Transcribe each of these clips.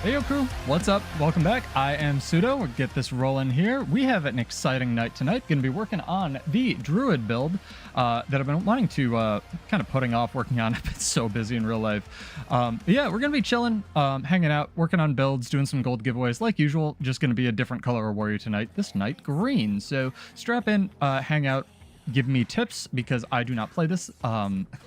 Hey yo crew, what's up? Welcome back. I am Pseudo. We'll get this rolling here. We have an exciting night tonight. Going to be working on the Druid build that I've been wanting to kind of putting off working on. I've been so busy in real life. Yeah, we're going to be chilling, hanging out, working on builds, doing some gold giveaways like usual. Just going to be a different color of warrior tonight. This night, green. So strap in, hang out. Give me tips because I do not play this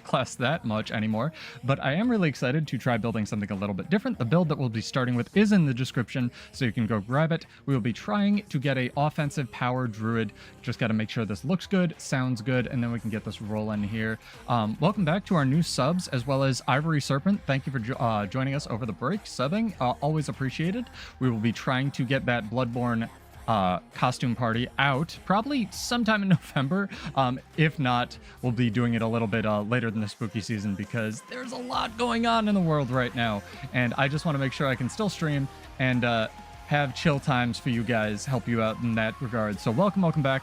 class that much anymore, but I am really excited to try building something a little bit different. The build that we'll be starting with is in the description, so you can go grab it. We will be trying to get a offensive power druid. Just got to make sure this looks good, sounds good, and then we can get this rolling here. Welcome back to our new subs, as well as Ivory Serpent. Thank you for joining us over the break, subbing. Always appreciated. We will be trying to get that Bloodborne costume party out probably sometime in November. If not, we'll be doing it a little bit later than the spooky season because there's a lot going on in the world right now, and I just want to make sure I can still stream and have chill times for you guys, help you out in that regard. So welcome back.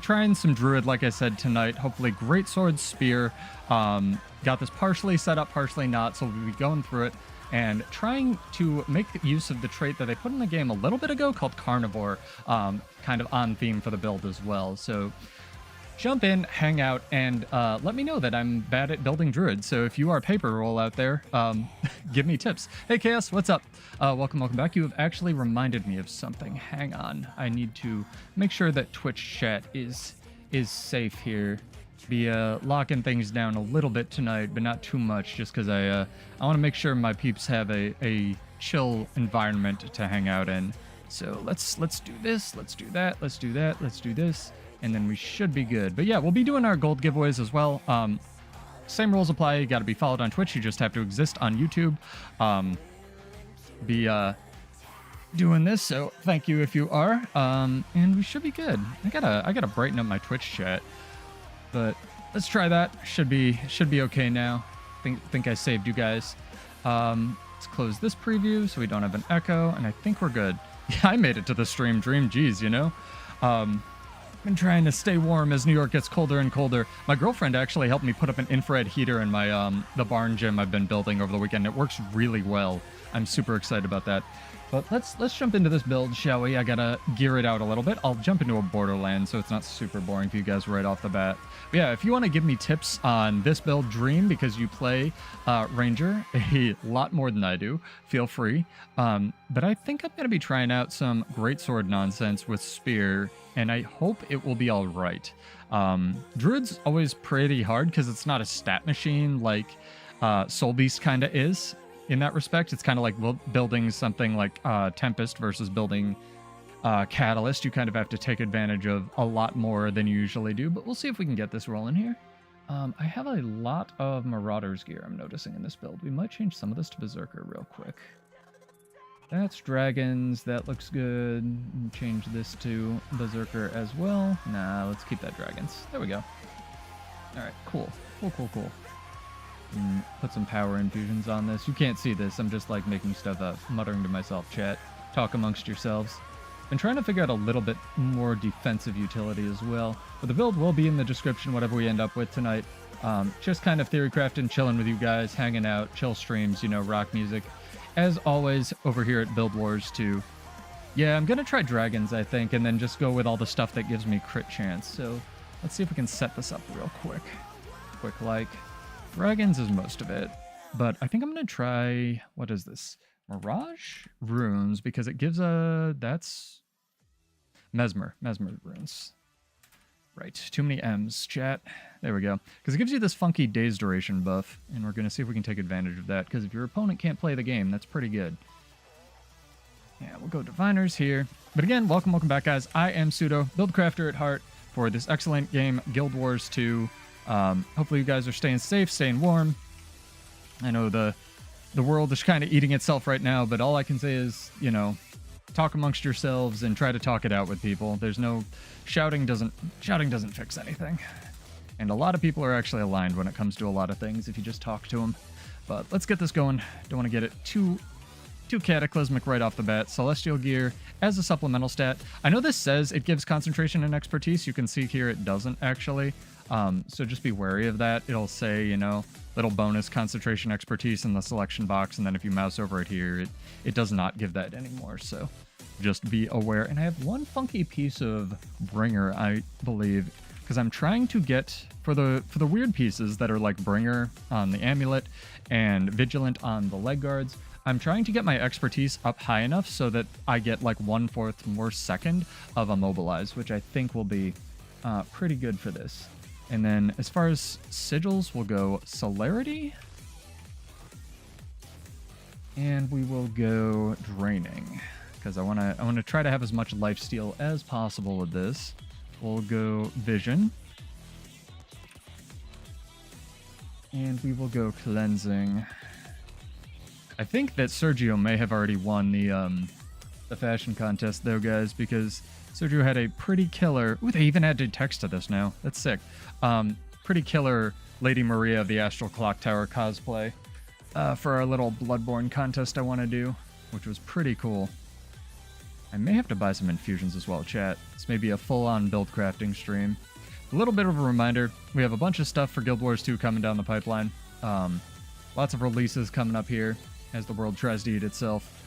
Trying some druid, like I said, tonight. Hopefully great sword, spear. Got this partially set up, partially not, so we'll be going through it and trying to make use of the trait that they put in the game a little bit ago called Carnivore, kind of on theme for the build as well. So jump in, hang out, and let me know that I'm bad at building druids. So if you are paper roll out there, give me tips. Hey Chaos, what's up? Welcome back. You have actually reminded me of something. Hang on, I need to make sure that Twitch chat is safe here. Be locking things down a little bit tonight, but not too much, just because I want to make sure my peeps have a chill environment to hang out in. So let's do this, let's do that, let's do that, let's do this, and then we should be good. But yeah, we'll be doing our gold giveaways as well. Same rules apply. You got to be followed on Twitch. You just have to exist on YouTube. Be doing this, so thank you if you are. And we should be good. I gotta brighten up my Twitch chat. But let's try that. Should be okay now. Think I saved you guys. Let's close this preview so we don't have an echo, and I think we're good. Yeah, I made it to the stream dream. Geez, you know. Been trying to stay warm as New York gets colder and colder. My girlfriend actually helped me put up an infrared heater in my the barn gym I've been building over the weekend. It works really well. I'm super excited about that. But let's jump into this build, shall we? I gotta gear it out a little bit. I'll jump into a borderland so it's not super boring for you guys right off the bat. But yeah, if you want to give me tips on this build, Dream, because you play Ranger a lot more than I do, feel free. But I think I'm gonna be trying out some greatsword nonsense with Spear, and I hope it will be all right. Druid's always pretty hard because it's not a stat machine like Soul Beast kind of is. In that respect, it's kind of like building something like Tempest versus building Catalyst. You kind of have to take advantage of a lot more than you usually do, but we'll see if we can get this rolling here. I have a lot of Marauders gear I'm noticing in this build. We might change some of this to Berserker real quick. That's Dragons. That looks good. Change this to Berserker as well. Nah, let's keep that Dragons. There we go. All right, cool. Cool. And put some power infusions on this. You can't see this. I'm just like making stuff up, muttering to myself. Chat, talk amongst yourselves. Been trying to figure out a little bit more defensive utility as well. But the build will be in the description, whatever we end up with tonight. Just kind of theory crafting, chilling with you guys, hanging out, chill streams, you know, rock music. As always, over here at Build Wars 2. Yeah, I'm going to try Dragons, I think, and then just go with all the stuff that gives me crit chance. So let's see if we can set this up real quick. Like. Dragons is most of it, but I think I'm going to try, what is this? Mirage runes, because it gives that's Mesmer runes. Right, too many M's, chat. There we go. Because it gives you this funky days duration buff, and we're going to see if we can take advantage of that, because if your opponent can't play the game, that's pretty good. Yeah, we'll go Diviners here. But again, welcome back, guys. I am Pseudo, build crafter at heart for this excellent game, Guild Wars 2. Hopefully you guys are staying safe, staying warm. I know the world is kind of eating itself right now, but all I can say is, you know, talk amongst yourselves and try to talk it out with people. There's no shouting doesn't fix anything. And a lot of people are actually aligned when it comes to a lot of things if you just talk to them. But let's get this going. Don't want to get it too 2 Cataclysmic right off the bat, Celestial Gear as a supplemental stat. I know this says it gives concentration and expertise. You can see here it doesn't actually. So just be wary of that. It'll say, you know, little bonus concentration expertise in the selection box, and then if you mouse over it here, it does not give that anymore. So just be aware. And I have one funky piece of Bringer, I believe, because I'm trying to get for the weird pieces that are like Bringer on the amulet and Vigilant on the leg guards. I'm trying to get my expertise up high enough so that I get like 1/4 more second of Immobilize, which I think will be pretty good for this. And then as far as sigils, we'll go Celerity. And we will go Draining, because I wanna try to have as much lifesteal as possible with this. We'll go Vision. And we will go Cleansing. I think that Sergio may have already won the fashion contest though, guys, because Sergio had a pretty killer... Ooh, they even added text to this now. That's sick. Pretty killer Lady Maria of the Astral Clock Tower cosplay for our little Bloodborne contest I want to do, which was pretty cool. I may have to buy some infusions as well, chat. This may be a full-on build crafting stream. A little bit of a reminder, we have a bunch of stuff for Guild Wars 2 coming down the pipeline. Lots of releases coming up here as the world tries to eat itself.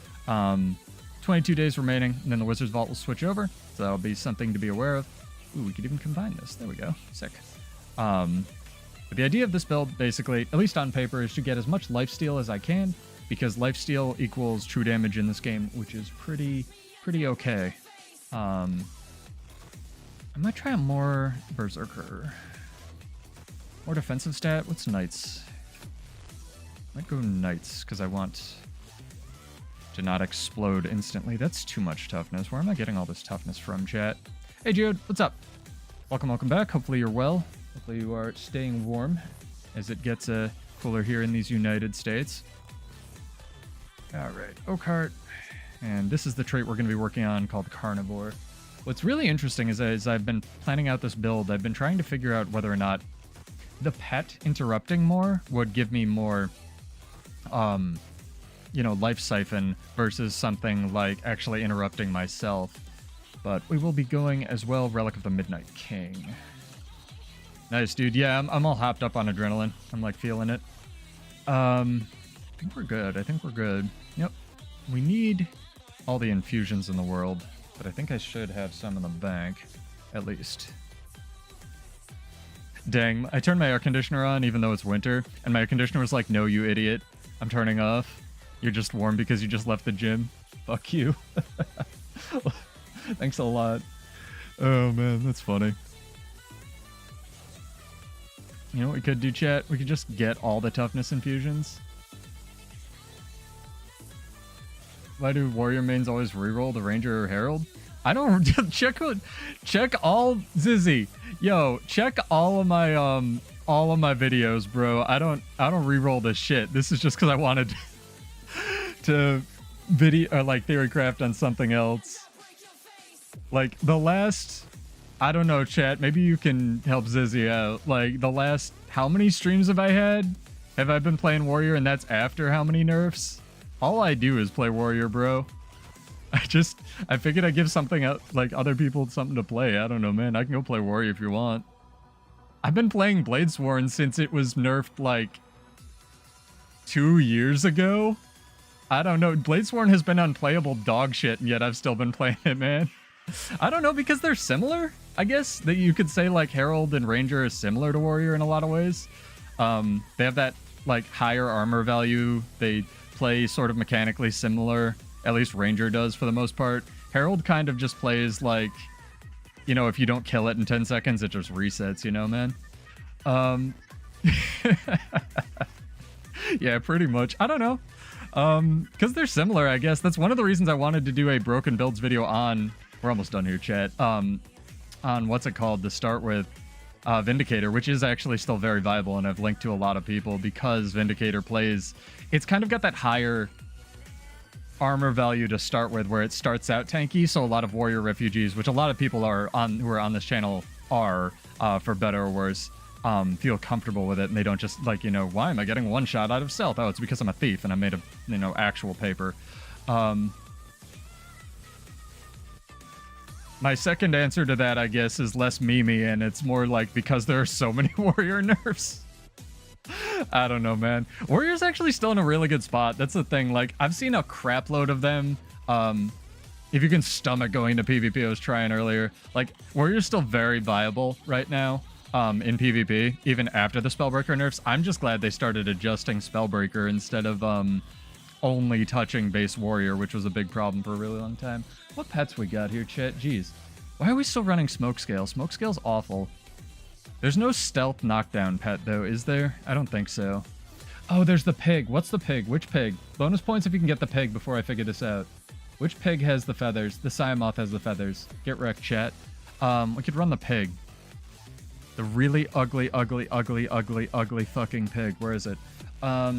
22 days remaining, and then the Wizard's Vault will switch over, so that'll be something to be aware of. Ooh, we could even combine this. There we go. Sick. But the idea of this build, basically, at least on paper, is to get as much lifesteal as I can, because lifesteal equals true damage in this game, which is pretty okay. I might try a more Berserker. More defensive stat? What's Knights? Might go Knights, because I want to not explode instantly. That's too much toughness. Where am I getting all this toughness from, chat? Hey, Geode, what's up? Welcome back. Hopefully you're well. Hopefully you are staying warm as it gets cooler here in these United States. All right, Oakheart. And this is the trait we're going to be working on called Carnivore. What's really interesting is as I've been planning out this build, I've been trying to figure out whether or not the pet interrupting more would give me more, you know, life siphon versus something like actually interrupting myself. But we will be going as well, Relic of the Midnight King. Nice, dude. Yeah, I'm all hopped up on adrenaline. I'm like feeling it. I think we're good. Yep. We need all the infusions in the world, but I think I should have some in the bank, at least. Dang, I turned my air conditioner on even though it's winter, and my air conditioner was like, no, you idiot. I'm turning off. You're just warm because you just left the gym. Fuck you. Thanks a lot. Oh, man, that's funny. You know what we could do, chat? We could just get all the toughness infusions. Why do warrior mains always reroll the ranger or herald? I don't check all Zizzy. Yo, check all of my videos, bro. I don't reroll this shit. This is just because I wanted to video or like theory craft on something else. Like the last, I don't know, chat. Maybe you can help Zizzy out. Like the last, how many streams have I had? Have I been playing warrior, and that's after how many nerfs? All I do is play warrior, bro. I figured I'd give something out, like other people something to play. I don't know, man. I can go play warrior if you want. I've been playing Bladesworn since it was nerfed like 2 years ago. I don't know. Bladesworn has been unplayable dog shit, and yet I've still been playing it, man. I don't know, because they're similar. I guess that you could say like Herald and Ranger is similar to warrior in a lot of ways. They have that like higher armor value. They play sort of mechanically similar. At least Ranger does for the most part. Herald kind of just plays like, you know, if you don't kill it in 10 seconds, it just resets, you know, man? Yeah, pretty much. I don't know. Because they're similar, I guess. That's one of the reasons I wanted to do a broken builds video on... We're almost done here, chat. On what's it called to start with? Vindicator, which is actually still very viable, and I've linked to a lot of people because Vindicator plays... It's kind of got that higher armor value to start with, where it starts out tanky, so a lot of warrior refugees, which a lot of people who are on this channel are, for better or worse, feel comfortable with it, and they don't just like, you know, why am I getting one shot out of stealth? Oh, it's because I'm a thief and I made a, you know, actual paper. My second answer to that, I guess, is less memey, and it's more like because there are so many warrior nerfs. I don't know, man. Warrior's actually still in a really good spot. That's the thing. Like, I've seen a crap load of them. If you can stomach going to PvP, I was trying earlier. Like, Warrior's still very viable right now in PvP, even after the Spellbreaker nerfs. I'm just glad they started adjusting Spellbreaker instead of only touching base Warrior, which was a big problem for a really long time. What pets we got here, chat? Jeez. Why are we still running Smoke Scale? Smoke Scale's awful. There's no stealth knockdown pet, though, is there? I don't think so. Oh, there's the pig. What's the pig? Which pig? Bonus points if you can get the pig before I figure this out. Which pig has the feathers? The Siamoth has the feathers. Get wrecked, chat. We could run the pig. The really ugly, ugly, ugly, ugly, ugly fucking pig. Where is it? I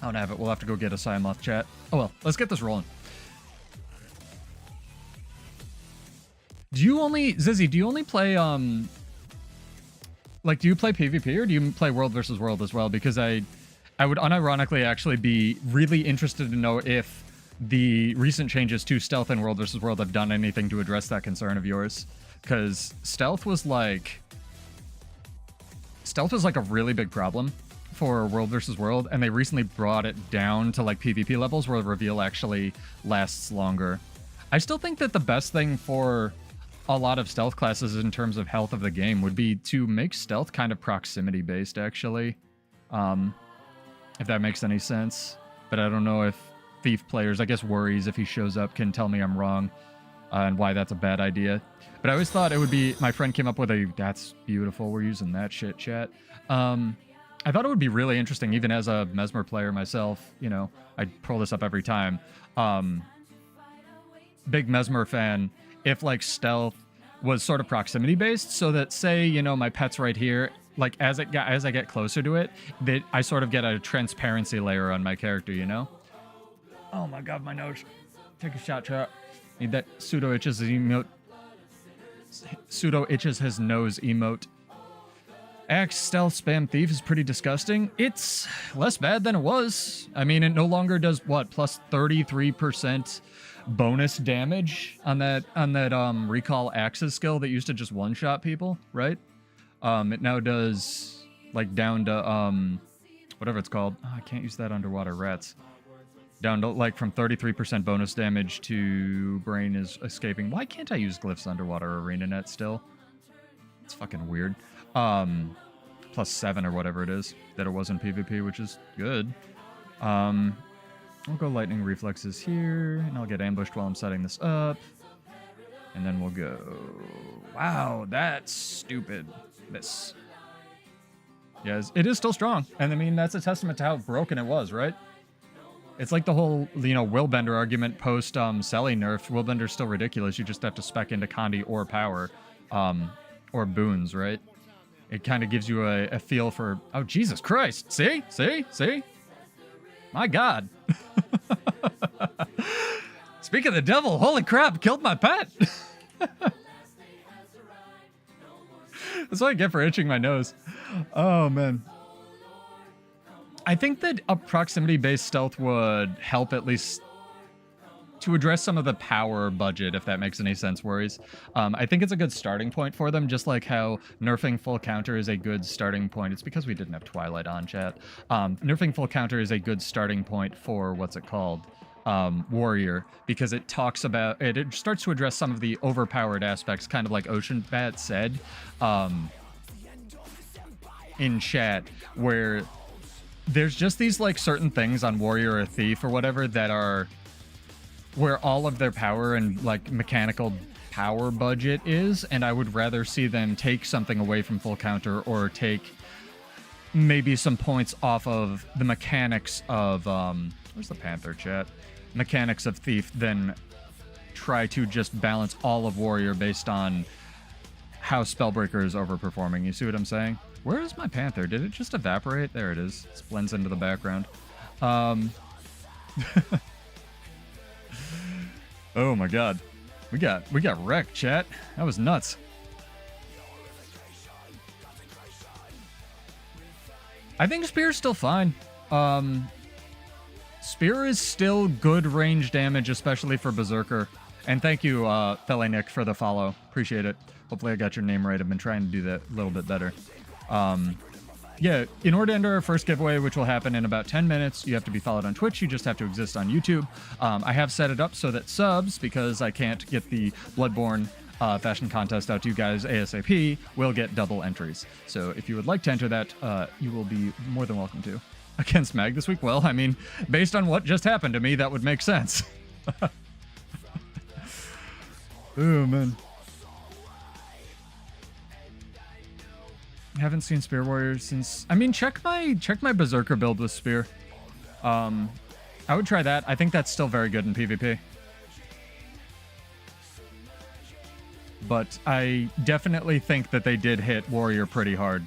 don't have it. We'll have to go get a Siamoth, chat. Oh, well. Let's get this rolling. Do you only... Zizzy, do you only play... Like, do you play PvP or do you play World versus World as well? Because I would unironically actually be really interested to know if the recent changes to Stealth in World versus World have done anything to address that concern of yours. Because Stealth was like a really big problem for World versus World, and they recently brought it down to like PvP levels where the reveal actually lasts longer. I still think that the best thing for a lot of stealth classes in terms of health of the game would be to make stealth kind of proximity based, actually. If that makes any sense. But I don't know if Thief players, I guess Worries, if he shows up, can tell me I'm wrong and why that's a bad idea. But I always thought it would be, my friend came up with a, that's beautiful, we're using that shit, chat. I thought it would be really interesting, even as a Mesmer player myself, you know, I'd pull this up every time. Big Mesmer fan, if like stealth was sort of proximity based, so that say, you know, my pet's right here, like as I get closer to it, that I sort of get a transparency layer on my character, you know? Oh my god, my nose. Take a shot, chat. Need that pseudo itches emote. Pseudo itches his nose emote. Axe stealth spam thief is pretty disgusting. It's less bad than it was. I mean, it no longer does what, plus 33% bonus damage on that recall axes skill that used to just one-shot people, right? It now does like down to whatever it's called. Oh, I can't use that underwater rats. Down to like from 33% bonus damage to brain is escaping. Why can't I use glyphs underwater arena net still? It's fucking weird. Plus 7 or whatever it is that it was in PvP, which is good. I'll go lightning reflexes here, and I'll get ambushed while I'm setting this up. And then we'll go... Wow, that's stupid. This. Yes, it is still strong. And I mean, that's a testament to how broken it was, right? It's like the whole, you know, Willbender argument post Selly nerf. Willbender's still ridiculous. You just have to spec into Condi or power. Or boons, right? It kind of gives you a feel for... Oh, Jesus Christ. See? See? See? My God. Speak of the devil, holy crap, killed my pet. That's what I get for itching my nose. Oh, man. I think that a proximity-based stealth would help at least to address some of the power budget, if that makes any sense, Worries. I think it's a good starting point for them, just like how nerfing full counter is a good starting point. It's because we didn't have Twilight on, chat. Nerfing full counter is a good starting point for, what's it called? Warrior, because it talks about, it starts to address some of the overpowered aspects, kind of like Ocean Bat said in chat, where there's just these like certain things on Warrior or Thief or whatever that are where all of their power and like mechanical power budget is, and I would rather see them take something away from full counter or take maybe some points off of the mechanics of where's the Panther, chat? Mechanics of Thief than try to just balance all of Warrior based on how Spellbreaker is overperforming. You see what I'm saying? Where is my Panther? Did it just evaporate? There it is. It blends into the background. Oh my god. We got wrecked, chat. That was nuts. I think Spear's still fine. Spear is still good range damage, especially for Berserker. And thank you, Fele Nick, for the follow. Appreciate it. Hopefully I got your name right. I've been trying to do that a little bit better. Yeah, in order to enter our first giveaway, which will happen in about 10 minutes, you have to be followed on Twitch. You just have to exist on YouTube. I have set it up so that subs, because I can't get the Bloodborne fashion contest out to you guys ASAP, will get double entries. So if you would like to enter that, you will be more than welcome to. Against Mag this week? Well, I mean, based on what just happened to me, that would make sense. Oh, man. Haven't seen Spear Warrior since... I mean, check my Berserker build with Spear. I would try that. I think that's still very good in PvP. But I definitely think that they did hit Warrior pretty hard.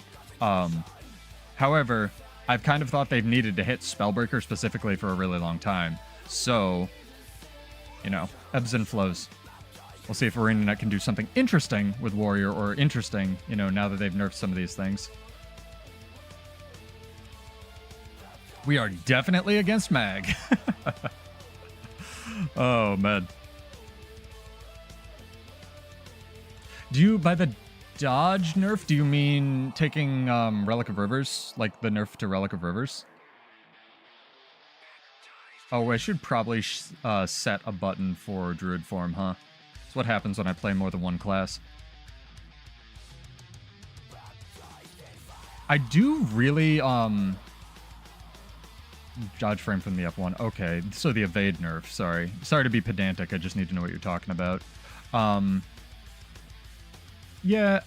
However, I've kind of thought they've needed to hit Spellbreaker specifically for a really long time. So, you know, ebbs and flows. We'll see if ArenaNet can do something interesting with Warrior, or interesting, you know, now that they've nerfed some of these things. We are definitely against Mag. Oh, man. Do you, by the dodge nerf, do you mean taking Relic of Rivers? Like the nerf to Relic of Rivers? Oh, I should probably set a button for Druid form, huh? That's what happens when I play more than one class. I do really, dodge frame from the F1. Okay, so the evade nerf, sorry. Sorry to be pedantic, I just need to know what you're talking about. Yeah,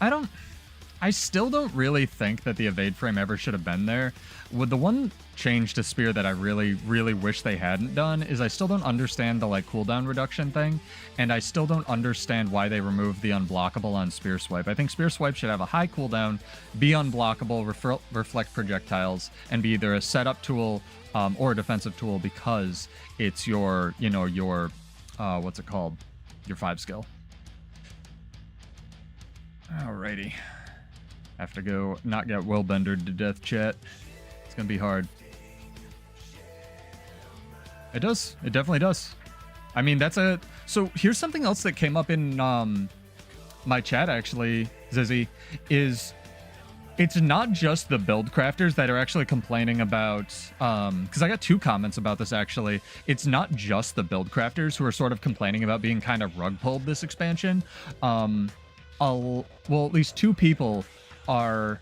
I still don't really think that the evade frame ever should have been there. With the one change to Spear that I really, really wish they hadn't done is I still don't understand the, like, cooldown reduction thing, and I still don't understand why they removed the unblockable on Spear Swipe. I think Spear Swipe should have a high cooldown, be unblockable, reflect projectiles, and be either a setup tool or a defensive tool, because it's your, you know, your, what's it called? Your 5 skill. Alrighty. Have to go not get Willbendered to death, chat. It's gonna be hard. It does. It definitely does. I mean, that's a... So here's something else that came up in my chat, actually, Zizzy, is it's not just the build crafters that are actually complaining about... Because I got 2 comments about this, actually. It's not just the build crafters who are sort of complaining about being kind of rug pulled this expansion. Well, at least 2 people are,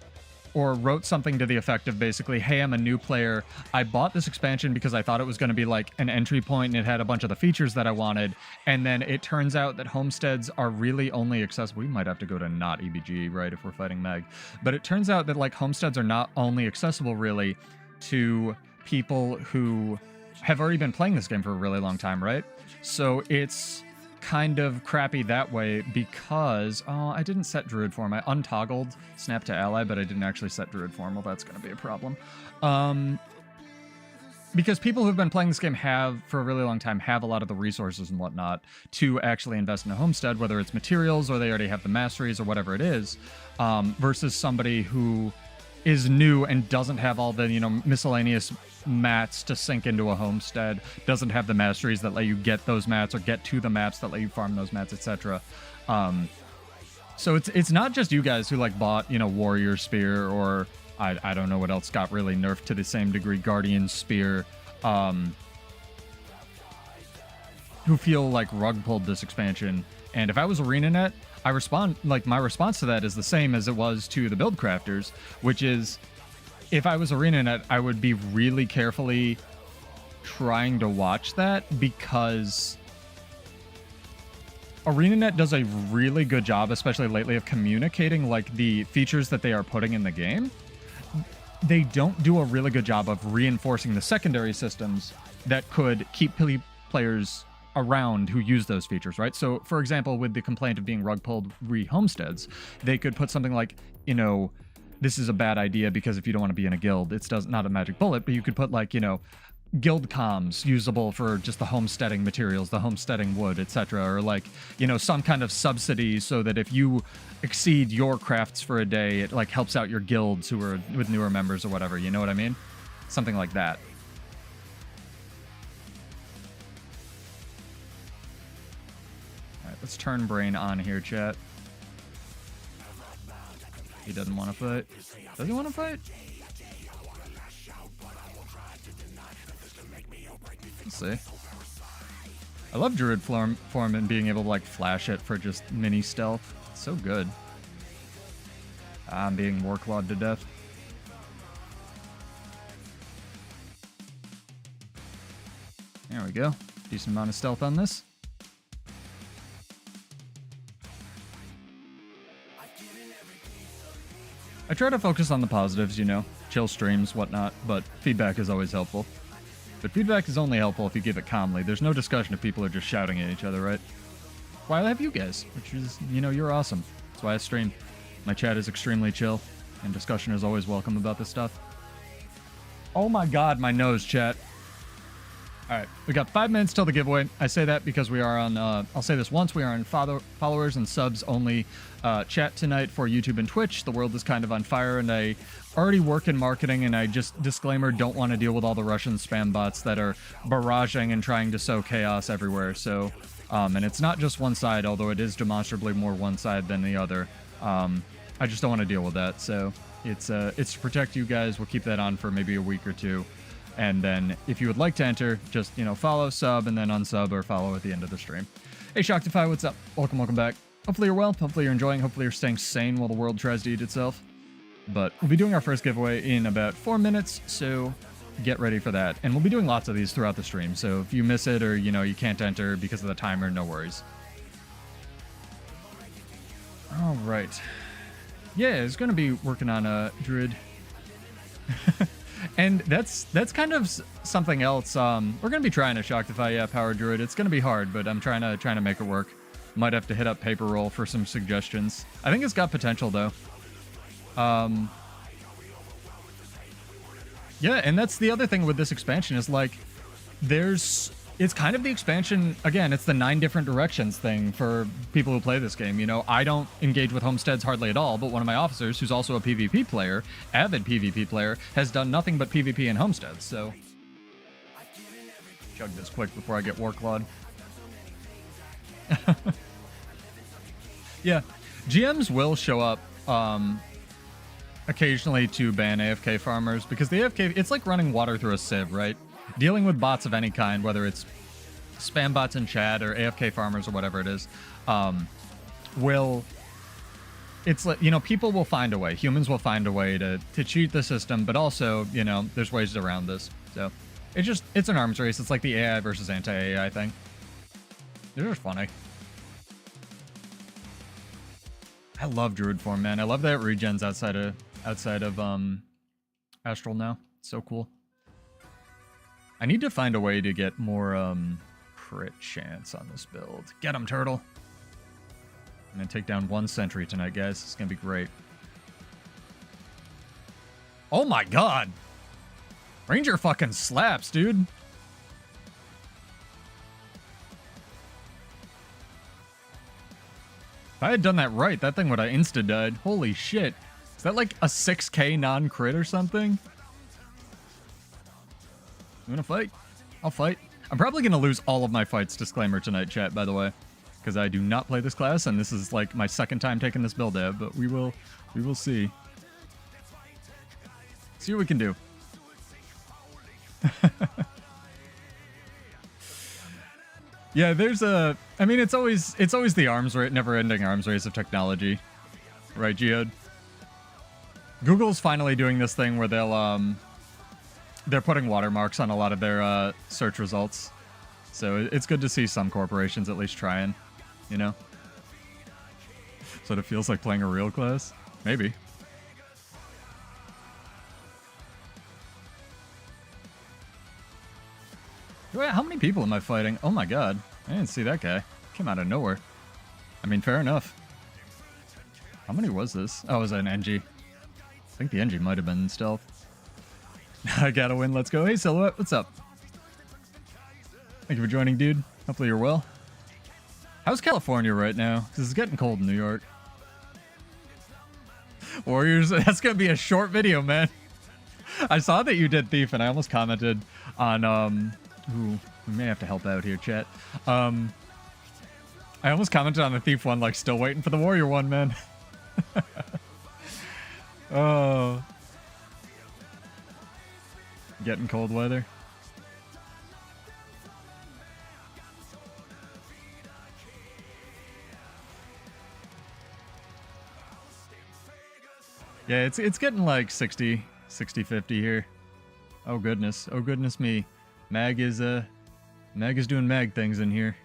or wrote something to the effect of basically, hey, I'm a new player. I bought this expansion because I thought it was going to be like an entry point and it had a bunch of the features that I wanted. And then it turns out that homesteads are really only accessible. We might have to go to not EBG, right, if we're fighting Meg. But it turns out that, like, homesteads are not only accessible really to people who have already been playing this game for a really long time, right? So it's kind of crappy that way because I didn't set Druid form. I untoggled Snap to Ally, but I didn't actually set Druid form. Well, that's going to be a problem. Because people who've been playing this game for a really long time have a lot of the resources and whatnot to actually invest in a homestead, whether it's materials or they already have the masteries or whatever it is, versus somebody who is new and doesn't have all the, you know, miscellaneous mats to sink into a homestead, doesn't have the masteries that let you get those mats or get to the maps that let you farm those mats, etc. So it's not just you guys who, like, bought, you know, Warrior Spear, or I don't know what else got really nerfed to the same degree, Guardian Spear, who feel like rug pulled this expansion. And if I was ArenaNet, my response to that is the same as it was to the build crafters, which is, if I was ArenaNet, I would be really carefully trying to watch that, because ArenaNet does a really good job, especially lately, of communicating, like, the features that they are putting in the game. They don't do a really good job of reinforcing the secondary systems that could keep players around who use those features, right? So, for example, with the complaint of being rug pulled re-homesteads, they could put something like, you know, this is a bad idea because if you don't want to be in a guild, it's not a magic bullet, but you could put, like, you know, guild comms usable for just the homesteading materials, the homesteading wood, etc., or, like, you know, some kind of subsidy so that if you exceed your crafts for a day, it, like, helps out your guilds who are with newer members or whatever, you know what I mean? Something like that. Alright, let's turn Brain on here, chat. He doesn't want to fight. Does he want to fight? Let's see. I love Druid form and being able to like flash it for just mini stealth. It's so good. I'm being Warclawed to death. There we go. Decent amount of stealth on this. I try to focus on the positives, you know, chill streams, whatnot, but feedback is always helpful. But feedback is only helpful if you give it calmly. There's no discussion if people are just shouting at each other, right? Why I have you guys, which is, you know, you're awesome. That's why I stream. My chat is extremely chill, and discussion is always welcome about this stuff. Oh my god, my nose, chat. Alright, we got 5 minutes till the giveaway. I say that because we are on, I'll say this once, we are on followers and subs only chat tonight for YouTube and Twitch. The world is kind of on fire, and I already work in marketing, and I just, disclaimer, don't want to deal with all the Russian spam bots that are barraging and trying to sow chaos everywhere. So, and it's not just one side, although it is demonstrably more one side than the other. I just don't want to deal with that. So it's to protect you guys. We'll keep that on for maybe a week or two. And then if you would like to enter, just, you know, follow, sub, and then unsub or follow at the end of the stream. Hey, Shocktify, what's up? Welcome back. Hopefully you're well. Hopefully you're enjoying. Hopefully you're staying sane while the world tries to eat itself. But we'll be doing our first giveaway in about 4 minutes, so get ready for that. And we'll be doing lots of these throughout the stream, so if you miss it or, you know, you can't enter because of the timer, no worries. All right. Yeah, it's going to be working on a Druid. And that's kind of something else. We're going to be trying to Shocktify, yeah, Power Druid. It's going to be hard, but I'm trying to make it work. Might have to hit up Paper Roll for some suggestions. I think it's got potential, though. Yeah, and that's the other thing with this expansion is, like, it's kind of the expansion, again, it's the 9 different directions thing for people who play this game. You know, I don't engage with homesteads hardly at all, but one of my officers, who's also a PvP player, avid PvP player, has done nothing but PvP and homesteads, so... Chug this quick before I get Warclawed. Yeah, GMs will show up, occasionally to ban AFK farmers, because the AFK, it's like running water through a sieve, right? Dealing with bots of any kind, whether it's spam bots in chat or AFK farmers or whatever it is, it's like, you know, people will find a way. Humans will find a way to cheat the system, but also, you know, there's ways around this. So it's an arms race. It's like the AI versus anti-AI thing. They're just funny. I love Druid form, man. I love that it regens outside of Astral now. It's so cool. I need to find a way to get more crit chance on this build. Get him, turtle. I'm gonna take down 1 sentry tonight, guys. It's gonna be great. Oh my god! Ranger fucking slaps, dude. If I had done that right, that thing would have insta-died. Holy shit. Is that like a 6k non-crit or something? You wanna fight? I'll fight. I'm probably gonna lose all of my fights, disclaimer tonight, chat, by the way. Because I do not play this class, and this is like my 2nd time taking this build dev, but we will see. See what we can do. Yeah, there's a... I mean, it's always the arms race, never-ending arms race of technology. Right, Geode? Google's finally doing this thing where they're putting watermarks on a lot of their search results. So it's good to see some corporations at least trying, you know? So it feels like playing a real class? Maybe. Wait, how many people am I fighting? Oh my god. I didn't see that guy. Came out of nowhere. I mean, fair enough. How many was this? Oh, it was an NG. I think the NG might have been stealth. I gotta win, let's go. Hey, Silhouette, what's up? Thank you for joining, dude. Hopefully you're well. How's California right now? Because it's getting cold in New York. Warriors, that's gonna be a short video, man. I saw that you did Thief, and I almost commented on, ooh, we may have to help out here, chat. I almost commented on the Thief one, like, still waiting for the Warrior one, man. Oh. Getting cold weather. Yeah, it's getting like 60, 50 here. Oh goodness me. Mag is doing mag things in here.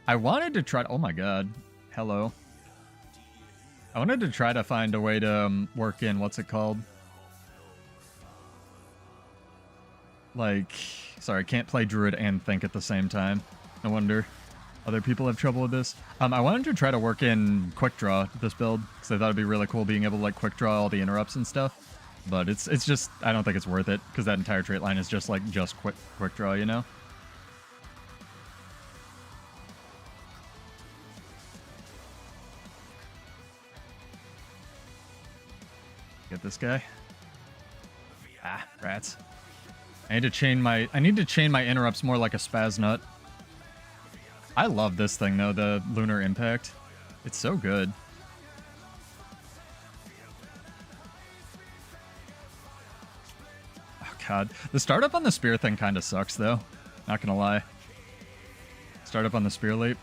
I wanted to try, oh my god. Hello. I wanted to try to find a way to work in, what's it called? Like, sorry, I can't play Druid and think at the same time. No wonder other people have trouble with this. I wanted to try to work in quick draw this build, because I thought it'd be really cool being able to like quick draw all the interrupts and stuff. But it's just, I don't think it's worth it, because that entire trait line is just like quick draw, you know? Get this guy. Ah, rats. I need to chain my interrupts more like a spaz nut. I love this thing though, the Lunar Impact. It's so good. Oh god. The startup on the spear thing kind of sucks though. Not gonna lie. Startup on the spear leap.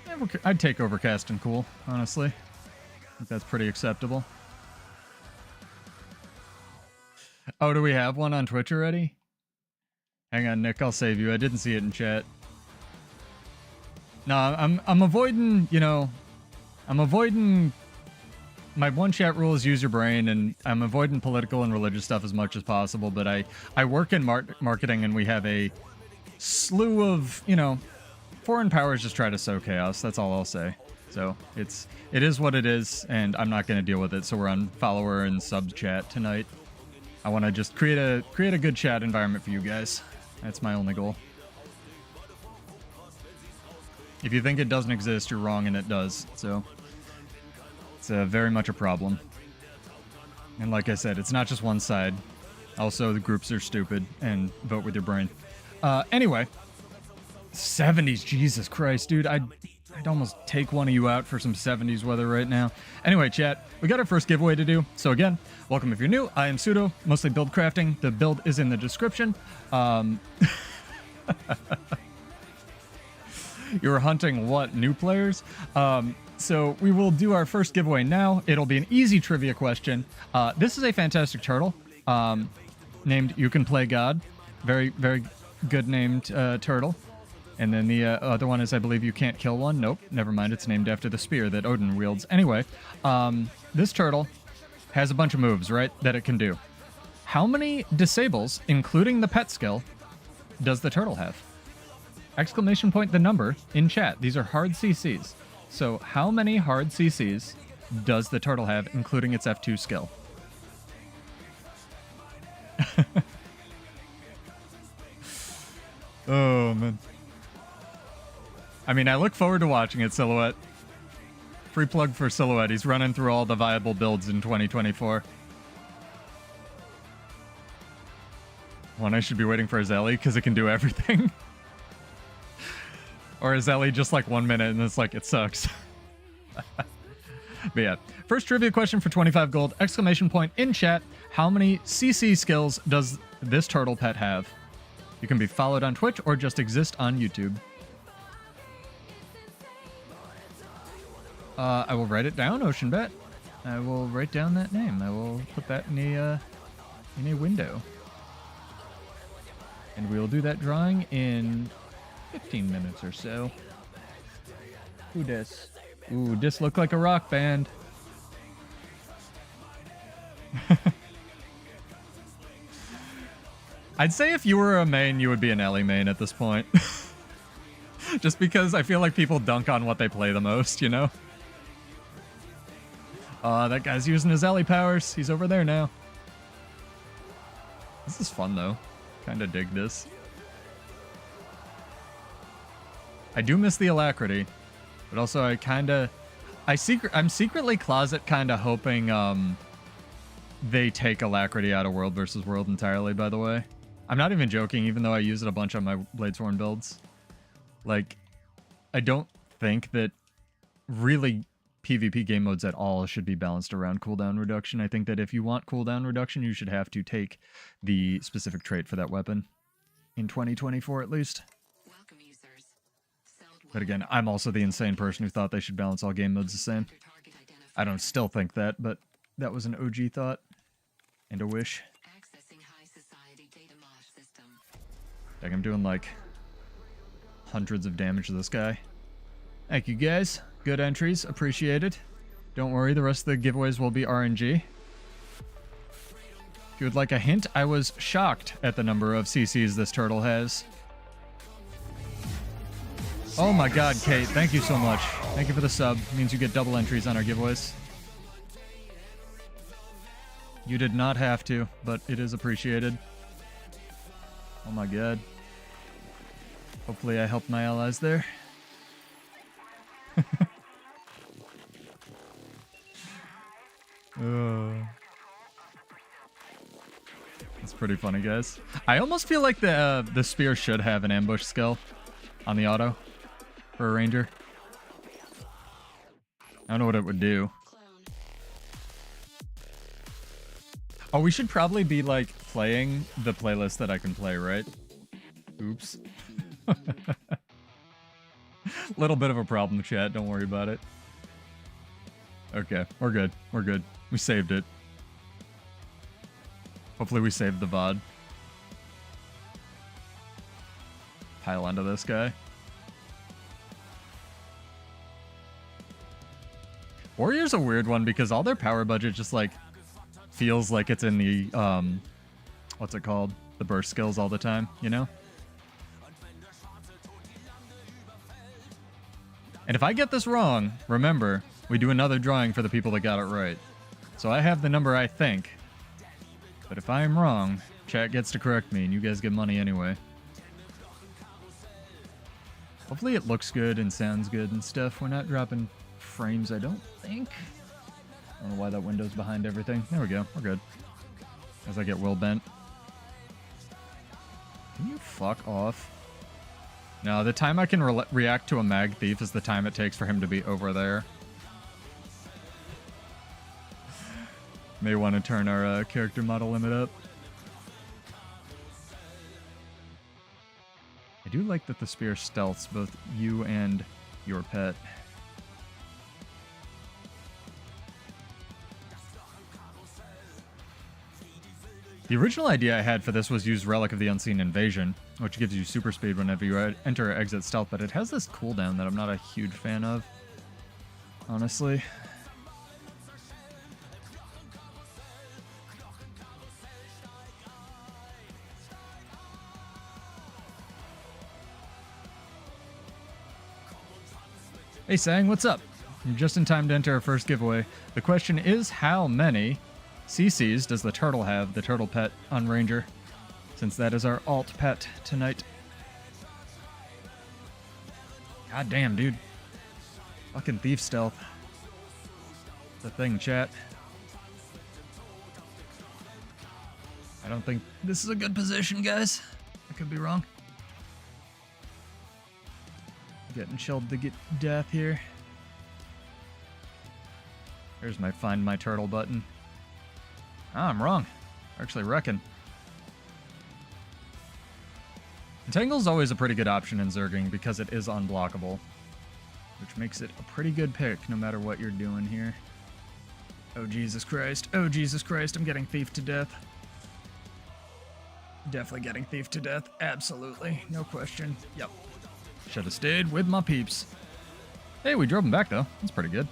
Yeah, I'd take Overcast and Cool, honestly. I think that's pretty acceptable. Oh, do we have one on Twitch already? Hang on, Nick, I'll save you. I didn't see it in chat. No, I'm avoiding, you know, I'm avoiding... My one chat rule is use your brain, and I'm avoiding political and religious stuff as much as possible, but I work in marketing, and we have a slew of, you know, foreign powers just try to sow chaos. That's all I'll say. So, it is what it is, and I'm not going to deal with it, so we're on follower and sub chat tonight. I want to just create a good chat environment for you guys. That's my only goal. If you think it doesn't exist, you're wrong, and it does. So it's very much a problem. And like I said, it's not just one side. Also, the groups are stupid, and vote with your brain. Anyway, 70s, Jesus Christ, dude. I'd almost take one of you out for some 70s weather right now. Anyway, chat, we got our first giveaway to do. So again, welcome if you're new. I am Pseudo, mostly build crafting. The build is in the description. You were hunting what? New players? So we will do our first giveaway now. It'll be an easy trivia question. This is a fantastic turtle named You Can Play God. Very, very good named turtle. And then the other one is, I believe, You Can't Kill One. Nope, never mind. It's named after the spear that Odin wields. Anyway, this turtle has a bunch of moves, right, that it can do. How many disables, including the pet skill, does the turtle have? Exclamation point the number in chat. These are hard CCs. So how many hard CCs does the turtle have, including its F2 skill? Oh, man. I mean, I look forward to watching it, Silhouette. Free plug for Silhouette. He's running through all the viable builds in 2024. One, I should be waiting for Azeli, because it can do everything. Or Azeli just like 1 minute, and it's like, it sucks. But yeah. First trivia question for 25 gold. Exclamation point in chat. How many CC skills does this turtle pet have? You can be followed on Twitch or just exist on YouTube. I will write it down, OceanBet. I will write down that name. I will put that in a window. And we will do that drawing in 15 minutes or so. Who dis? Ooh, dis look like a rock band. I'd say if you were a main, you would be an Ellie main at this point. Just because I feel like people dunk on what they play the most, you know? That guy's using his Ellie powers. He's over there now. This is fun, though. Kinda dig this. I do miss the alacrity, but also I'm secretly closet kinda hoping, they take alacrity out of World versus World entirely, by the way. I'm not even joking, even though I use it a bunch on my Bladesworn builds. Like, I don't think that really PvP game modes at all should be balanced around cooldown reduction. I think that if you want cooldown reduction, you should have to take the specific trait for that weapon. In 2024, at least. But again, I'm also the insane person who thought they should balance all game modes the same. I don't still think that, but that was an OG thought. And a wish. Like, I'm doing like hundreds of damage to this guy. Thank you guys. Good entries. Appreciated. Don't worry, the rest of the giveaways will be RNG. If you would like a hint, I was shocked at the number of CCs this turtle has. Oh my god, Kate, thank you so much. Thank you for the sub. It means you get double entries on our giveaways. You did not have to, but it is appreciated. Oh my god. Hopefully I helped my allies there. That's pretty funny, guys. I almost feel like the spear should have an ambush skill on the auto for a ranger. I don't know what it would do. Oh, we should probably be like playing the playlist that I can play, right? Oops. Little bit of a problem, chat. Don't worry about it. Okay, we're good. We're good. We saved it. Hopefully we saved the VOD. Pile onto this guy. Warrior's a weird one because all their power budget just like feels like it's in the what's it called? The burst skills all the time, you know? And if I get this wrong, remember, we do another drawing for the people that got it right. So I have the number I think. But if I am wrong, chat gets to correct me and you guys get money anyway. Hopefully it looks good and sounds good and stuff. We're not dropping frames, I don't think. I don't know why that window's behind everything. There we go. We're good. As I get Will bent. Can you fuck off? No, the time I can react to a mag thief is the time it takes for him to be over there. May want to turn our character model limit up. I do like that the spear stealths both you and your pet. The original idea I had for this was use Relic of the Unseen Invasion, which gives you super speed whenever you enter or exit stealth, but it has this cooldown that I'm not a huge fan of, honestly. Hey Sang, what's up? You're just in time to enter our first giveaway. The question is, how many CCs does the turtle have, the turtle pet, on Ranger? Since that is our alt pet tonight. God damn, dude. Fucking thief stealth. The thing, chat. I don't think this is a good position, guys. I could be wrong. Getting chilled to get death here. There's my find my turtle button. Ah, I'm wrong. I actually reckon. Entangle's always a pretty good option in Zerging because it is unblockable, which makes it a pretty good pick no matter what you're doing here. Oh Jesus Christ. Oh Jesus Christ, I'm getting thief to death. Definitely getting thief to death. Absolutely. No question. Yep. Should have stayed with my peeps. Hey, we drove them back though. That's pretty good.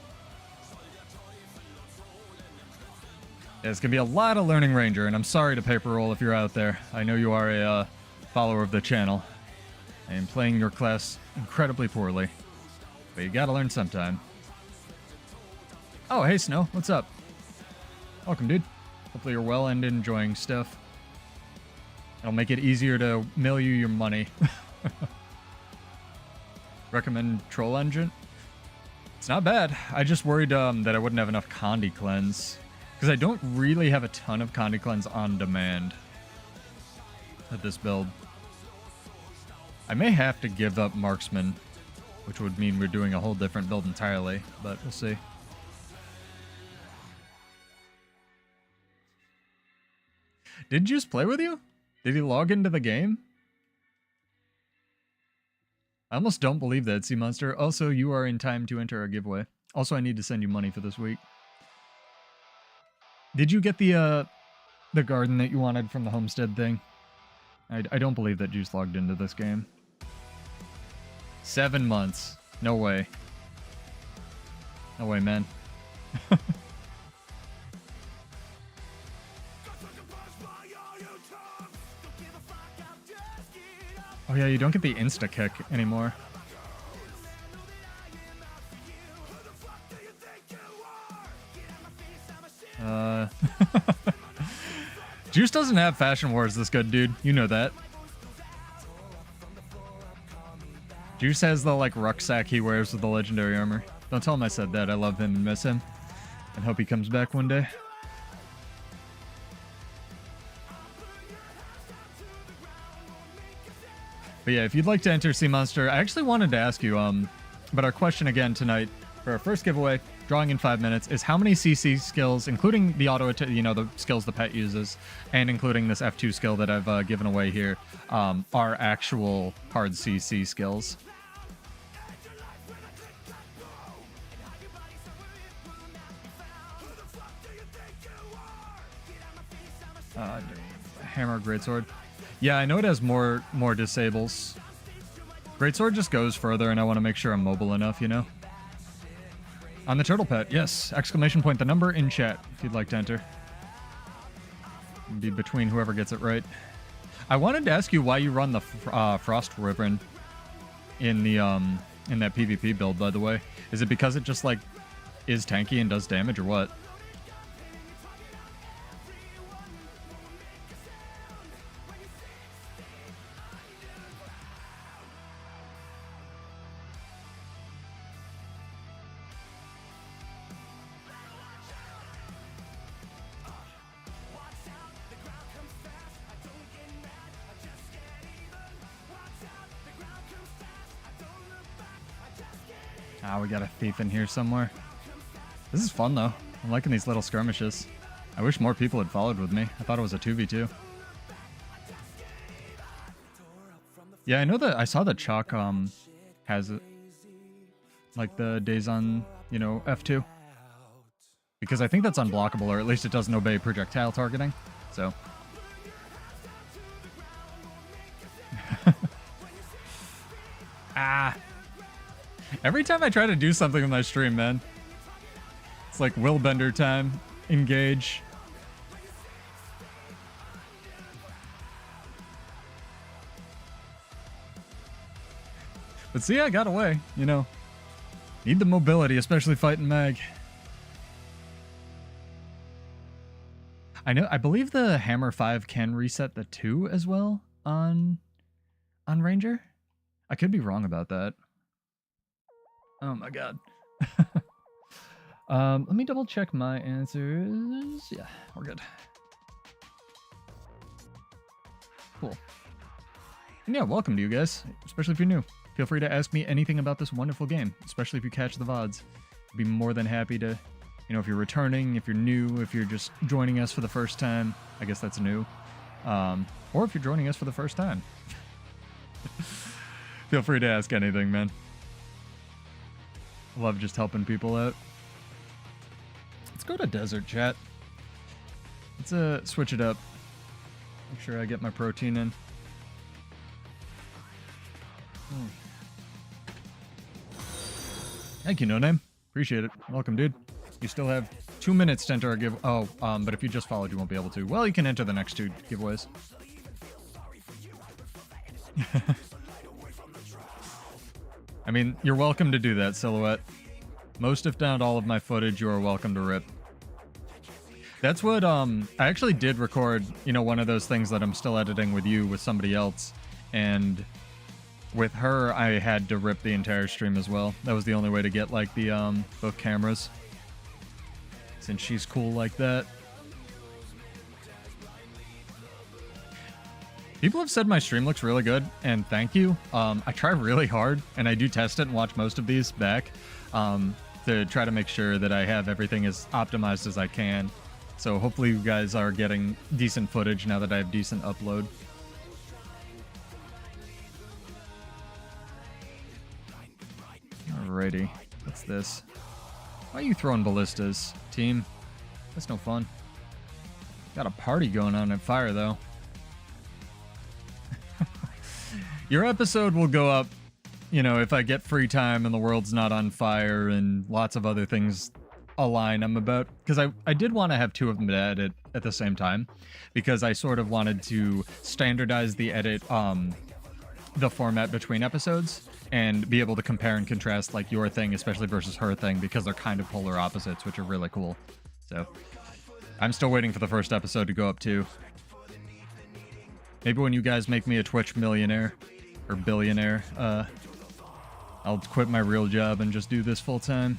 Yeah, it's gonna be a lot of learning Ranger, and I'm sorry to paper roll if you're out there. I know you are a follower of the channel. I am playing your class incredibly poorly, but you gotta learn sometime. Oh, hey Snow, what's up? Welcome, dude. Hopefully you're well and enjoying stuff. It'll make it easier to mail you your money. Recommend Troll Engine? It's not bad. I just worried that I wouldn't have enough Condi Cleanse. Because I don't really have a ton of Condi Cleanse on demand at this build. I may have to give up Marksman, which would mean we're doing a whole different build entirely, but we'll see. Did Juice play with you? Did he log into the game? I almost don't believe that, Sea Monster. Also, you are in time to enter our giveaway. Also, I need to send you money for this week. Did you get the garden that you wanted from the homestead thing? I don't believe that Juice logged into this game. 7 months. No way. No way, man. Oh yeah, you don't get the insta-kick anymore. Juice doesn't have Fashion Wars this good, dude. You know that. Juice has the, like, rucksack he wears with the legendary armor. Don't tell him I said that. I love him and miss him. And hope he comes back one day. But yeah, if you'd like to enter Sea Monster, I actually wanted to ask you, but our question again tonight for our first giveaway, drawing in 5 minutes, is how many CC skills, including the auto, the skills the pet uses, and including this F2 skill that I've given away here, are actual hard CC skills? Hammer, Greatsword. Yeah, I know it has more disables. Greatsword just goes further, and I want to make sure I'm mobile enough, you know? On the turtle pet, yes. Exclamation point the number in chat if you'd like to enter. It'd be between whoever gets it right. I wanted to ask you why you run the Frost Wyvern in the in that PvP build, by the way. Is it because it just, like, is tanky and does damage, or what? Ah, we got a thief in here somewhere. This is fun, though. I'm liking these little skirmishes. I wish more people had followed with me. I thought it was a 2v2. Yeah, I know that I saw that Chalk has it. Like the days on, you know, F2. Because I think that's unblockable, or at least it doesn't obey projectile targeting. So. Ah. Every time I try to do something in my stream, man. It's like Willbender time. Engage. But see, I got away, you know. Need the mobility, especially fighting Mag. I believe the Hammer 5 can reset the 2 as well on Ranger. I could be wrong about that. Oh my god. Let me double check my answers. Yeah, we're good. Cool. And yeah, welcome to you guys, especially if you're new. Feel free to ask me anything about this wonderful game, especially if you catch the VODs. I'd be more than happy to, you know, if you're returning, if you're new, if you're just joining us for the first time. I guess that's new. Or if you're joining us for the first time. Feel free to ask anything, man. Love just helping people out. Let's go to desert, chat. Let's switch it up. Make sure I get my protein in. Thank you, No Name. Appreciate it. Welcome, dude. You still have 2 minutes to enter our give. Oh, but if you just followed, you won't be able to. Well, you can enter the next 2 giveaways. I mean, you're welcome to do that, Silhouette. Most, if not all, of my footage, you are welcome to rip. That's what, I actually did record, you know, one of those things that I'm still editing with you, with somebody else. And with her, I had to rip the entire stream as well. That was the only way to get, like, the, both cameras. Since she's cool like that. People have said my stream looks really good, and thank you. I try really hard, and I do test it and watch most of these back to try to make sure that I have everything as optimized as I can. So hopefully you guys are getting decent footage now that I have decent upload. Alrighty, what's this? Why are you throwing ballistas, team? That's no fun. Got a party going on at Fire, though. Your episode will go up, you know, if I get free time and the world's not on fire and lots of other things align. I'm about, because I did want to have two of them to edit at the same time, because I sort of wanted to standardize the edit, the format between episodes, and be able to compare and contrast like your thing, especially versus her thing, because they're kind of polar opposites, which are really cool. So I'm still waiting for the first episode to go up too. Maybe when you guys make me a Twitch millionaire or billionaire, I'll quit my real job and just do this full time.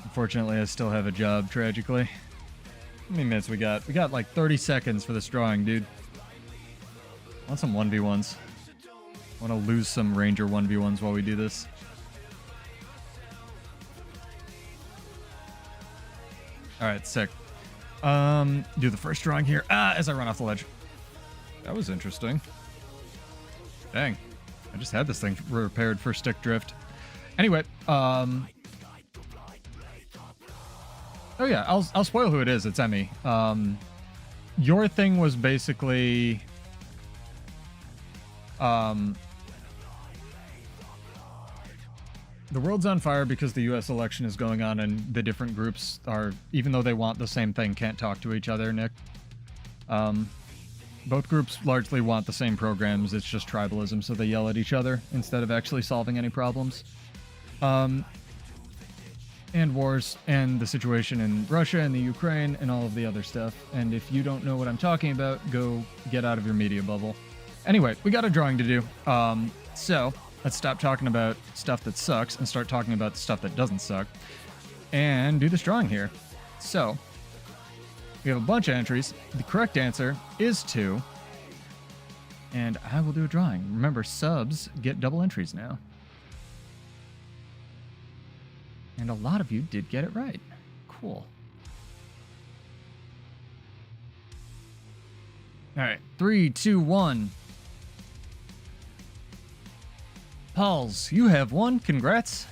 Unfortunately, I still have a job, tragically. How many minutes we got? We got like 30 seconds for this drawing, dude. I want some 1v1s. I want to lose some Ranger 1v1s while we do this. Alright, sick. Do the first drawing here. As I run off the ledge. That was interesting. Dang. I just had this thing repaired for stick drift. Anyway, oh yeah, I'll spoil who it is. It's Emmy. Your thing was basically the world's on fire because the US election is going on and the different groups are, even though they want the same thing, can't talk to each other, Nick. Both groups largely want the same programs, it's just tribalism, so they yell at each other instead of actually solving any problems. And wars, and the situation in Russia and the Ukraine, and all of the other stuff. And if you don't know what I'm talking about, go get out of your media bubble. Anyway, we got a drawing to do. So let's stop talking about stuff that sucks and start talking about stuff that doesn't suck. And do this drawing here. So we have a bunch of entries. The correct answer is 2. And I will do a drawing. Remember, subs get double entries now. And a lot of you did get it right. Cool. All right, 3, 2, 1. Pauls, you have won. Congrats.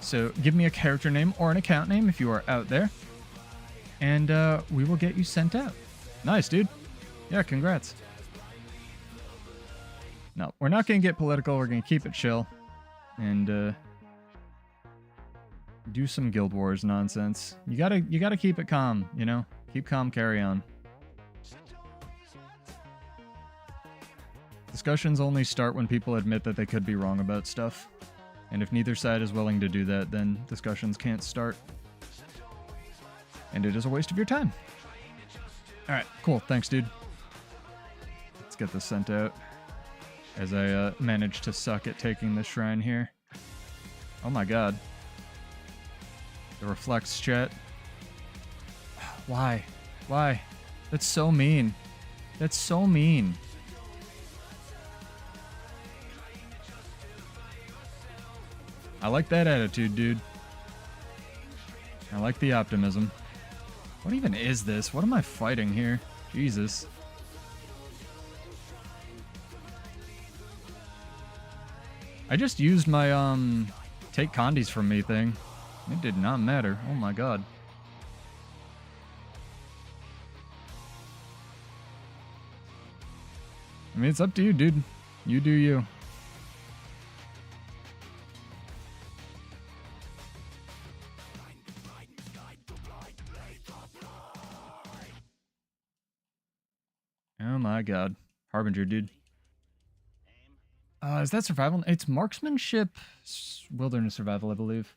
So give me a character name or an account name if you are out there. And we will get you sent out. Nice, dude. Yeah, congrats. No, we're not going to get political. We're going to keep it chill. And do some Guild Wars nonsense. You gotta keep it calm, you know? Keep calm, carry on. Discussions only start when people admit that they could be wrong about stuff. And if neither side is willing to do that, then discussions can't start. And it is a waste of your time. Alright, cool. Thanks, dude. Let's get this sent out. As I manage to suck at taking the shrine here. Oh my god. The reflects, chat. Why? Why? That's so mean. That's so mean. I like that attitude, dude. I like the optimism. What even is this? What am I fighting here? Jesus. I just used my, take condies from me thing. It did not matter. Oh my god. I mean, it's up to you, dude. You do you. Oh my god. Harbinger, dude. Is that survival? It's marksmanship, wilderness survival, I believe.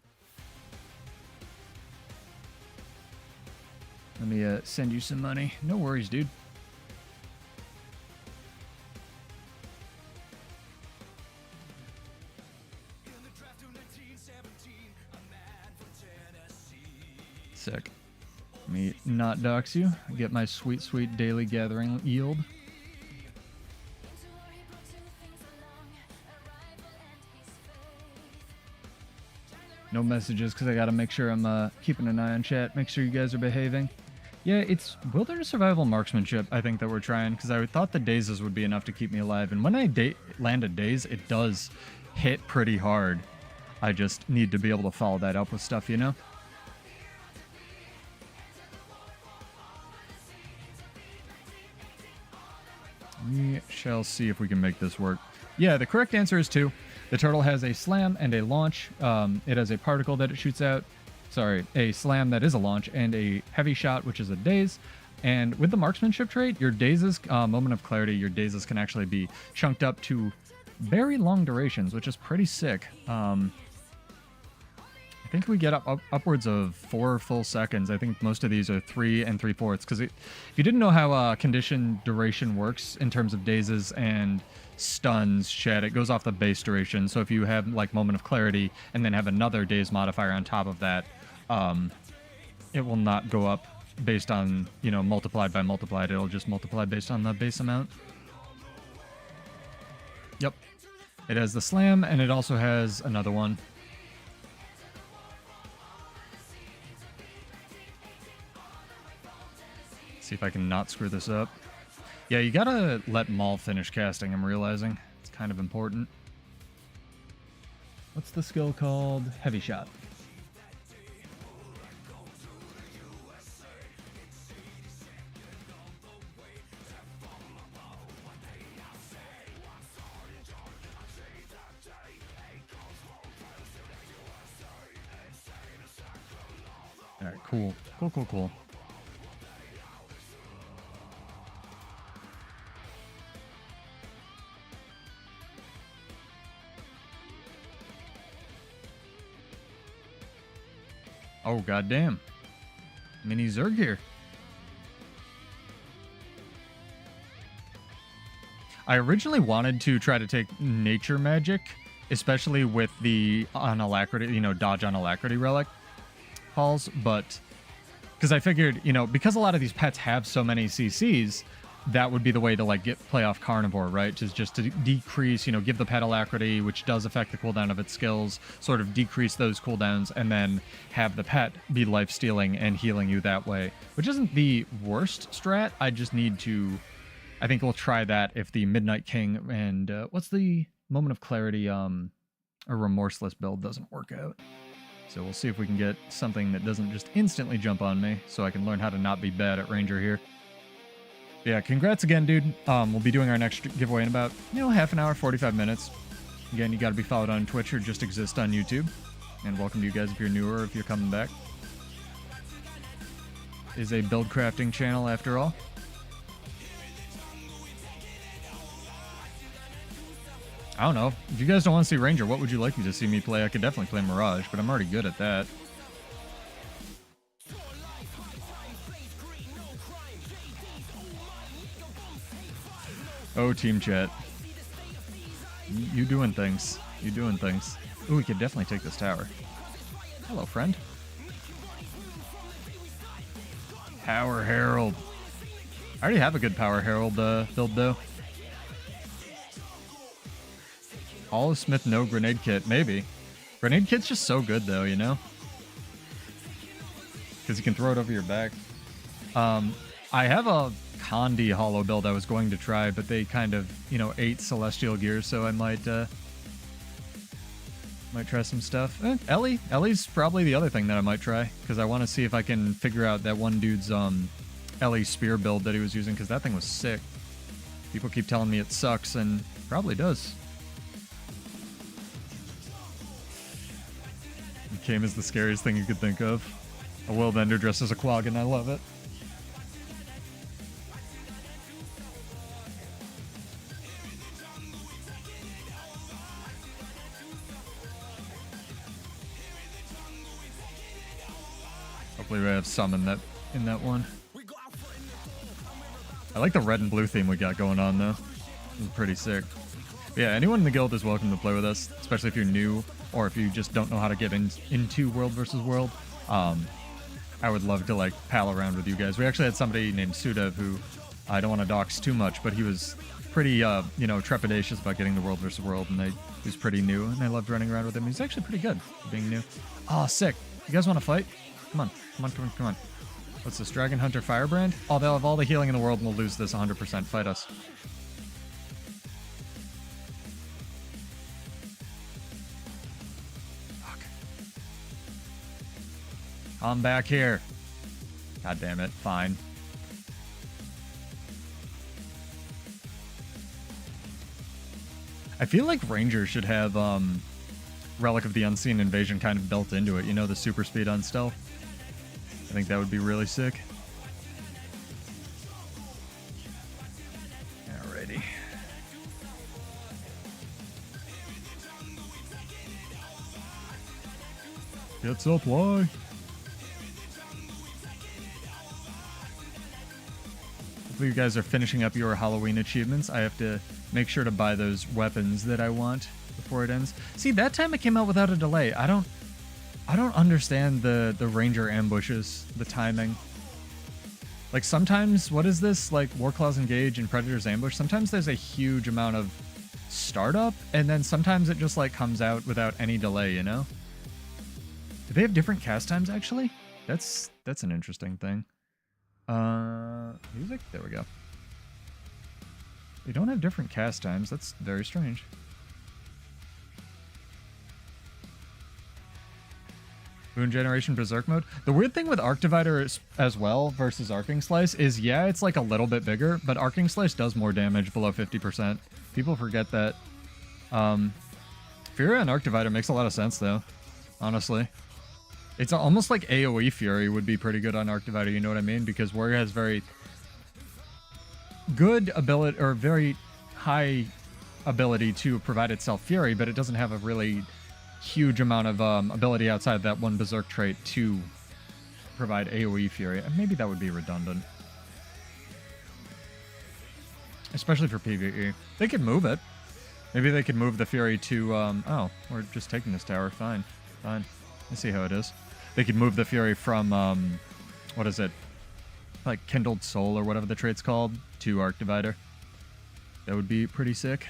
Let me send you some money. No worries, dude. Let me not dox you. Get my sweet, sweet daily gathering yield. No messages because I got to make sure I'm keeping an eye on chat. Make sure you guys are behaving. Yeah, it's wilderness survival marksmanship, I think, that we're trying, because I thought the dazes would be enough to keep me alive. And when I land a daze, it does hit pretty hard. I just need to be able to follow that up with stuff, you know? We shall see if we can make this work. Yeah, the correct answer is 2. The turtle has a slam and a launch. It has a particle that it shoots out. Sorry, a slam that is a launch, and a heavy shot, which is a daze. And with the marksmanship trait, your dazes, moment of clarity, your dazes can actually be chunked up to very long durations, which is pretty sick. I think we get upwards of 4 full seconds. I think most of these are 3 3/4. Because if you didn't know how condition duration works in terms of dazes and stuns, chat, it goes off the base duration. So if you have like moment of clarity and then have another daze modifier on top of that, it will not go up based on, you know, multiplied by multiplied. It'll just multiply based on the base amount. Yep. It has the slam, and it also has another one. See if I can not screw this up. Yeah, you gotta let Maul finish casting, I'm realizing. It's kind of important. What's the skill called? Heavy shot. Alright, cool. Cool. Oh, goddamn. Mini Zerg here. I originally wanted to try to take nature magic, especially with the on alacrity, you know, dodge on alacrity relic falls, but because I figured, you know, because a lot of these pets have so many CCs, that would be the way to like play off Carnivore, right? Just to decrease, you know, give the pet alacrity, which does affect the cooldown of its skills, sort of decrease those cooldowns, and then have the pet be life stealing and healing you that way, which isn't the worst strat. I just need to, I think we'll try that if the Midnight King and what's the moment of clarity, a remorseless build doesn't work out. So we'll see if we can get something that doesn't just instantly jump on me, so I can learn how to not be bad at Ranger here. Yeah, congrats again, dude. We'll be doing our next giveaway in about, you know, half an hour, 45 minutes. Again, you got to be followed on Twitch or just exist on YouTube. And welcome to you guys if you're newer or if you're coming back. Is a build crafting channel after all. I don't know. If you guys don't want to see Ranger, what would you like me to see me play? I could definitely play Mirage, but I'm already good at that. Oh, team chat. You doing things. You doing things. Ooh, we could definitely take this tower. Hello, friend. Power Herald. I already have a good Power Herald build, though. Olive Smith, no grenade kit. Maybe. Grenade kit's just so good, though, you know? Because you can throw it over your back. I have a Condi hollow build I was going to try, but they kind of, you know, ate Celestial Gear, so I might try some stuff. Ellie's probably the other thing that I might try, because I want to see if I can figure out that one dude's Ellie spear build that he was using, because that thing was sick. People keep telling me it sucks, and probably does. Game is the scariest thing you could think of. A world ender dressed as a Quaggan, I love it. Hopefully we have some in that one. I like the red and blue theme we got going on though. It's pretty sick. But yeah, anyone in the guild is welcome to play with us, especially if you're new or if you just don't know how to get into World versus World. I would love to like pal around with you guys. We actually had somebody named Sudev who I don't want to dox too much, but he was pretty, you know, trepidatious about getting the World vs. World, and he was pretty new, and I loved running around with him. He's actually pretty good for being new. Oh, sick. You guys want to fight? Come on. Come on, come on, come on. What's this? Dragon Hunter Firebrand? Oh, they'll have all the healing in the world and we'll lose this 100%. Fight us. Fuck. I'm back here. God damn it. Fine. I feel like Ranger should have Relic of the Unseen Invasion kind of built into it. You know, the super speed on stealth. I think that would be really sick. Alrighty. Get supply. Hopefully you guys are finishing up your Halloween achievements. I have to make sure to buy those weapons that I want before it ends. See, that time it came out without a delay. I don't understand the Ranger ambushes, the timing. Like sometimes, what is this? Like Warclaws Engage and Predator's Ambush, sometimes there's a huge amount of startup, and then sometimes it just like comes out without any delay, you know? Do they have different cast times actually? That's an interesting thing. Music? There we go. They don't have different cast times. That's very strange. Boon Generation Berserk mode. The weird thing with Arc Divider as well versus Arcing Slice is, yeah, it's like a little bit bigger, but Arcing Slice does more damage below 50%. People forget that. Fury on Arc Divider makes a lot of sense, though, honestly. It's almost like AoE Fury would be pretty good on Arc Divider, you know what I mean? Because Warrior has very good ability, or very high ability to provide itself Fury, but it doesn't have a really huge amount of ability outside that one Berserk trait to provide AoE Fury. And maybe that would be redundant. Especially for PvE. They could move it. Maybe they could move the Fury to, oh, we're just taking this tower. Fine. Fine. Let's see how it is. They could move the Fury from, what is it? Like Kindled Soul or whatever the trait's called to Arc Divider. That would be pretty sick.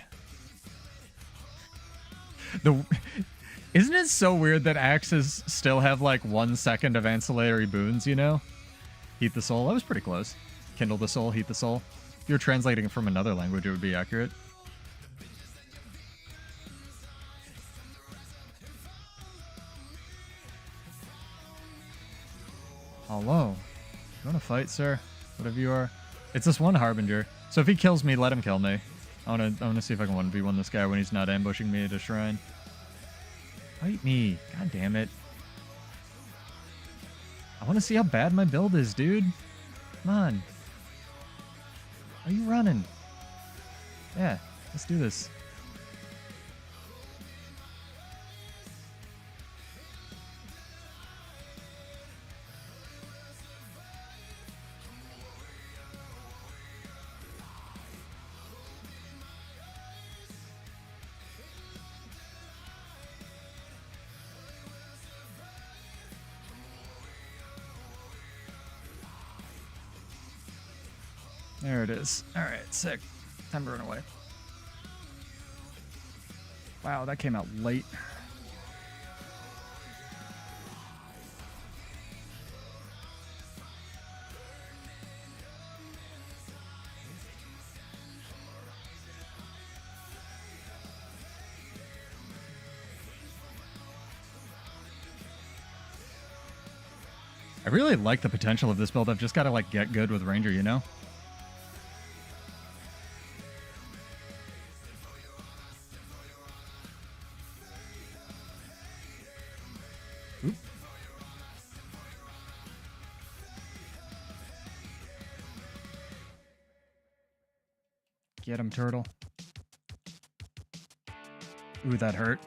Isn't it so weird that axes still have like 1 second of ancillary boons, you know? Heat the Soul. That was pretty close. Kindle the Soul, Heat the Soul. If you're translating it from another language, it would be accurate. Hello. You want to fight, sir? Whatever you are. It's this one Harbinger. So if he kills me, let him kill me. I wanna see if I can 1v1 this guy when he's not ambushing me at a shrine. Fight me. God damn it. I want to see how bad my build is, dude. Come on. Are you running? Yeah, let's do this. There it is. Alright, sick. Time to run away. Wow, that came out late. I really like the potential of this build. I've just got to like get good with Ranger, you know? Get him, turtle. Ooh, that hurt.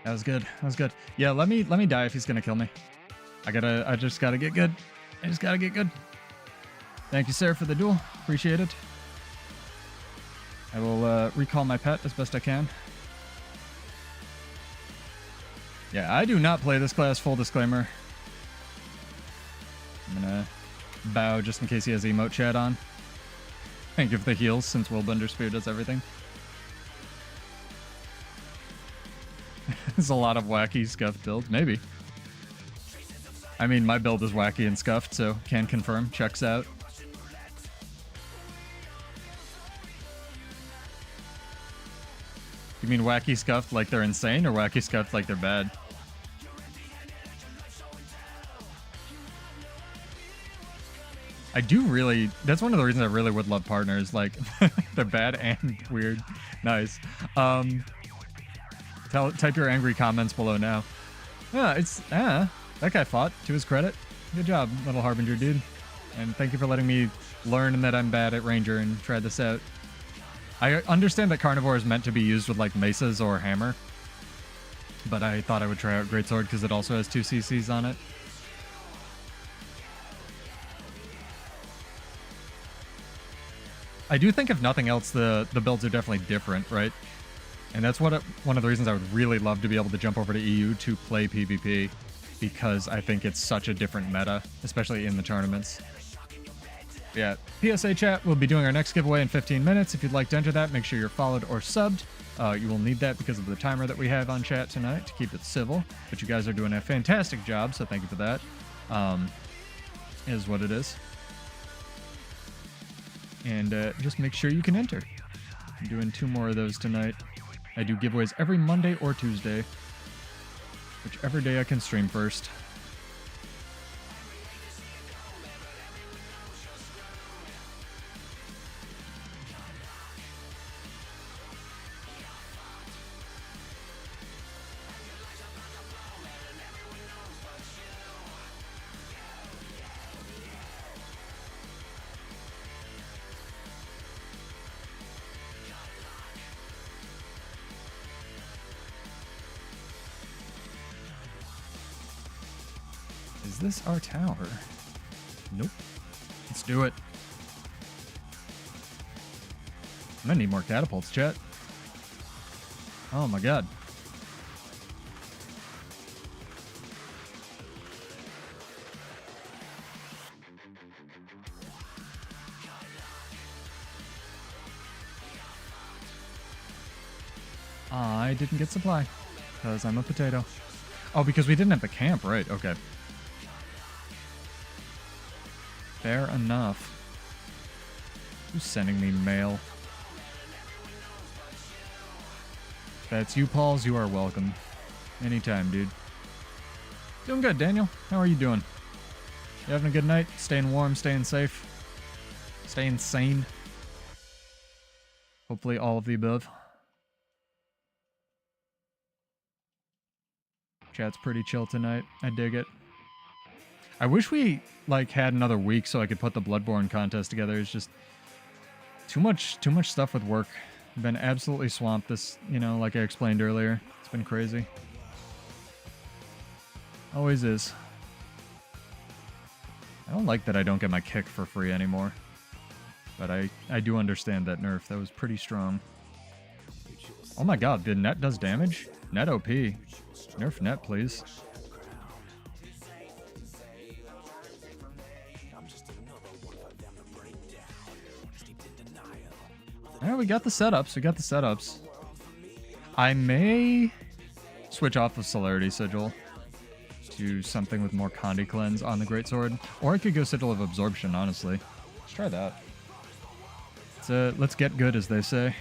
That was good. That was good. Yeah, let me die if he's gonna kill me. I just gotta get good. I just gotta get good. Thank you, sir, for the duel. Appreciate it. I will recall my pet as best I can. Yeah, I do not play this class, full disclaimer. I'm gonna bow just in case he has emote chat on. And give the heals since Willbender Spear does everything. There's a lot of wacky scuffed builds. Maybe. I mean, my build is wacky and scuffed, so can confirm. Checks out. You mean wacky scuffed like they're insane, or wacky scuffed like they're bad? I do really... That's one of the reasons I really would love partners. Like, they're bad and weird. Nice. Type your angry comments below now. Yeah, it's... that guy fought, to his credit. Good job, little Harbinger dude. And thank you for letting me learn that I'm bad at Ranger and try this out. I understand that Carnivore is meant to be used with, like, Mesas or Hammer. But I thought I would try out Greatsword because it also has 2 CCs on it. I do think, if nothing else, the builds are definitely different, right? And that's one of the reasons I would really love to be able to jump over to EU to play PvP, because I think it's such a different meta, especially in the tournaments. Yeah, PSA chat, we'll be doing our next giveaway in 15 minutes. If you'd like to enter that, make sure you're followed or subbed. You will need that because of the timer that we have on chat tonight to keep it civil. But you guys are doing a fantastic job, so thank you for that. Is what it is. And just make sure you can enter. I'm doing 2 more of those tonight. I do giveaways every Monday or Tuesday, whichever day I can stream first. Is this our tower? Nope. Let's do it. I'm gonna need more catapults, chat. Oh my god. I didn't get supply because I'm a potato. Oh, because we didn't have the camp, right? Okay. Fair enough. Who's sending me mail? That's you, Pauls. You are welcome. Anytime, dude. Doing good, Daniel. How are you doing? You having a good night? Staying warm, staying safe? Staying sane? Hopefully all of the above. Chat's pretty chill tonight. I dig it. I wish we, like, had another week so I could put the Bloodborne contest together. It's just too much stuff with work. I've been absolutely swamped this, you know, like I explained earlier. It's been crazy. Always is. I don't like that I don't get my kick for free anymore. But I do understand that nerf. That was pretty strong. Oh my god, the net does damage? Net OP. Nerf net, please. Yeah, we got the setups. We got the setups. I may switch off of Celerity Sigil to something with more Condi Cleanse on the Greatsword. Or I could go Sigil of Absorption, honestly. Let's try that. Let's get good, as they say.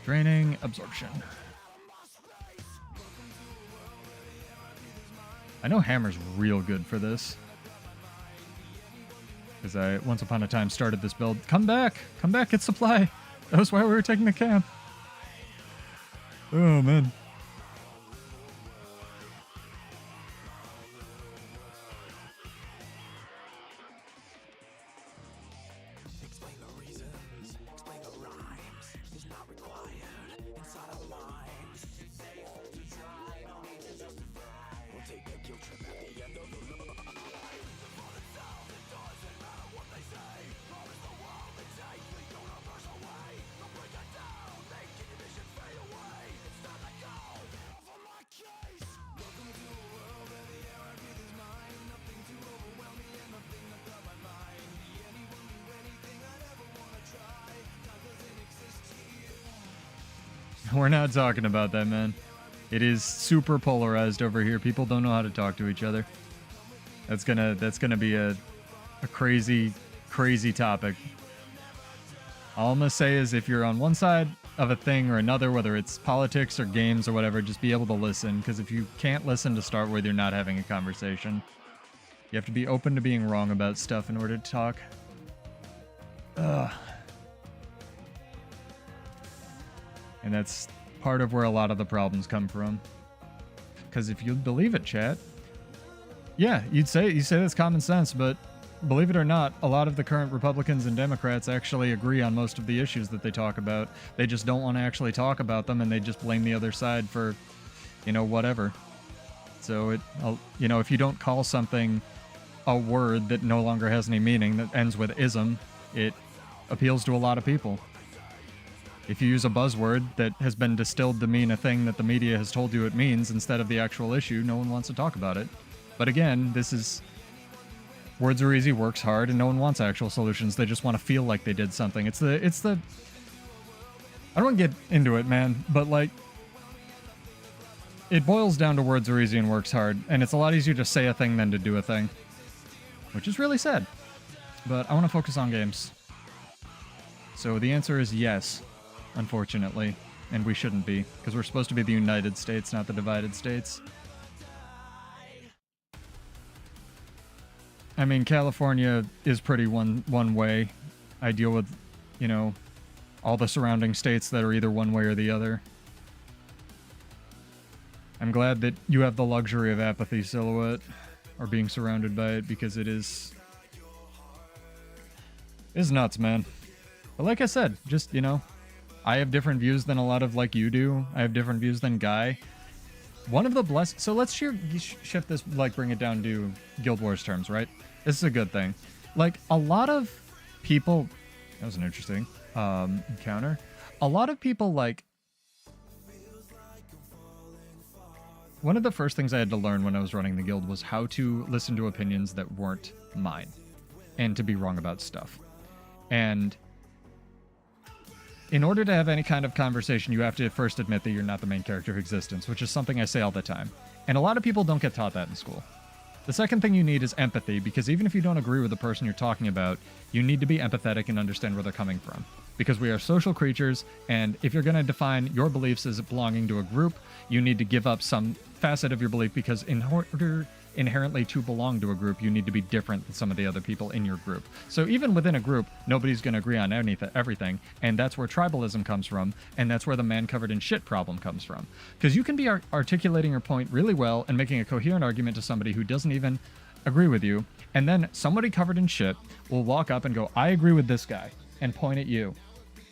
Draining, Absorption. I know Hammer's real good for this. Because I, once upon a time, started this build. Come back! Come back, get supply! That was why we were taking the camp. Oh, man. We're not talking about that, man. It is super polarized over here. People don't know how to talk to each other. That's gonna be a crazy, crazy topic. All I'm gonna say is if you're on one side of a thing or another, whether it's politics or games or whatever, just be able to listen, because if you can't listen to start with, you're not having a conversation. You have to be open to being wrong about stuff in order to talk. Ugh. And that's part of where a lot of the problems come from. Because if you believe it, chat, yeah, you say that's common sense, but believe it or not, a lot of the current Republicans and Democrats actually agree on most of the issues that they talk about. They just don't want to actually talk about them, and they just blame the other side for, you know, whatever. So you know, if you don't call something a word that no longer has any meaning, that ends with ism, it appeals to a lot of people. If you use a buzzword that has been distilled to mean a thing that the media has told you it means instead of the actual issue, no one wants to talk about it. But again, this is... Words are easy, works hard, and no one wants actual solutions. They just want to feel like they did something. It's the... I don't want to get into it, man, but like... It boils down to words are easy and works hard, and it's a lot easier to say a thing than to do a thing. Which is really sad. But I want to focus on games. So the answer is yes. Unfortunately, and we shouldn't be, because we're supposed to be the United States, not the divided states. I mean, California is pretty one way. I deal with, you know, all the surrounding states that are either one way or the other. I'm glad that you have the luxury of apathy, Silhouette, or being surrounded by it, because it's nuts, man. But like I said, just, you know, I have different views than a lot of, like, you do. I have different views than Guy. One of the so let's shift this, like, bring it down to Guild Wars terms, right? This is a good thing. Like, a lot of people... That was an interesting encounter. A lot of people, like... One of the first things I had to learn when I was running the guild was how to listen to opinions that weren't mine. And to be wrong about stuff. And... in order to have any kind of conversation, you have to first admit that you're not the main character of existence, which is something I say all the time. And a lot of people don't get taught that in school. The second thing you need is empathy, because even if you don't agree with the person you're talking about, you need to be empathetic and understand where they're coming from. Because we are social creatures, and if you're going to define your beliefs as belonging to a group, you need to give up some facet of your belief, because in order inherently to belong to a group, you need to be different than some of the other people in your group. So even within a group, nobody's going to agree on everything, and that's where tribalism comes from, and that's where the man covered in shit problem comes from. Because you can be articulating your point really well and making a coherent argument to somebody who doesn't even agree with you, and then somebody covered in shit will walk up and go, I agree with this guy, and point at you.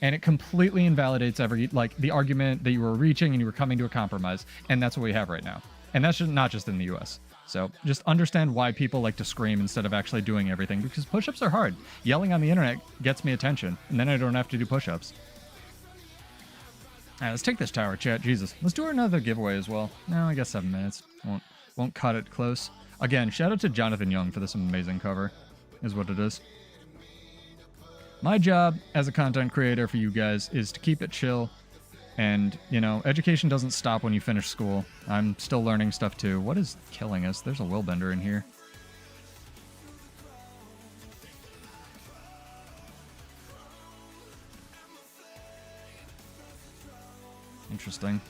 And it completely invalidates the argument that you were reaching and you were coming to a compromise, and that's what we have right now. And that's not just in the US. So just understand why people like to scream instead of actually doing everything, because push-ups are hard. Yelling on the internet gets me attention, and then I don't have to do push-ups. All right, let's take this tower, chat. Jesus. Let's do another giveaway as well. No, I guess 7 minutes. Won't cut it close. Again, shout out to Jonathan Young for this amazing cover, is what it is. My job as a content creator for you guys is to keep it chill. And, you know, education doesn't stop when you finish school. I'm still learning stuff too. What is killing us? There's a willbender in here. Interesting.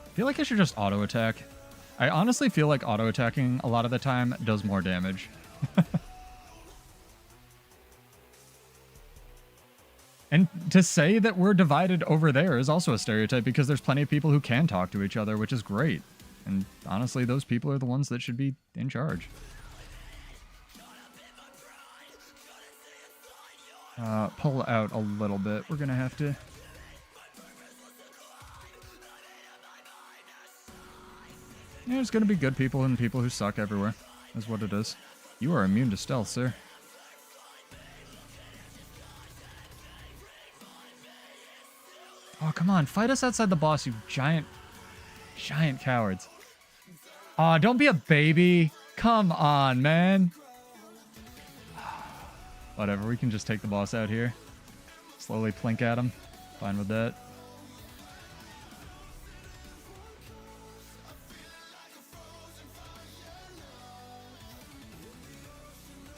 I feel like I should just auto-attack. I honestly feel like auto-attacking a lot of the time does more damage. And to say that we're divided over there is also a stereotype, because there's plenty of people who can talk to each other, which is great. And honestly, those people are the ones that should be in charge. Pull out a little bit. We're gonna have to... Yeah, there's gonna be good people and people who suck everywhere, is what it is. You are immune to stealth, sir. Oh, come on. Fight us outside the boss, you giant cowards. Aw, don't be a baby. Come on, man. Whatever, we can just take the boss out here. Slowly plink at him. Fine with that.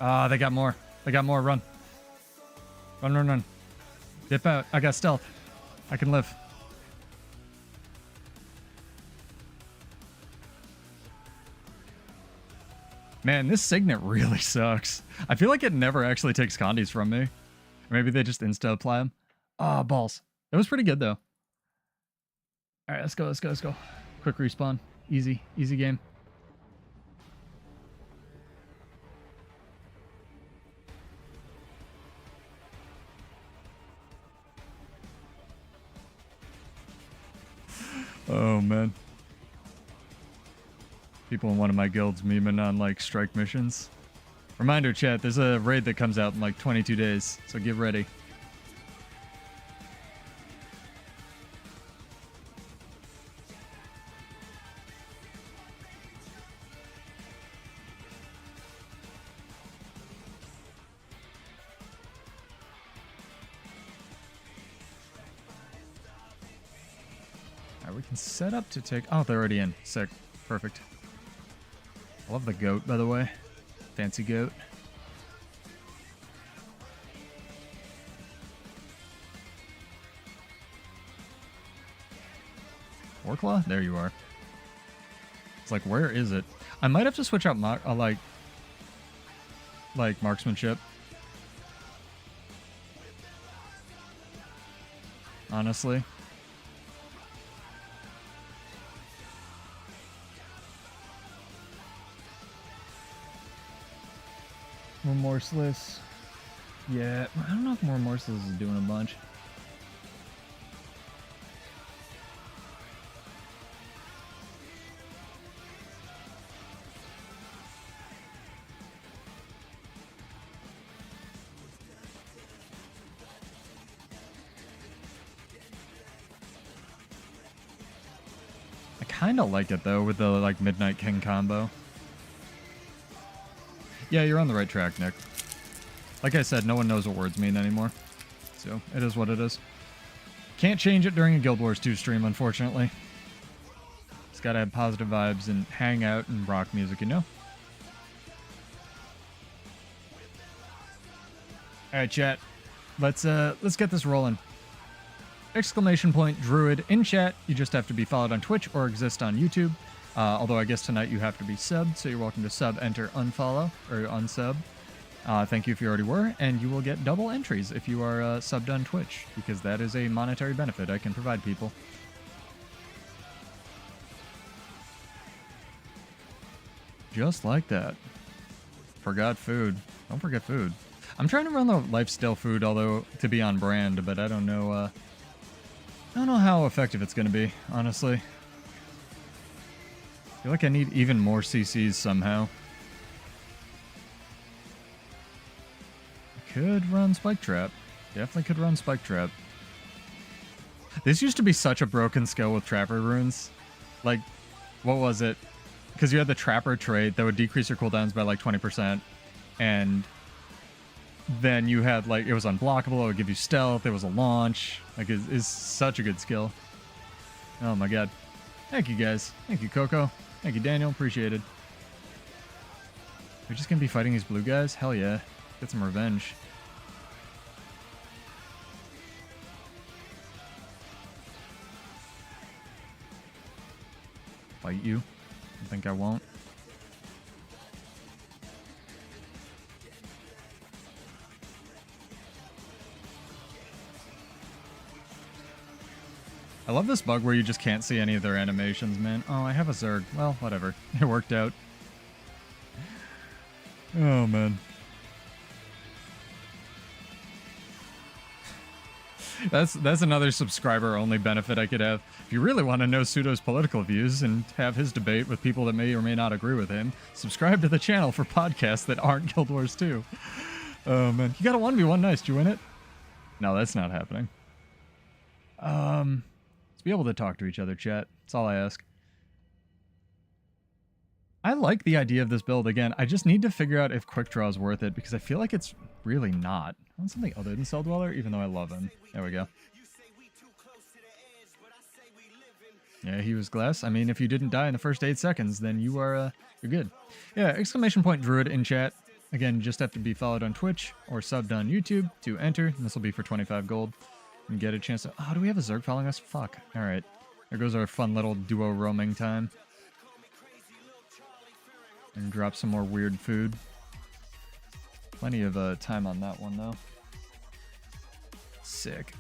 Ah, they got more. They got more. Run. Run, run, run. Dip out. I got stealth. I can live. Man, this Signet really sucks. I feel like it never actually takes condies from me. Or maybe they just insta-apply them. Ah, balls. That was pretty good, though. All right, let's go, let's go, let's go. Quick respawn. Easy, easy game. Oh, man. People in one of my guilds memeing on, like, strike missions. Reminder, chat, there's a raid that comes out in, like, 22 days, so get ready. Alright, we can set up to take... Oh, they're already in. Sick. Perfect. I love the goat, by the way. Fancy goat. Warclaw? There you are. It's like, where is it? I might have to switch out like marksmanship. Honestly. Remorseless. Yeah, I don't know if Remorseless is doing a bunch. I kind of like it though with the like Midnight King combo. Yeah, you're on the right track, Nick. Like I said, no one knows what words mean anymore. So, it is what it is. Can't change it during a Guild Wars 2 stream, unfortunately. Just gotta have positive vibes and hang out and rock music, you know? Alright, chat. Let's get this rolling. Exclamation point Druid in chat. You just have to be followed on Twitch or exist on YouTube. Although I guess tonight you have to be subbed, so you're welcome to sub, enter, unfollow, or unsub. Thank you if you already were, and you will get double entries if you are subbed on Twitch, because that is a monetary benefit I can provide people. Just like that. Forgot food. Don't forget food. I'm trying to run the lifestyle food, although to be on brand, but I don't know how effective it's going to be, honestly. I feel like I need even more CCs somehow. I could run Spike Trap. Definitely could run Spike Trap. This used to be such a broken skill with Trapper runes. Like, what was it? Because you had the Trapper trait that would decrease your cooldowns by like 20%. And then you had like, it was unblockable, it would give you stealth, it was a launch. Like, it's such a good skill. Oh my god. Thank you guys. Thank you, Coco. Thank you, Daniel. Appreciate it. We're just gonna be fighting these blue guys? Hell yeah. Get some revenge. Fight you? I think I won't. I love this bug where you just can't see any of their animations, man. Oh, I have a Zerg. Well, whatever. It worked out. Oh, man. That's another subscriber-only benefit I could have. If you really want to know Pseudo's political views and have his debate with people that may or may not agree with him, subscribe to the channel for podcasts that aren't Guild Wars 2. Oh, man. You got a 1v1. Nice. Did you win it? No, that's not happening. Let's be able to talk to each other, chat. That's all I ask. I like the idea of this build. Again, I just need to figure out if Quick Draw is worth it, because I feel like it's really not. I want something other than Cell Dweller, even though I love him. There we go. Yeah, he was glass. I mean, if you didn't die in the first 8 seconds, then you are, you're good. Yeah, exclamation point Druid in chat. Again, you just have to be followed on Twitch or subbed on YouTube to enter. And this will be for 25 gold. And get a chance to... Oh, do we have a Zerg following us? Fuck. Alright. There goes our fun little duo roaming time. And drop some more weird food. Plenty of time on that one, though. Sick.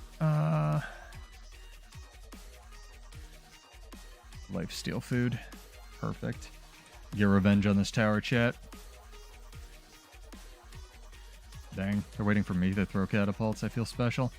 Lifesteal food. Perfect. Get revenge on this tower, chat. Dang, they're waiting for me to throw catapults. I feel special.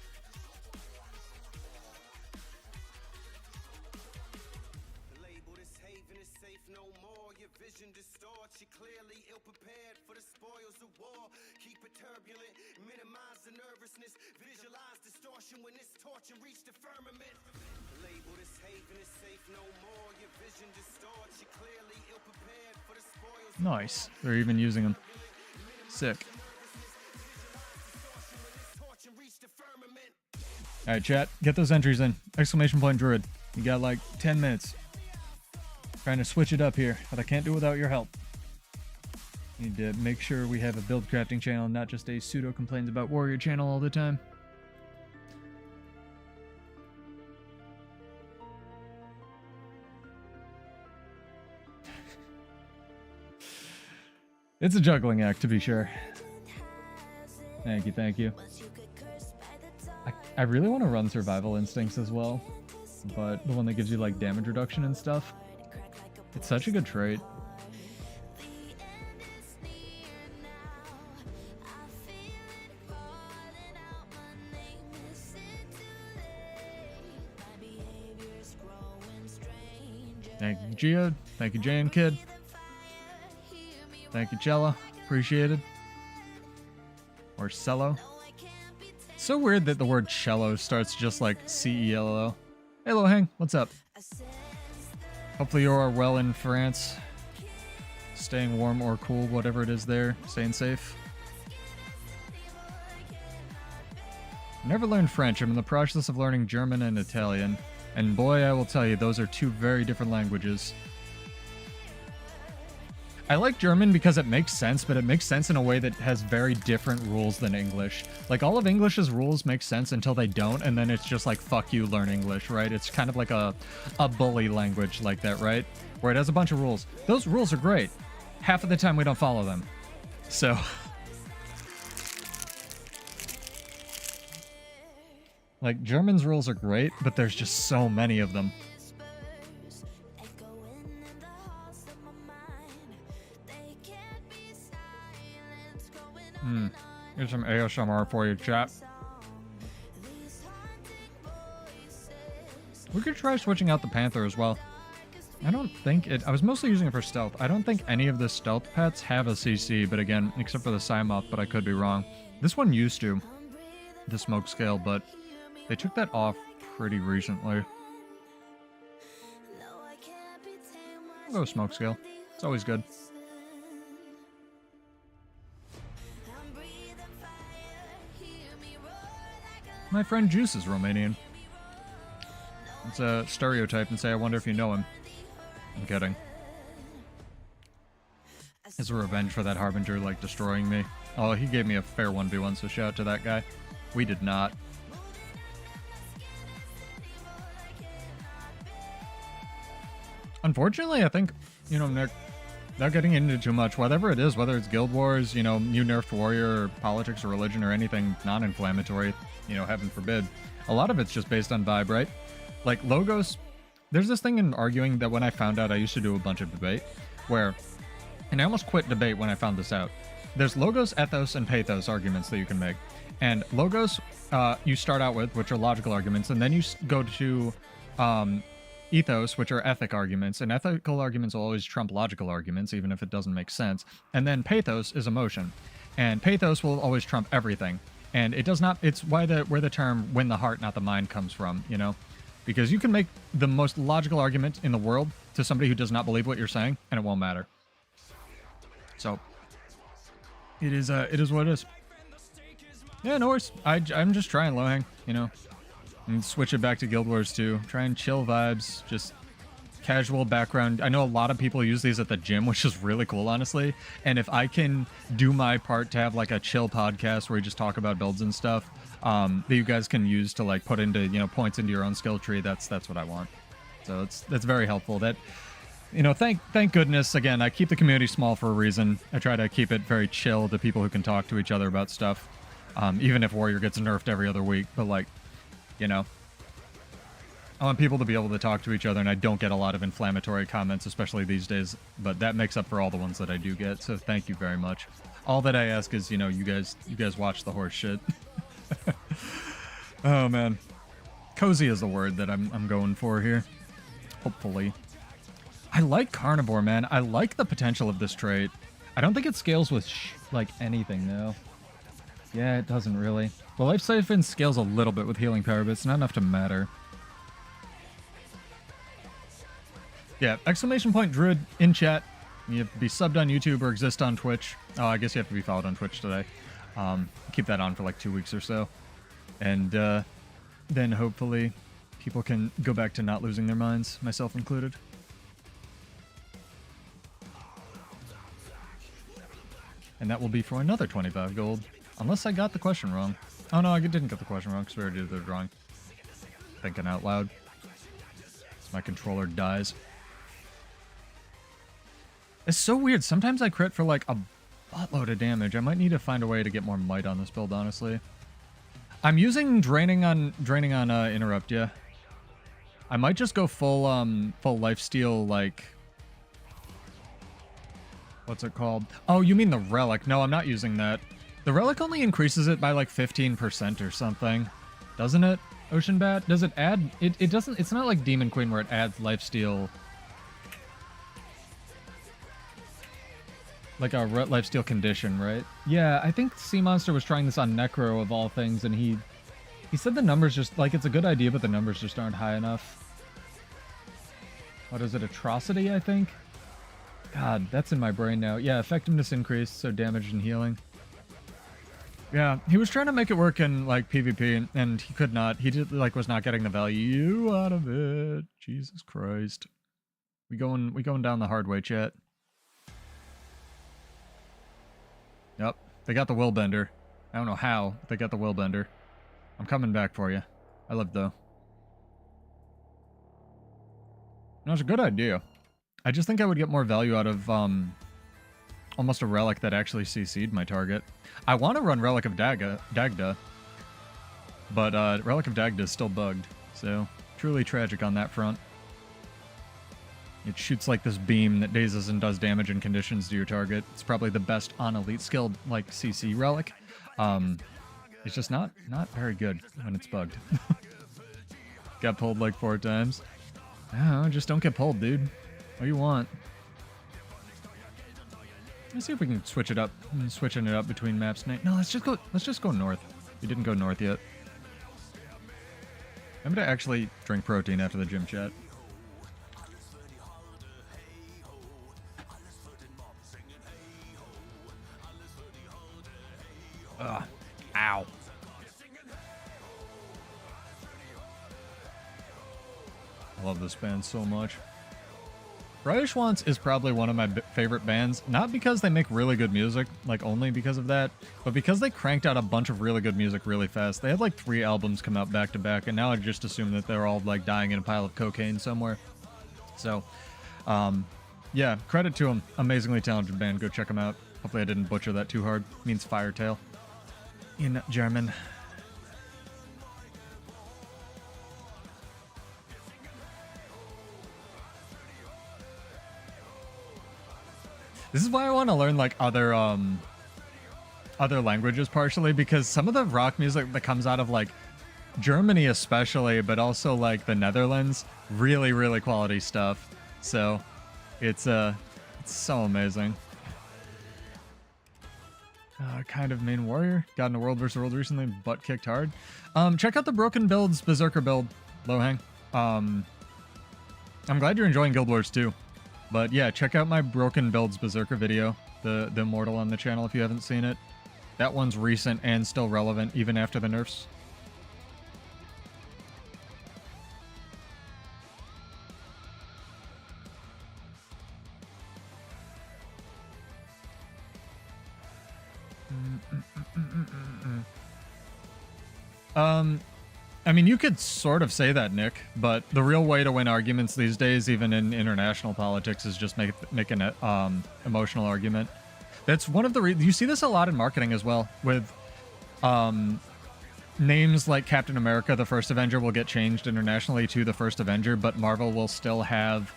Nice. They're even using them. Sick. Alright, chat. Get those entries in. Exclamation point Druid. You got like 10 minutes. Trying to switch it up here, but I can't do it without your help. Need to make sure we have a build crafting channel, not just a pseudo complains about warrior channel all the time. It's a juggling act, to be sure. Thank you, thank you. I really want to run Survival Instincts as well, but the one that gives you like damage reduction and stuff. It's such a good trait. Thank you, Geode. Thank you, Jane Kid. Thank you, Cello. Appreciated. Or Cello. So weird that the word cello starts just like C-E-L-L-O. Hey, Lohang, what's up? Hopefully you are well in France. Staying warm or cool, whatever it is there. Staying safe. I never learned French. I'm in the process of learning German and Italian. And boy, I will tell you, those are two very different languages. I like German because it makes sense, but it makes sense in a way that has very different rules than English. Like, all of English's rules make sense until they don't, and then it's just like, fuck you, learn English, right? It's kind of like a bully language like that, right? Where it has a bunch of rules. Those rules are great. Half of the time we don't follow them. So... like, German's rules are great, but there's just so many of them. Here's some ASMR for you, chat. We could try switching out the Panther as well. I don't think it... I was mostly using it for stealth. I don't think any of the stealth pets have a CC, but again, except for the Psymoth, but I could be wrong. This one used to, the smoke scale, but they took that off pretty recently. I'll go smoke scale. It's always good. My friend Juice is Romanian. It's a stereotype and say, I wonder if you know him. I'm kidding. It's a revenge for that Harbinger, like, destroying me. Oh, he gave me a fair 1v1, so shout out to that guy. We did not. Unfortunately, I think, you know, Nick, without getting into too much, whatever it is, whether it's Guild Wars, you know, new nerfed warrior, or politics or religion or anything non-inflammatory, you know, heaven forbid, a lot of it's just based on vibe, right? Like, logos, there's this thing in arguing that when I found out, I used to do a bunch of debate, where, and I almost quit debate when I found this out, there's logos, ethos, and pathos arguments that you can make. And logos, you start out with, which are logical arguments, and then you go to ethos, which are ethic arguments, and ethical arguments will always trump logical arguments, even if it doesn't make sense. And then pathos is emotion, and pathos will always trump everything. And it does not, it's where the term win the heart, not the mind comes from, you know? Because you can make the most logical argument in the world to somebody who does not believe what you're saying, and it won't matter. So, it is what it is. Yeah, no worries. I'm just trying Lohang, you know, and switch it back to Guild Wars 2. Try and chill vibes, just casual background. I know a lot of people use these at the gym, which is really cool, honestly. And if I can do my part to have like a chill podcast where we just talk about builds and stuff, that you guys can use to like put into, you know, points into your own skill tree, that's what I want. So that's very helpful. That, you know, thank goodness, again, I keep the community small for a reason. I try to keep it very chill to people who can talk to each other about stuff. Even if Warrior gets nerfed every other week, but like, you know, I want people to be able to talk to each other, and I don't get a lot of inflammatory comments, especially these days, but that makes up for all the ones that I do get, so thank you very much. All that I ask is, you know, you guys watch the horse shit. Oh, man. Cozy is the word that I'm going for here. Hopefully. I like Carnivore, man. I like the potential of this trait. I don't think it scales with, like, anything, though. Yeah, it doesn't really. The Life Siphon scales a little bit with Healing Power, but it's not enough to matter. Yeah, exclamation point Druid in chat. You have to be subbed on YouTube or exist on Twitch. Oh, I guess you have to be followed on Twitch today. Keep that on for like 2 weeks or so. And then hopefully people can go back to not losing their minds, myself included. And that will be for another 25 gold. Unless I got the question wrong. Oh no, I didn't get the question wrong because we already did the drawing. Thinking out loud. So my controller dies. It's so weird. Sometimes I crit for like a buttload of damage. I might need to find a way to get more might on this build, honestly. I'm using draining on interrupt, yeah. I might just go full lifesteal, like, what's it called? Oh, you mean the relic? No, I'm not using that. The relic only increases it by like 15% or something, doesn't it? Ocean Bat? Does it add? It doesn't. It's not like Demon Queen where it adds lifesteal. Like a lifesteal condition, right? Yeah, I think Sea Monster was trying this on Necro of all things, and he said the numbers just, like, it's a good idea, but the numbers just aren't high enough. What is it? Atrocity, I think? God, that's in my brain now. Yeah, effectiveness increased, so damage and healing. Yeah, he was trying to make it work in, like, PvP, and he could not. He did, like, was not getting the value out of it. Jesus Christ. We going down the hard way, chat. Yep, they got the Willbender. I don't know how, but they got the Willbender. I'm coming back for you. I live, though. No, it's a good idea. I just think I would get more value out of, almost a relic that actually CC'd my target. I want to run Relic of Dagda, but, Relic of Dagda is still bugged, so truly tragic on that front. It shoots like this beam that dazes and does damage and conditions to your target. It's probably the best on elite skilled, like, CC relic. It's just not very good when it's bugged. Got pulled like 4 times. Oh, just don't get pulled, dude. What do you want? Let's see if we can switch it up. I'm switching it up between maps. No, let's just go north. We didn't go north yet. I'm gonna actually drink protein after the gym, chat. Ugh. Ow. I love this band so much. British Wants is probably one of my favorite bands, not because they make really good music, like only because of that, but because they cranked out a bunch of really good music really fast. They had like 3 albums come out back to back, and now I just assume that they're all like dying in a pile of cocaine somewhere. So, yeah, credit to them. Amazingly talented band. Go check them out. Hopefully I didn't butcher that too hard. It means Firetail in German. This is why I want to learn like other languages partially, because some of the rock music that comes out of like Germany especially, but also like the Netherlands, really, really quality stuff. So it's so amazing. Kind of main warrior. Got in a world versus world recently, butt kicked hard. Check out the Broken Builds Berserker build, Lohang. I'm glad you're enjoying Guild Wars too. But yeah, check out my Broken Builds Berserker video, the Immortal on the channel if you haven't seen it. That one's recent and still relevant even after the nerfs. I mean, you could sort of say that, Nick, but the real way to win arguments these days, even in international politics, is just make an emotional argument. That's one of the you see this a lot in marketing as well, with names like Captain America, the First Avenger, will get changed internationally to the First Avenger, but Marvel will still have,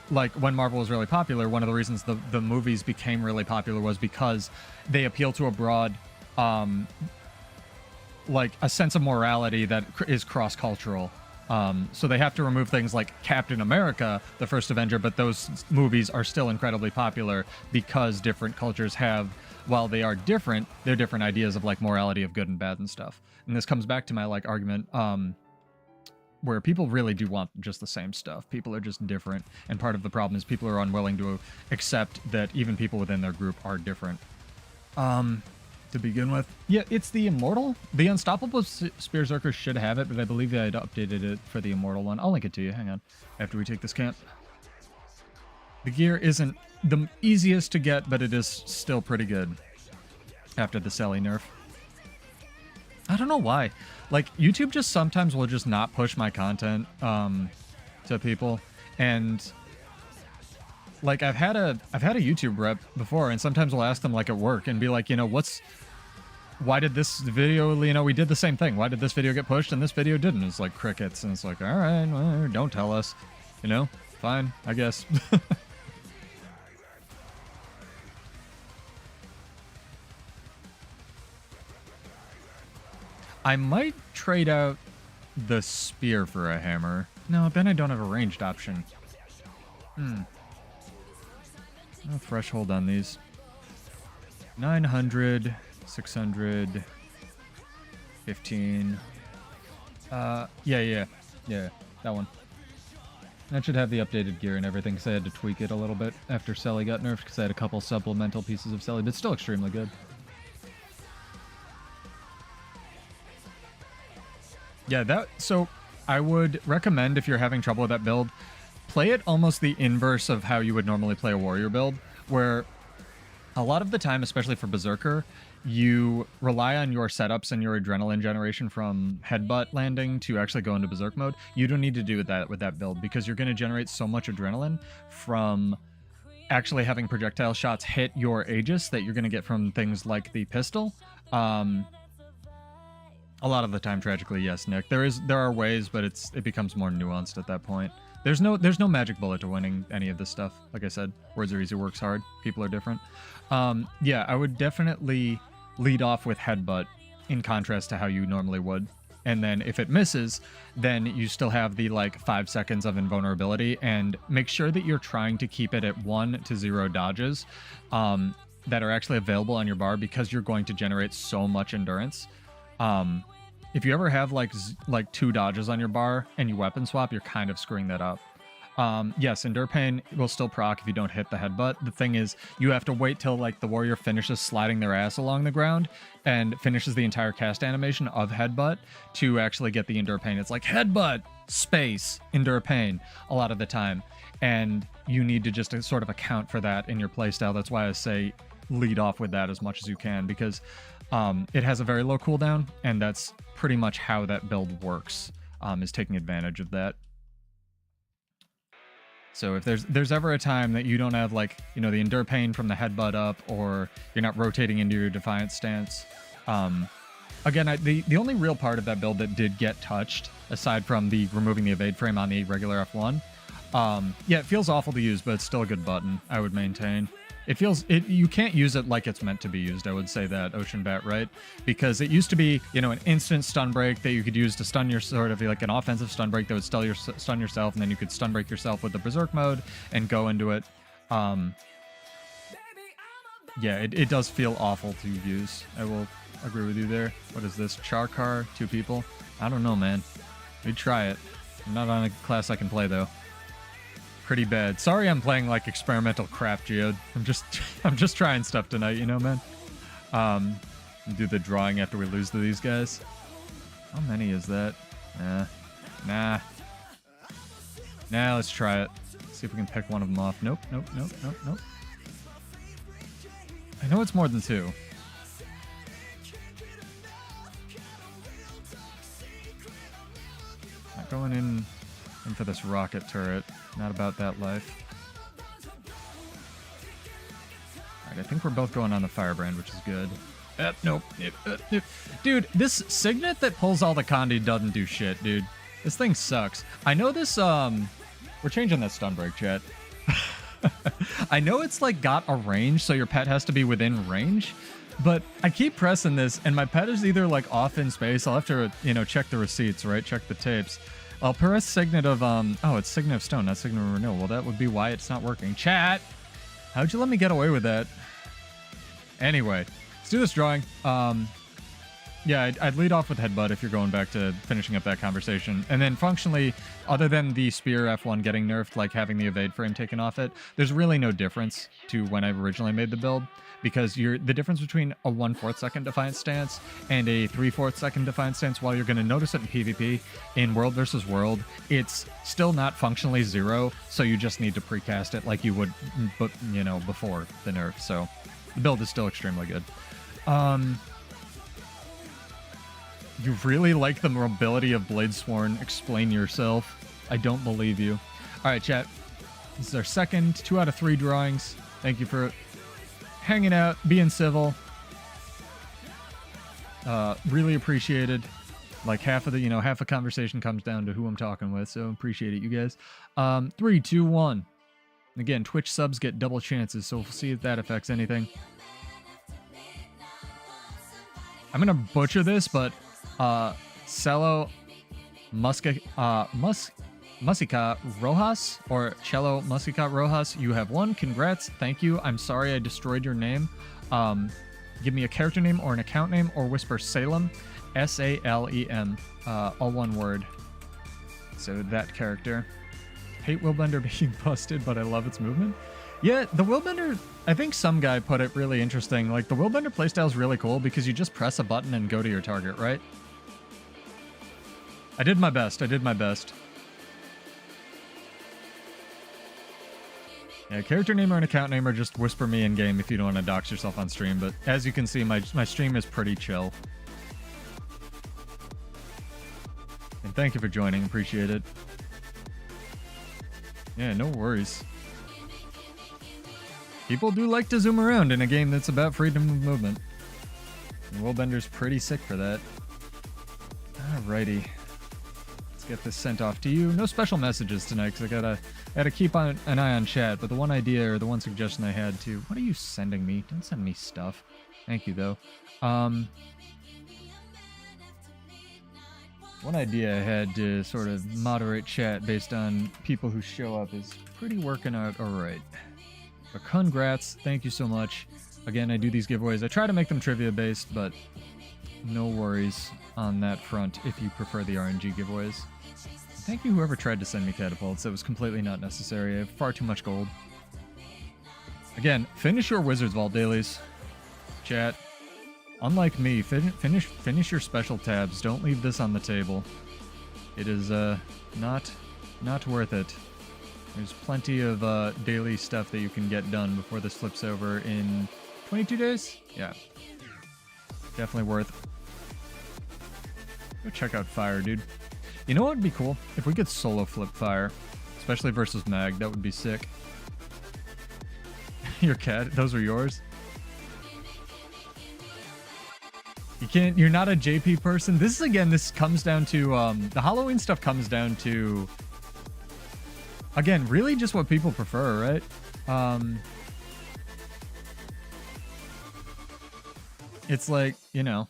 like, when Marvel was really popular, one of the reasons the movies became really popular was because they appeal to a broad like a sense of morality that is cross-cultural. So they have to remove things like Captain America, the First Avenger, but those movies are still incredibly popular because different cultures have, while they are different, they're different ideas of like morality of good and bad and stuff. And this comes back to my like argument where people really do want just the same stuff. People are just different. And part of the problem is people are unwilling to accept that even people within their group are different. To begin with. Yeah, it's the Immortal. The Unstoppable Spearzerker should have it, but I believe I'd updated it for the Immortal one. I'll link it to you. Hang on. After we take this camp. The gear isn't the easiest to get, but it is still pretty good after the Sally nerf. I don't know why. Like, YouTube just sometimes will just not push my content to people. And like I've had a YouTube rep before, and sometimes we'll ask them like at work and be like, you know, why did this video, you know, we did the same thing. Why did this video get pushed and this video didn't? It's like crickets, and it's like, all right, well, don't tell us, you know, fine, I guess. I might trade out the spear for a hammer. No, then I don't have a ranged option. No threshold on these. 900, 600, 15. Yeah, that one. That should have the updated gear and everything, because I had to tweak it a little bit after Sally got nerfed, because I had a couple supplemental pieces of Sally, but it's still extremely good. Yeah, so I would recommend, if you're having trouble with that build, play it almost the inverse of how you would normally play a warrior build, where a lot of the time, especially for Berserker, you rely on your setups and your adrenaline generation from headbutt landing to actually go into Berserk mode. You don't need to do that with that build, because you're going to generate so much adrenaline from actually having projectile shots hit your Aegis that you're going to get from things like the pistol. A lot of the time, tragically, yes, Nick. There are ways, but it becomes more nuanced at that point. There's no magic bullet to winning any of this stuff. Like I said, words are easy, works hard. People are different. Yeah, I would definitely lead off with headbutt in contrast to how you normally would. And then if it misses, then you still have the like 5 seconds of invulnerability, and make sure that you're trying to keep it at 1 to 0 dodges that are actually available on your bar, because you're going to generate so much endurance. If you ever have like 2 dodges on your bar and you weapon swap, you're kind of screwing that up. Yes, Endure Pain will still proc if you don't hit the headbutt. The thing is, you have to wait till like the warrior finishes sliding their ass along the ground and finishes the entire cast animation of headbutt to actually get the Endure Pain. It's like headbutt, space, Endure Pain a lot of the time. And you need to just sort of account for that in your playstyle. That's why I say lead off with that as much as you can, because it has a very low cooldown, and that's pretty much how that build works, is taking advantage of that. So if there's ever a time that you don't have, like, you know, the Endure Pain from the headbutt up, or you're not rotating into your Defiant stance, again, the only real part of that build that did get touched, aside from the removing the evade frame on the regular F1, yeah, it feels awful to use, but it's still a good button, I would maintain. You can't use it like it's meant to be used, I would say that, Ocean Bat, right? Because it used to be, you know, an instant stun break that you could use to stun your, sort of like an offensive stun break that would stun yourself, and then you could stun break yourself with the Berserk mode and go into it. Yeah, it does feel awful to use. I will agree with you there. What is this? Charkar, 2 people? I don't know, man. We'd try it. I'm not on a class I can play, though. Pretty bad. Sorry I'm playing like experimental crap, Geode. I'm just trying stuff tonight, you know, man. and do the drawing after we lose to these guys. How many is that? Nah. Nah, let's try it. See if we can pick one of them off. Nope. I know it's more than 2. Not going in for this rocket turret. Not about that life. Alright, I think we're both going on the firebrand, which is good. Nope. Dude, this signet that pulls all the Condi doesn't do shit, dude. This thing sucks. I know this, we're changing that stun break, chat. I know it's like got a range, so your pet has to be within range, but I keep pressing this, and my pet is either like off in space. I'll have to, check the receipts, right? Check the tapes. I'll press signet of, oh, it's signet of stone, not signet of renewal. Well, that would be why it's not working. Chat! How'd you let me get away with that? Anyway, let's do this drawing. Yeah, I'd lead off with headbutt if you're going back to finishing up that conversation. And then functionally, other than the spear F1 getting nerfed, like having the evade frame taken off it, there's really no difference to when I originally made the build, because the difference between a 1/4 second defiance stance and a 3/4 second defiance stance, while you're going to notice it in PvP, in World versus World, it's still not functionally 0, so you just need to precast it like you would, before the nerf. So the build is still extremely good. You really like the mobility of Bladesworn. Explain yourself. I don't believe you. All right, chat. This is our second 2 out of 3 drawings. Thank you for hanging out, being civil. Really appreciated. Like half a conversation comes down to who I'm talking with, so appreciate it, you guys. 3, 2, 1. Again, Twitch subs get double chances, so we'll see if that affects anything. I'm gonna butcher this, but Cello Musica Rojas, or Cello Musica Rojas, you have won. Congrats. Thank you. I'm sorry I destroyed your name. Give me a character name or an account name, or whisper Salem, S-A-L-E-M, all one word. So that character. Hate Willbender being busted, but I love its movement. Yeah, the Willbender, I think some guy put it really interesting. Like, the Willbender playstyle is really cool because you just press a button and go to your target, right? I did my best. Yeah, character name or an account name, or just whisper me in game if you don't want to dox yourself on stream. But as you can see, my stream is pretty chill. And thank you for joining. Appreciate it. Yeah, no worries. People do like to zoom around in a game that's about freedom of movement. And Willbender's pretty sick for that. Alrighty. Let's get this sent off to you. No special messages tonight, because I gotta keep an eye on chat, but the one idea, or the one suggestion I had to... What are you sending me? Don't send me stuff. Thank you, though. One idea I had to sort of moderate chat based on people who show up is pretty working out alright. But congrats, thank you so much. Again, I do these giveaways. I try to make them trivia-based, but no worries on that front if you prefer the RNG giveaways. Thank you whoever tried to send me catapults. That was completely not necessary. I have far too much gold. Again, finish your Wizards Vault dailies. Chat. Unlike me, finish your special tabs. Don't leave this on the table. It is not worth it. There's plenty of daily stuff that you can get done before this flips over in 22 days? Yeah. Definitely worth. Go check out Fire, dude. You know what would be cool? If we could solo flip Fire. Especially versus Mag. That would be sick. Your cat? Those are yours? You're not a JP person? This comes down to, the Halloween stuff comes down to... Again, really just what people prefer, right? It's like, it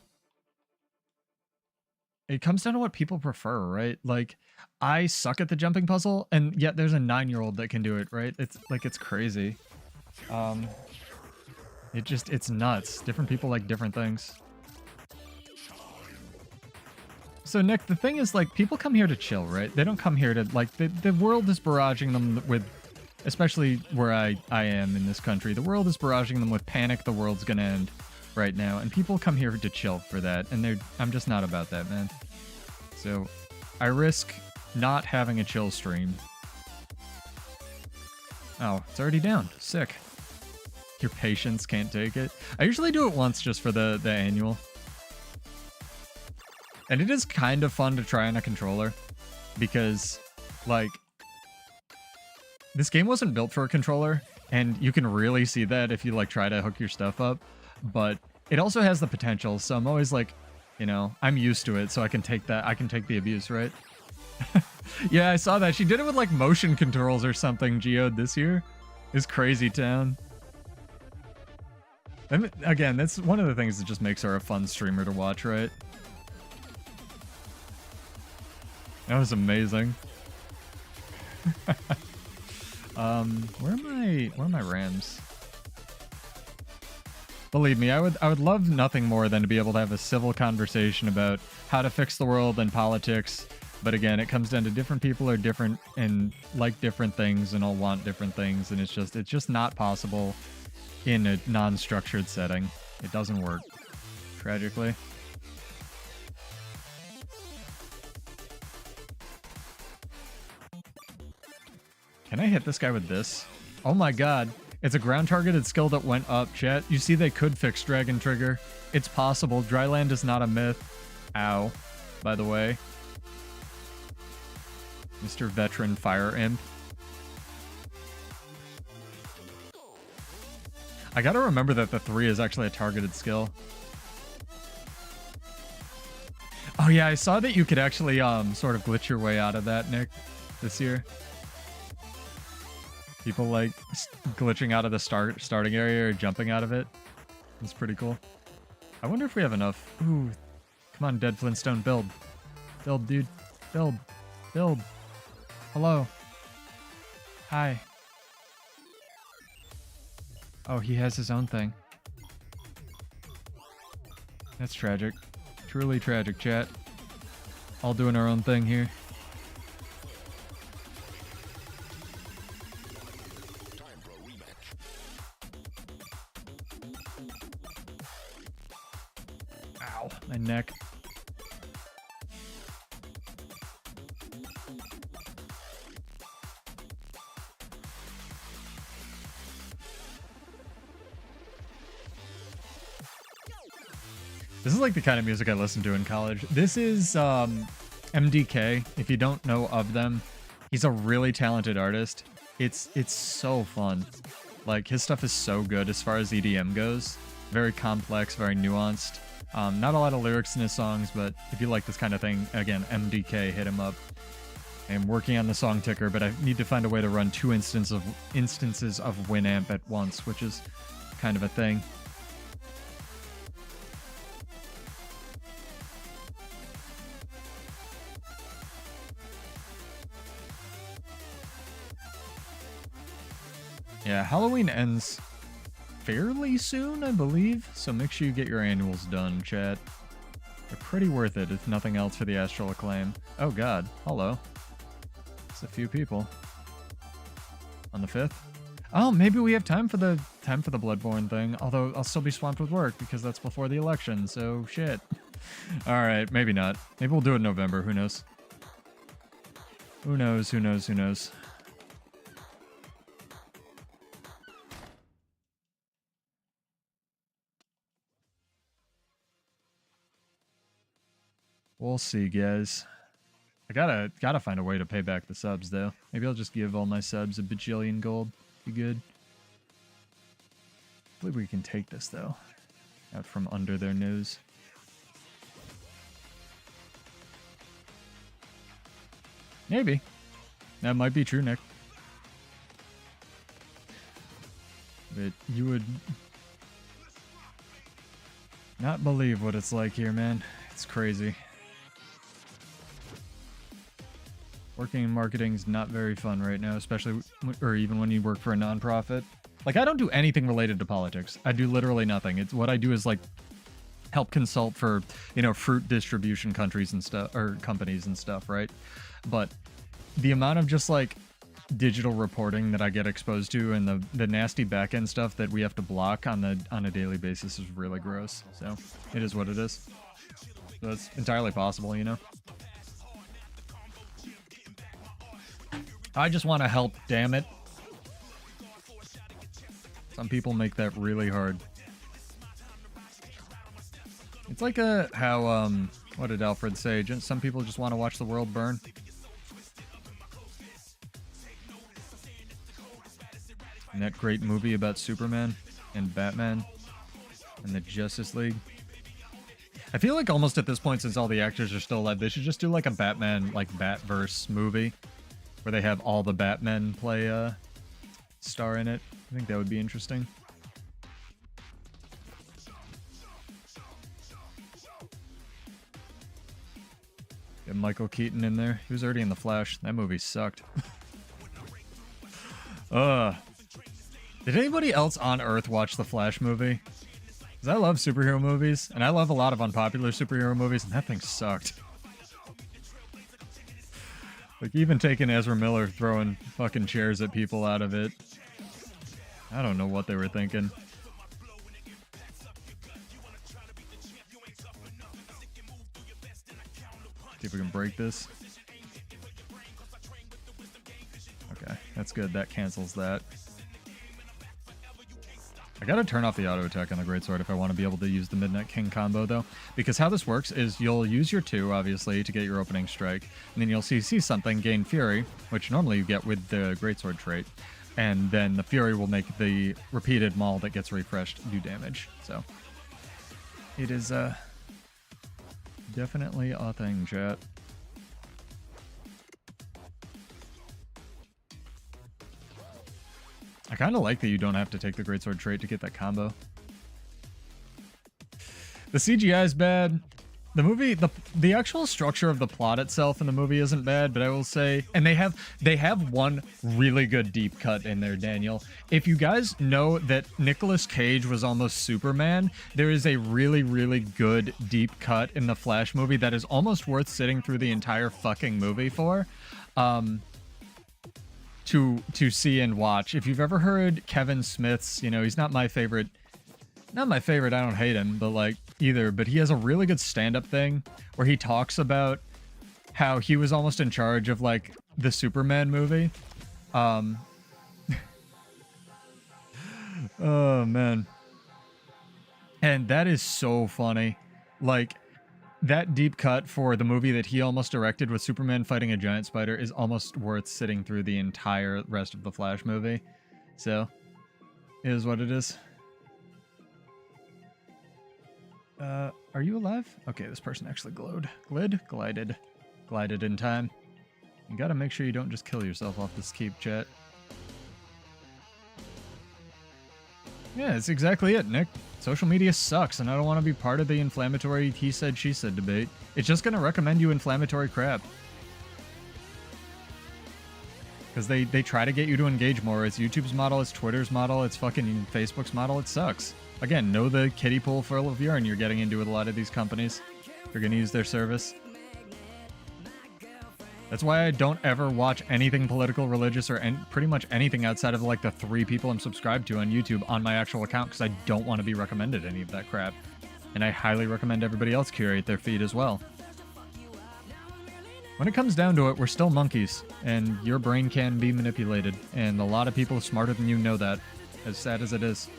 comes down to what people prefer, right? Like, I suck at the jumping puzzle, and yet there's a 9-year-old that can do it, right? It's like, it's crazy. It's nuts. Different people like different things. So, Nick, the thing is, like, people come here to chill, right? They don't come here to, like, the world is barraging them with, especially where I am in this country, the world is barraging them with panic, the world's gonna end. right now, and people come here to chill for that, and I'm just not about that, man. So I risk not having a chill stream. Oh, it's already down. Sick. Your patience can't take it. I usually do it once just for the annual. And it is kind of fun to try on a controller because, like, this game wasn't built for a controller, and you can really see that if you, like, try to hook your stuff up. But it also has the potential, so I'm always like, you know, I'm used to it, so I can take that. I can take the abuse, right? Yeah, I saw that. She did it with, like, motion controls or something, Geode, this year. It's crazy town. And again, that's one of the things that just makes her a fun streamer to watch, right? That was amazing. Where are my Rams? Believe me, I would love nothing more than to be able to have a civil conversation about how to fix the world and politics. But again, it comes down to different people are different and like different things and all want different things, and it's just not possible in a non-structured setting. It doesn't work, tragically. Can I hit this guy with this? Oh my god. It's a ground targeted skill that went up, chat. You see they could fix Dragon Trigger. It's possible. Dryland is not a myth. Ow. By the way. Mr. Veteran Fire Imp. I gotta remember that the 3 is actually a targeted skill. Oh yeah, I saw that you could actually sort of glitch your way out of that, Nick, this year. People like glitching out of the starting area or jumping out of it. It's pretty cool. I wonder if we have enough. Ooh, come on, Dead Flintstone, build. Build, dude. Build. Build. Hello. Hi. Oh, he has his own thing. That's tragic. Truly tragic, chat. All doing our own thing here. Ow, my neck. This is like the kind of music I listened to in college. This is MDK. If you don't know of them, he's a really talented artist. It's so fun. Like, his stuff is so good as far as EDM goes. Very complex, very nuanced. Not a lot of lyrics in his songs, but if you like this kind of thing, again, MDK, hit him up. I'm working on the song ticker, but I need to find a way to run 2 instances of Winamp at once, which is kind of a thing. Yeah, Halloween ends fairly soon, I believe, so make sure you get your annuals done, chat. They're pretty worth it, if nothing else, for the Astral Acclaim. Oh god, hello. It's a few people. On the 5th? Oh, maybe we have time for the Bloodborne thing, although I'll still be swamped with work, because that's before the election, so shit. Alright, maybe not. Maybe we'll do it in November, who knows? Who knows, who knows, who knows? We'll see, guys. I gotta find a way to pay back the subs, though. Maybe I'll just give all my subs a bajillion gold. Be good. I believe we can take this, though. Out from under their nose. Maybe. That might be true, Nick. But you would not believe what it's like here, man. It's crazy. Working in marketing is not very fun right now, especially, or even when you work for a nonprofit. Like, I don't do anything related to politics. I do literally nothing. It's what I do is, like, help consult for, you know, fruit distribution countries and stuff, or companies and stuff, right? But the amount of just, like, digital reporting that I get exposed to and the nasty back-end stuff that we have to block on a daily basis is really gross. So it is what it is. So it's entirely possible, you know? I just want to help, damn it. Some people make that really hard. It's like how, what did Alfred say? Some people just want to watch the world burn. And that great movie about Superman and Batman and the Justice League. I feel like almost at this point, since all the actors are still alive, they should just do like a Batman, like Batverse movie where they have all the Batmen play a star in it. I think that would be interesting. Get Michael Keaton in there. He was already in The Flash. That movie sucked. Did anybody else on Earth watch the Flash movie? Because I love superhero movies, and I love a lot of unpopular superhero movies, and that thing sucked. Like, even taking Ezra Miller throwing fucking chairs at people out of it. I don't know what they were thinking. See if we can break this. Okay, that's good. That cancels that. I gotta turn off the auto attack on the Greatsword if I want to be able to use the Midnight King combo, though. Because how this works is you'll use your 2, obviously, to get your opening strike. And then you'll see something, gain Fury, which normally you get with the Greatsword trait. And then the Fury will make the repeated maul that gets refreshed do damage. So, it is definitely a thing, chat. I kind of like that you don't have to take the Greatsword trait to get that combo. The CGI is bad. The movie, the actual structure of the plot itself in the movie isn't bad, but I will say, and they have one really good deep cut in there, Daniel. If you guys know that Nicolas Cage was almost Superman, there is a really, really good deep cut in the Flash movie that is almost worth sitting through the entire fucking movie for. To see and watch. If you've ever heard Kevin Smith's, you know, he's not my favorite, I don't hate him, but like either, but he has a really good stand-up thing where he talks about how he was almost in charge of like the Superman movie. Oh man. And that is so funny. Like, that deep cut for the movie that he almost directed with Superman fighting a giant spider is almost worth sitting through the entire rest of the Flash movie. So, it is what it is. Are you alive? Okay, this person actually glowed. Glided in time. You gotta make sure you don't just kill yourself off this keep, chat. Yeah, that's exactly it, Nick. Social media sucks, and I don't want to be part of the inflammatory he said, she said debate. It's just going to recommend you inflammatory crap. Because they try to get you to engage more. It's YouTube's model, it's Twitter's model, it's fucking Facebook's model. It sucks. Again, know the kiddie pool full of urine you're getting into with a lot of these companies. You're going to use their service. That's why I don't ever watch anything political, religious, or pretty much anything outside of like the 3 people I'm subscribed to on YouTube on my actual account, because I don't want to be recommended any of that crap. And I highly recommend everybody else curate their feed as well. When it comes down to it, we're still monkeys, and your brain can be manipulated, and a lot of people smarter than you know that, as sad as it is.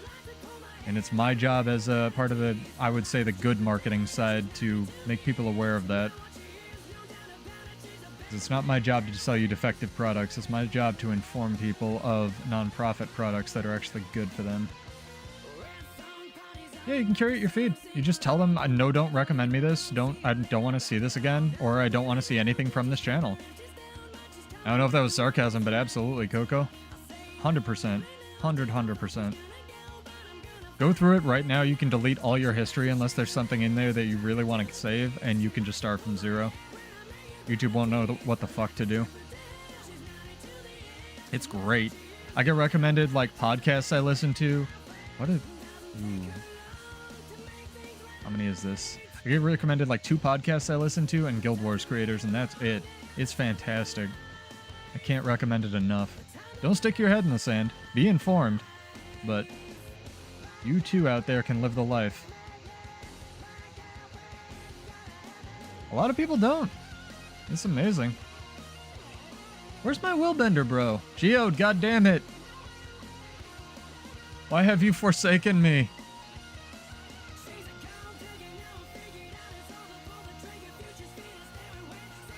And it's my job as a part of the, I would say, the good marketing side to make people aware of that. It's not my job to sell you defective products. It's my job to inform people of non-profit products that are actually good for them. Yeah, you can curate your feed. You just tell them, no, don't recommend me this. I don't want to see this again, or I don't want to see anything from this channel. I don't know if that was sarcasm, but absolutely, Coco. 100%. 100%. Go through it right now. You can delete all your history unless there's something in there that you really want to save, and you can just start from zero. YouTube won't know what the fuck to do. It's great. I get recommended, like, podcasts I listen to. Ooh. How many is this? I get recommended, like, 2 podcasts I listen to and Guild Wars creators, and that's it. It's fantastic. I can't recommend it enough. Don't stick your head in the sand. Be informed. But you too out there can live the life. A lot of people don't. It's amazing. Where's my willbender, bro? Geode, goddammit. Why have you forsaken me?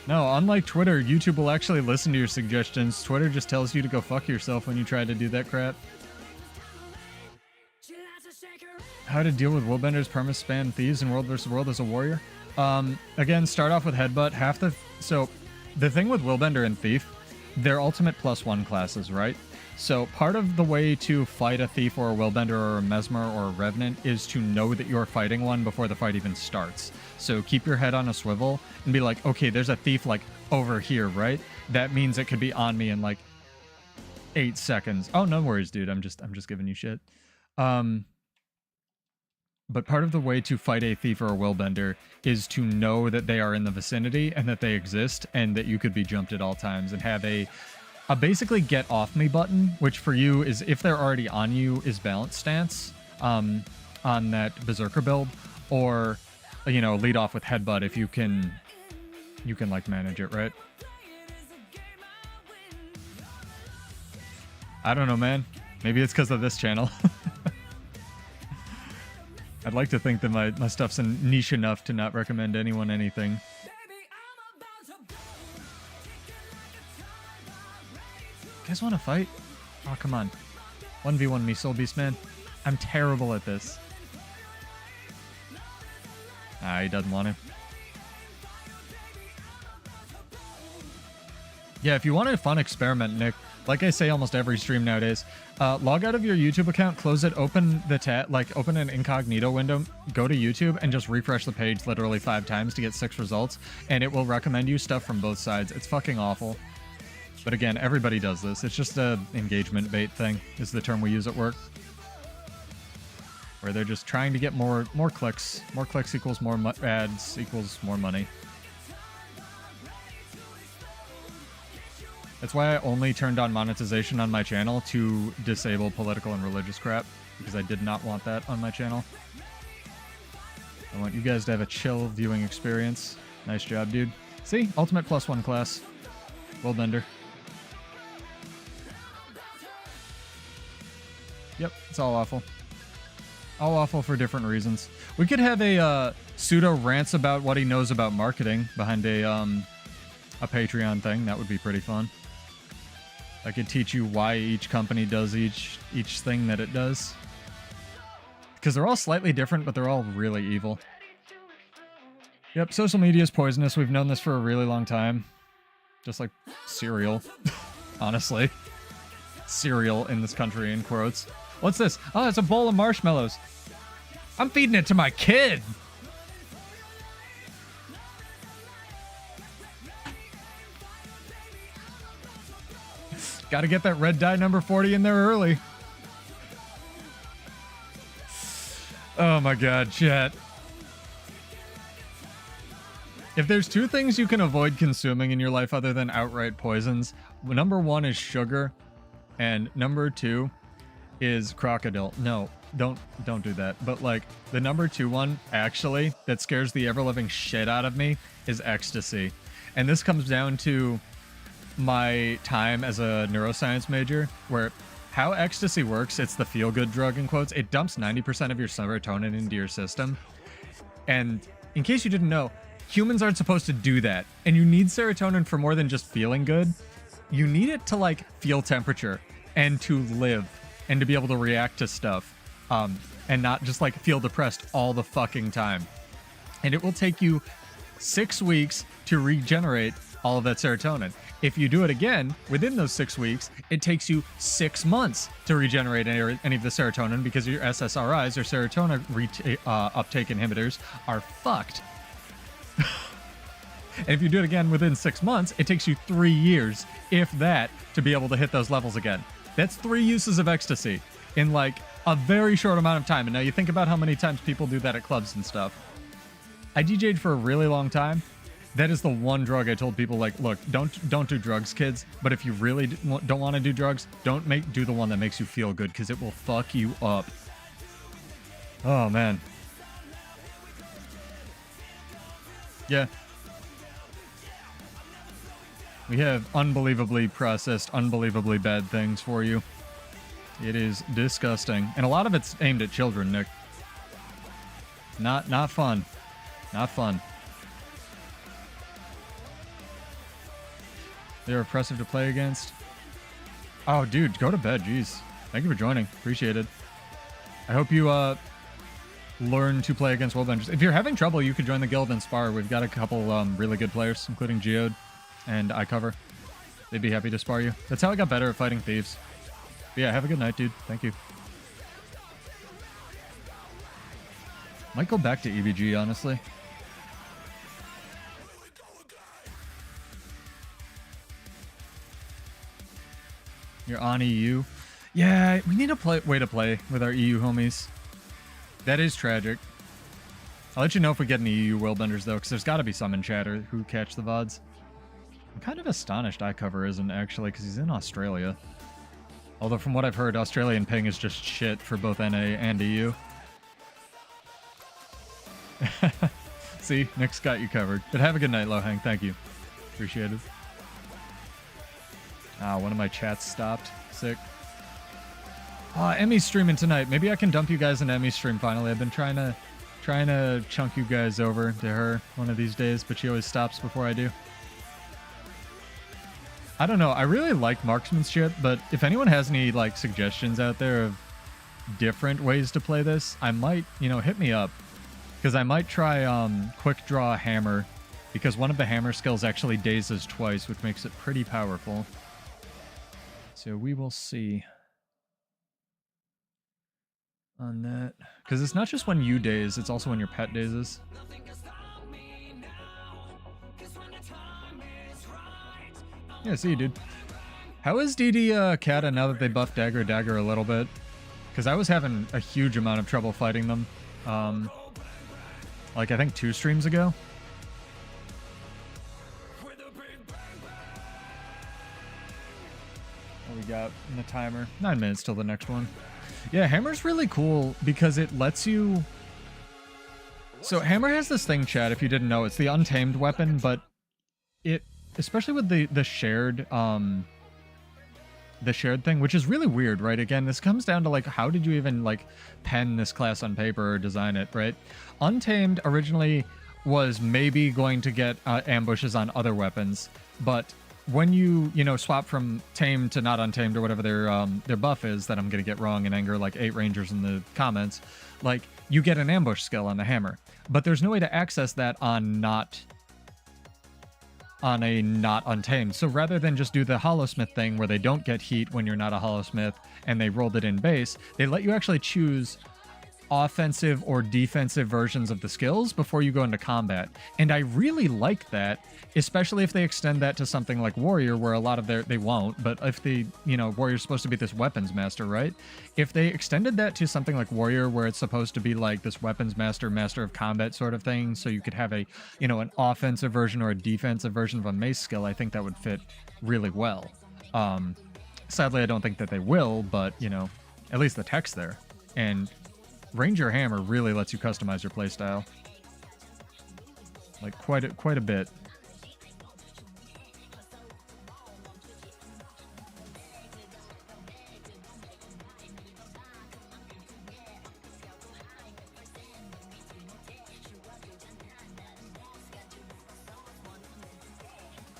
No, unlike Twitter, YouTube will actually listen to your suggestions. Twitter just tells you to go fuck yourself when you try to do that crap. How to deal with willbenders, perma-spam thieves in World vs. World as a warrior? Again, start off with headbutt. So, the thing with willbender and thief, they're ultimate +1 classes, right? So, part of the way to fight a thief or a willbender or a mesmer or a revenant is to know that you're fighting one before the fight even starts. So, keep your head on a swivel and be like, okay, there's a thief like over here, right? That means it could be on me in like 8 seconds. Oh, no worries, dude. I'm just giving you shit. But part of the way to fight a thief or a willbender is to know that they are in the vicinity and that they exist and that you could be jumped at all times and have a basically get off me button, which for you is, if they're already on you, is balance stance on that berserker build, or, you know, lead off with headbutt if you can like manage it, right? I don't know, man. Maybe it's because of this channel. I'd like to think that my stuff's niche enough to not recommend anyone anything. You guys want to fight? Oh, come on. 1v1 me, Soul Beast Man. I'm terrible at this. Ah, he doesn't want to. Yeah, if you want a fun experiment, Nick, like I say almost every stream nowadays, log out of your YouTube account, close it, open the tab, like open an incognito window, go to YouTube, and just refresh the page literally 5 times to get 6 results, and it will recommend you stuff from both sides. It's fucking awful. But again, everybody does this. It's just a engagement bait thing, is the term we use at work. Where they're just trying to get more clicks. More clicks equals more ads equals more money. That's why I only turned on monetization on my channel to disable political and religious crap, because I did not want that on my channel. I want you guys to have a chill viewing experience. Nice job, dude. See? Ultimate +1 class. Willbender. Yep, it's all awful. All awful for different reasons. We could have a pseudo rants about what he knows about marketing behind a Patreon thing. That would be pretty fun. I could teach you why each company does each thing that it does. Because they're all slightly different, but they're all really evil. Yep, social media is poisonous. We've known this for a really long time. Just like cereal. Honestly. Cereal in this country, in quotes. What's this? Oh, it's a bowl of marshmallows. I'm feeding it to my kid! Gotta get that red dye number 40 in there early. Oh my god, chat. If there's 2 things you can avoid consuming in your life other than outright poisons, number 1 is sugar, and number 2 is crocodile. No, don't do that. But like, the number 2 one, actually, that scares the ever-living shit out of me, is ecstasy. And this comes down to my time as a neuroscience major, where how ecstasy works, it's the feel-good drug in quotes. It dumps 90% of your serotonin into your system. And in case you didn't know, humans aren't supposed to do that. And you need serotonin for more than just feeling good. You need it to like feel temperature and to live and to be able to react to stuff. And not just like feel depressed all the fucking time. And it will take you 6 weeks to regenerate all of that serotonin. If you do it again within those 6 weeks, it takes you 6 months to regenerate any of the serotonin, because your SSRIs, or serotonin uptake inhibitors, are fucked. And if you do it again within 6 months, it takes you 3 years, if that, to be able to hit those levels again. That's 3 uses of ecstasy in like a very short amount of time. And now you think about how many times people do that at clubs and stuff. I DJ'd for a really long time. That is the one drug I told people, like, look, don't do drugs, kids. But if you really don't want to do drugs, do the one that makes you feel good, because it will fuck you up. Oh, man. Yeah. We have unbelievably processed, unbelievably bad things for you. It is disgusting. And a lot of it's aimed at children, Nick. Not fun. Not fun. They're oppressive to play against. Oh, dude, go to bed. Jeez. Thank you for joining. Appreciate it. I hope you learn to play against Worldbenders. If you're having trouble, you could join the guild and spar. We've got a couple really good players, including Geode and iCover. They'd be happy to spar you. That's how I got better at fighting thieves. But yeah, have a good night, dude. Thank you. Might go back to EVG, honestly. You're on EU. Yeah, we need a way to play with our EU homies. That is tragic. I'll let you know if we get any EU Worldbenders, though, because there's got to be some in chat who catch the VODs. I'm kind of astonished iCover isn't, actually, because he's in Australia. Although, from what I've heard, Australian ping is just shit for both NA and EU. See, Nick's got you covered. But have a good night, Lohang. Thank you. Appreciate it. Ah, one of my chats stopped. Sick. Emmy's streaming tonight. Maybe I can dump you guys in Emmy's stream finally. I've been trying to chunk you guys over to her one of these days, but she always stops before I do. I don't know. I really like marksmanship, but if anyone has any like suggestions out there of different ways to play this, I might, hit me up. Because I might try quick draw hammer, because one of the hammer skills actually dazes twice, which makes it pretty powerful. So we will see on that. Because it's not just when you daze, it's also when your pet dazes. Yeah, see you, dude. How is DD Kata now that they buffed Dagger a little bit? Because I was having a huge amount of trouble fighting them. Like, I think 2 streams ago. What we got in the timer? 9 minutes till the next one. Yeah, Hammer's really cool because it lets you... So Hammer has this thing, chat, if you didn't know. It's the untamed weapon, but it... Especially with the shared... the shared thing, which is really weird, right? Again, this comes down to, like, how did you even, like, pen this class on paper or design it, right? Untamed originally was maybe going to get ambushes on other weapons, but when you swap from tamed to not untamed or whatever their buff is, that I'm gonna get wrong and anger like 8 rangers in the comments, like, you get an ambush skill on the hammer, but there's no way to access that on a not untamed. So rather than just do the Hollowsmith thing where they don't get heat when you're not a Hollowsmith and they rolled it in base, they let you actually choose offensive or defensive versions of the skills before you go into combat. And I really like that, especially if they extend that to something like Warrior, where a lot of they won't, but if they, Warrior's supposed to be this weapons master, right? If they extended that to something like Warrior, where it's supposed to be like this weapons master, master of combat sort of thing, so you could have a, an offensive version or a defensive version of a mace skill, I think that would fit really well. Sadly, I don't think that they will, but, at least the tech's there. And Ranger Hammer really lets you customize your playstyle. Like, quite a bit.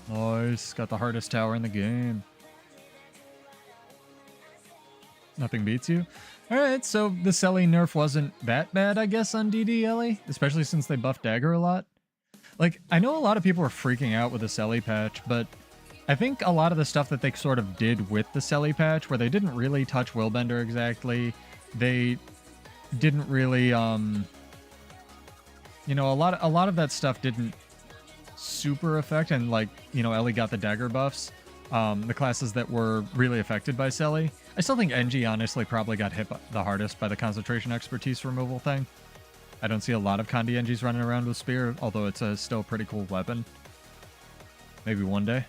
Nice. Got the hardest tower in the game. Nothing beats you? Alright, so the Selly nerf wasn't that bad, I guess, on DDLE, especially since they buffed Dagger a lot. Like, I know a lot of people were freaking out with the Selly patch, but I think a lot of the stuff that they sort of did with the Selly patch, where they didn't really touch Willbender exactly, they didn't really, a lot of that stuff didn't super affect, and like, Ellie got the Dagger buffs. The classes that were really affected by Selly. I still think NG honestly probably got hit the hardest by the concentration expertise removal thing. I don't see a lot of Condi NGs running around with Spear, although it's a still pretty cool weapon. Maybe one day.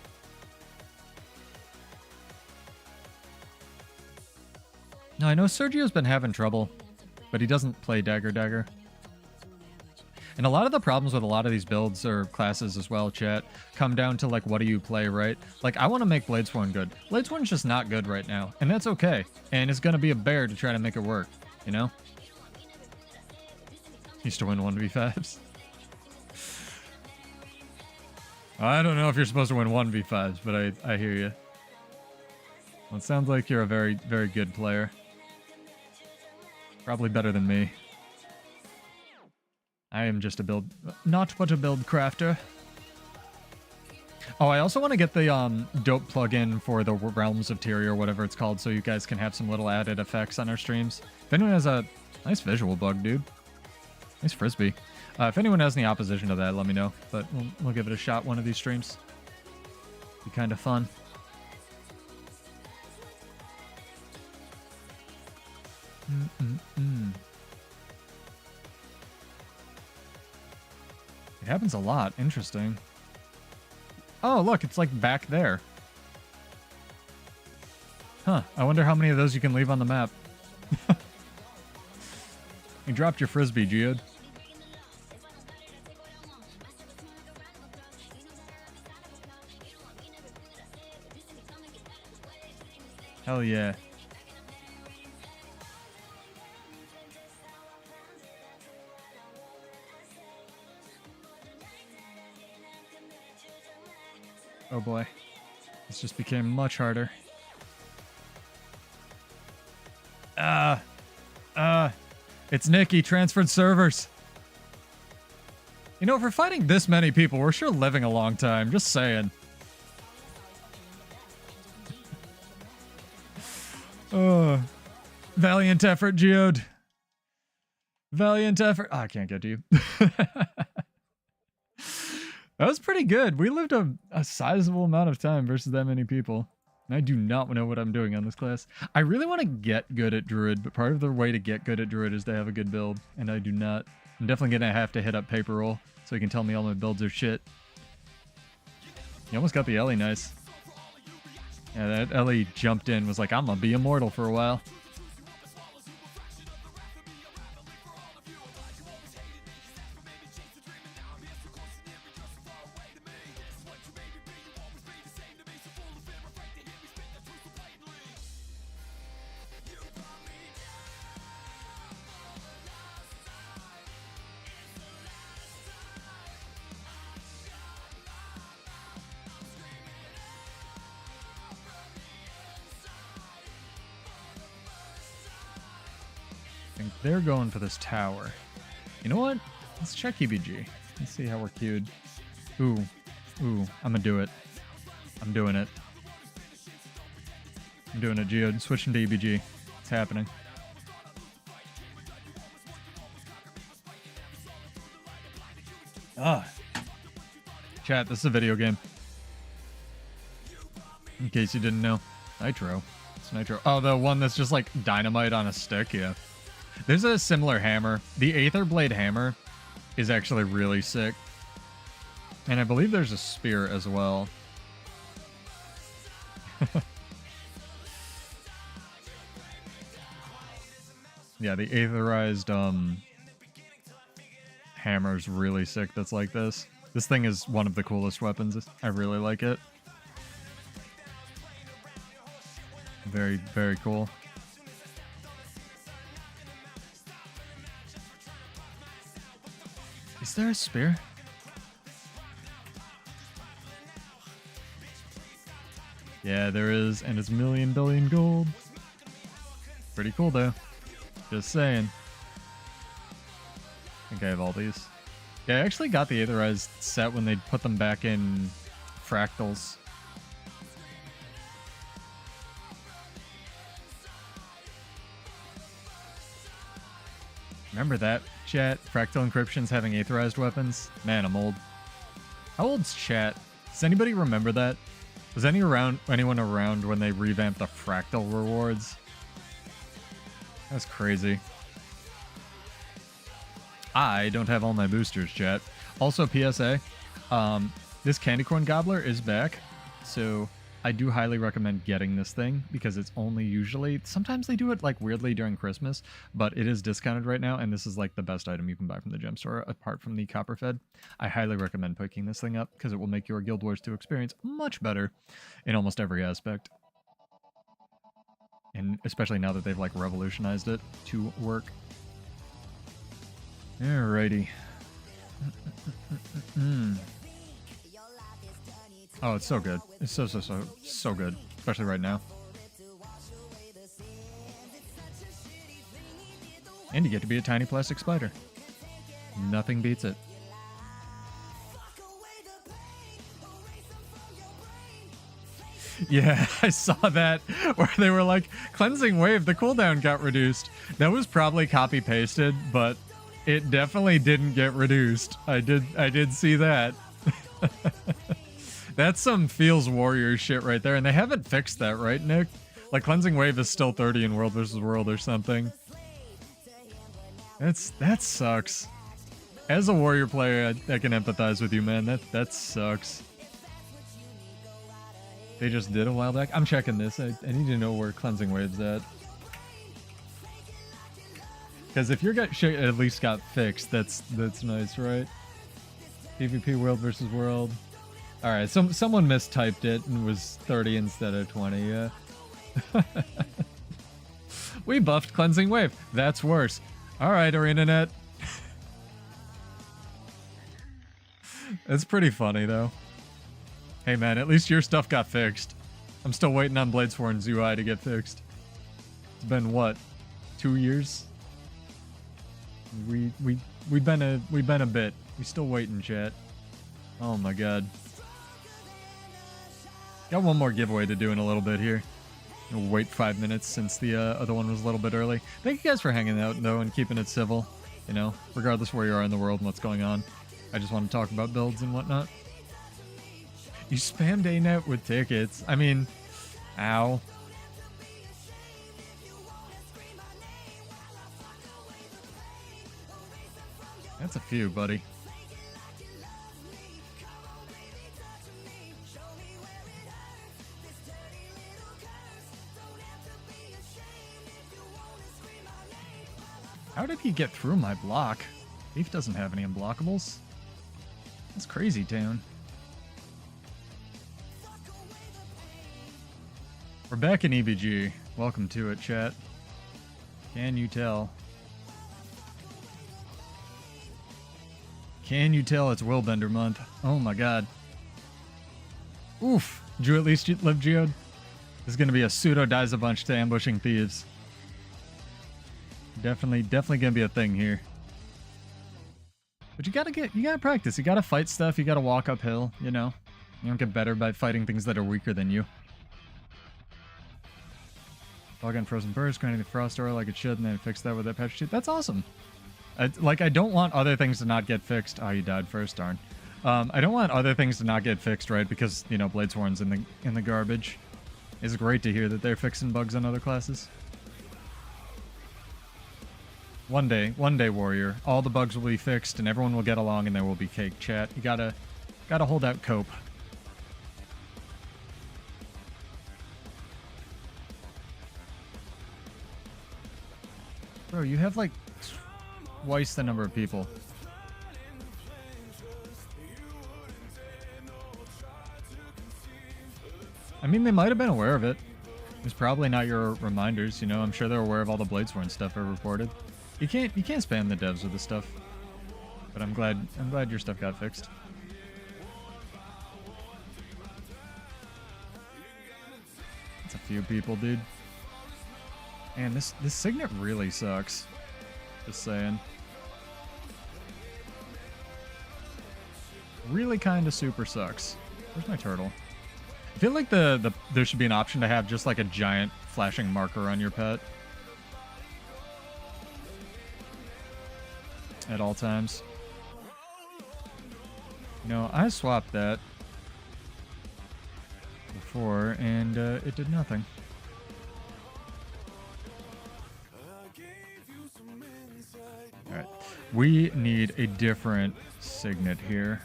No, I know Sergio's been having trouble, but he doesn't play Dagger. And a lot of the problems with a lot of these builds or classes as well, chat, come down to, like, what do you play, right? Like, I want to make Bladesworn good. Bladesworn's just not good right now, and that's okay. And it's going to be a bear to try to make it work, you know? Used to win 1v5s. I don't know if you're supposed to win 1v5s, but I hear you. Well, it sounds like you're a very, very good player. Probably better than me. I am just a build... Not but a build crafter. Oh, I also want to get the dope plugin for the Realms of Tyria or whatever it's called, so you guys can have some little added effects on our streams. If anyone has a... Nice visual bug, dude. Nice frisbee. If anyone has any opposition to that, let me know. But we'll give it a shot one of these streams. Be kind of fun. It happens a lot. Interesting. Oh, look, it's like back there. Huh. I wonder how many of those you can leave on the map. You dropped your frisbee, Geode. Hell yeah. Oh boy. This just became much harder. It's Nikki, transferred servers. You know, if we're fighting this many people, we're sure living a long time. Just saying. Oh. Valiant effort, Geode. Valiant effort. Oh, I can't get to you. That was pretty good. We lived a sizable amount of time versus that many people. And I do not know what I'm doing on this class. I really want to get good at Druid, but part of the way to get good at Druid is to have a good build, and I do not. I'm definitely going to have to hit up Paper Roll so he can tell me all my builds are shit. You almost got the Ellie nice. Yeah, that Ellie jumped in, was like, I'm going to be immortal for a while. They're going for this tower. You know what? Let's check EBG. Let's see how we're queued. Ooh. I'm gonna do it. I'm doing it. I'm doing it, Geode. Switching to EBG. It's happening. Chat, this is a video game. In case you didn't know. Nitro. It's Nitro. Oh, the one that's just like dynamite on a stick? Yeah. There's a similar hammer. The Aether Blade hammer is actually really sick. And I believe there's a spear as well. Yeah, the aetherized hammer's really sick that's like this. This thing is one of the coolest weapons. I really like it. Very, very cool. Is there a spear? Yeah, there is, and it's million billion gold. Pretty cool though. Just saying. I think I have all these. Yeah, I actually got the Aetherized set when they put them back in fractals. Remember that, chat? Fractal Encryption's having Aetherized weapons? Man, I'm old. How old's chat? Does anybody remember that? Was anyone around when they revamped the Fractal rewards? That's crazy. I don't have all my boosters, chat. Also, PSA. this candy corn gobbler is back, so I do highly recommend getting this thing because it's only usually, sometimes they do it like weirdly during Christmas, but it is discounted right now, and this is like the best item you can buy from the gem store apart from the copper fed. I highly recommend picking this thing up because it will make your Guild Wars 2 experience much better in almost every aspect. And especially now that they've like revolutionized it to work. Alrighty. Oh, it's so good. It's so good. Especially right now. And you get to be a tiny plastic spider. Nothing beats it. Yeah, I saw that where they were like, cleansing wave, the cooldown got reduced. That was probably copy pasted, but it definitely didn't get reduced. I did see that. That's some Feels Warrior shit right there, and they haven't fixed that, right, Nick? Like, cleansing wave is still 30 in World vs. World or something. That sucks. As a warrior player, I can empathize with you, man. That sucks. They just did a while back. I'm checking this. I need to know where cleansing wave's at. Because if your shit at least got fixed, that's nice, right? PvP World vs. World. All right, someone mistyped it and was 30 instead of 20. Yeah. We buffed cleansing wave. That's worse. All right, ArenaNet. That's pretty funny though. Hey man, at least your stuff got fixed. I'm still waiting on Bladesworn's UI to get fixed. It's been what, 2 years? We've been a bit. We still waiting, chat. Oh my god. Got one more giveaway to do in a little bit here. We'll wait 5 minutes since the other one was a little bit early. Thank you guys for hanging out though and keeping it civil. You know, regardless where you are in the world and what's going on. I just want to talk about builds and whatnot. You spammed ANET with tickets. I mean, ow. That's a few, buddy. How did he get through my block? Thief doesn't have any unblockables. That's crazy, town. We're back in EBG. Welcome to it, chat. Can you tell? Can you tell it's Willbender month? Oh my god. Oof. Did you at least live Geode? This is going to be a pseudo dies a bunch to ambushing thieves. Definitely gonna be a thing here. But you gotta practice. You gotta fight stuff. You gotta walk uphill. You know, you don't get better by fighting things that are weaker than you. Log on Frozen Burst, grinding the Frost Aura like it should, and then fix that with that patch sheet. That's awesome. I don't want other things to not get fixed. Oh, you died first, darn. I don't want other things to not get fixed, right? Because you know, Bladesworn's in the garbage. It's great to hear that they're fixing bugs on other classes. One day, warrior. All the bugs will be fixed, and everyone will get along, and there will be cake. Chat, you gotta hold out cope. Bro, you have like twice the number of people. I mean, they might have been aware of it. It's probably not your reminders, you know. I'm sure they're aware of all the Bladesworn stuff I reported. You can't spam the devs with this stuff. But I'm glad your stuff got fixed. That's a few people, dude. Man, this signet really sucks. Just saying. Really kinda super sucks. Where's my turtle? I feel like there should be an option to have just like a giant flashing marker on your pet. At all times. No, I swapped that before, and it did nothing. Alright. We need a different signet here.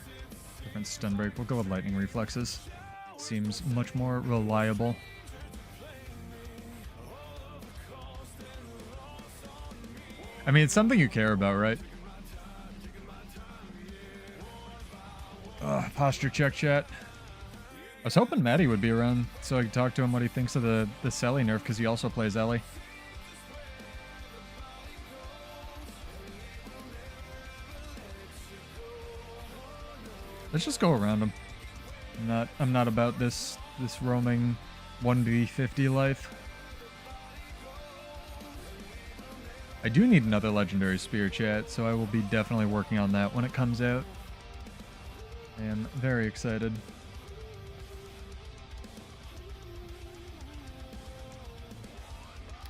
different stun break. We'll go with lightning reflexes. Seems much more reliable. I mean, it's something you care about, right? Posture check chat. I was hoping Maddie would be around so I could talk to him what he thinks of the Selly nerf, because he also plays Ellie. Let's just go around him. I'm not about this roaming 1v50 life. I do need another legendary spear chat, so I will be definitely working on that when it comes out. I am very excited.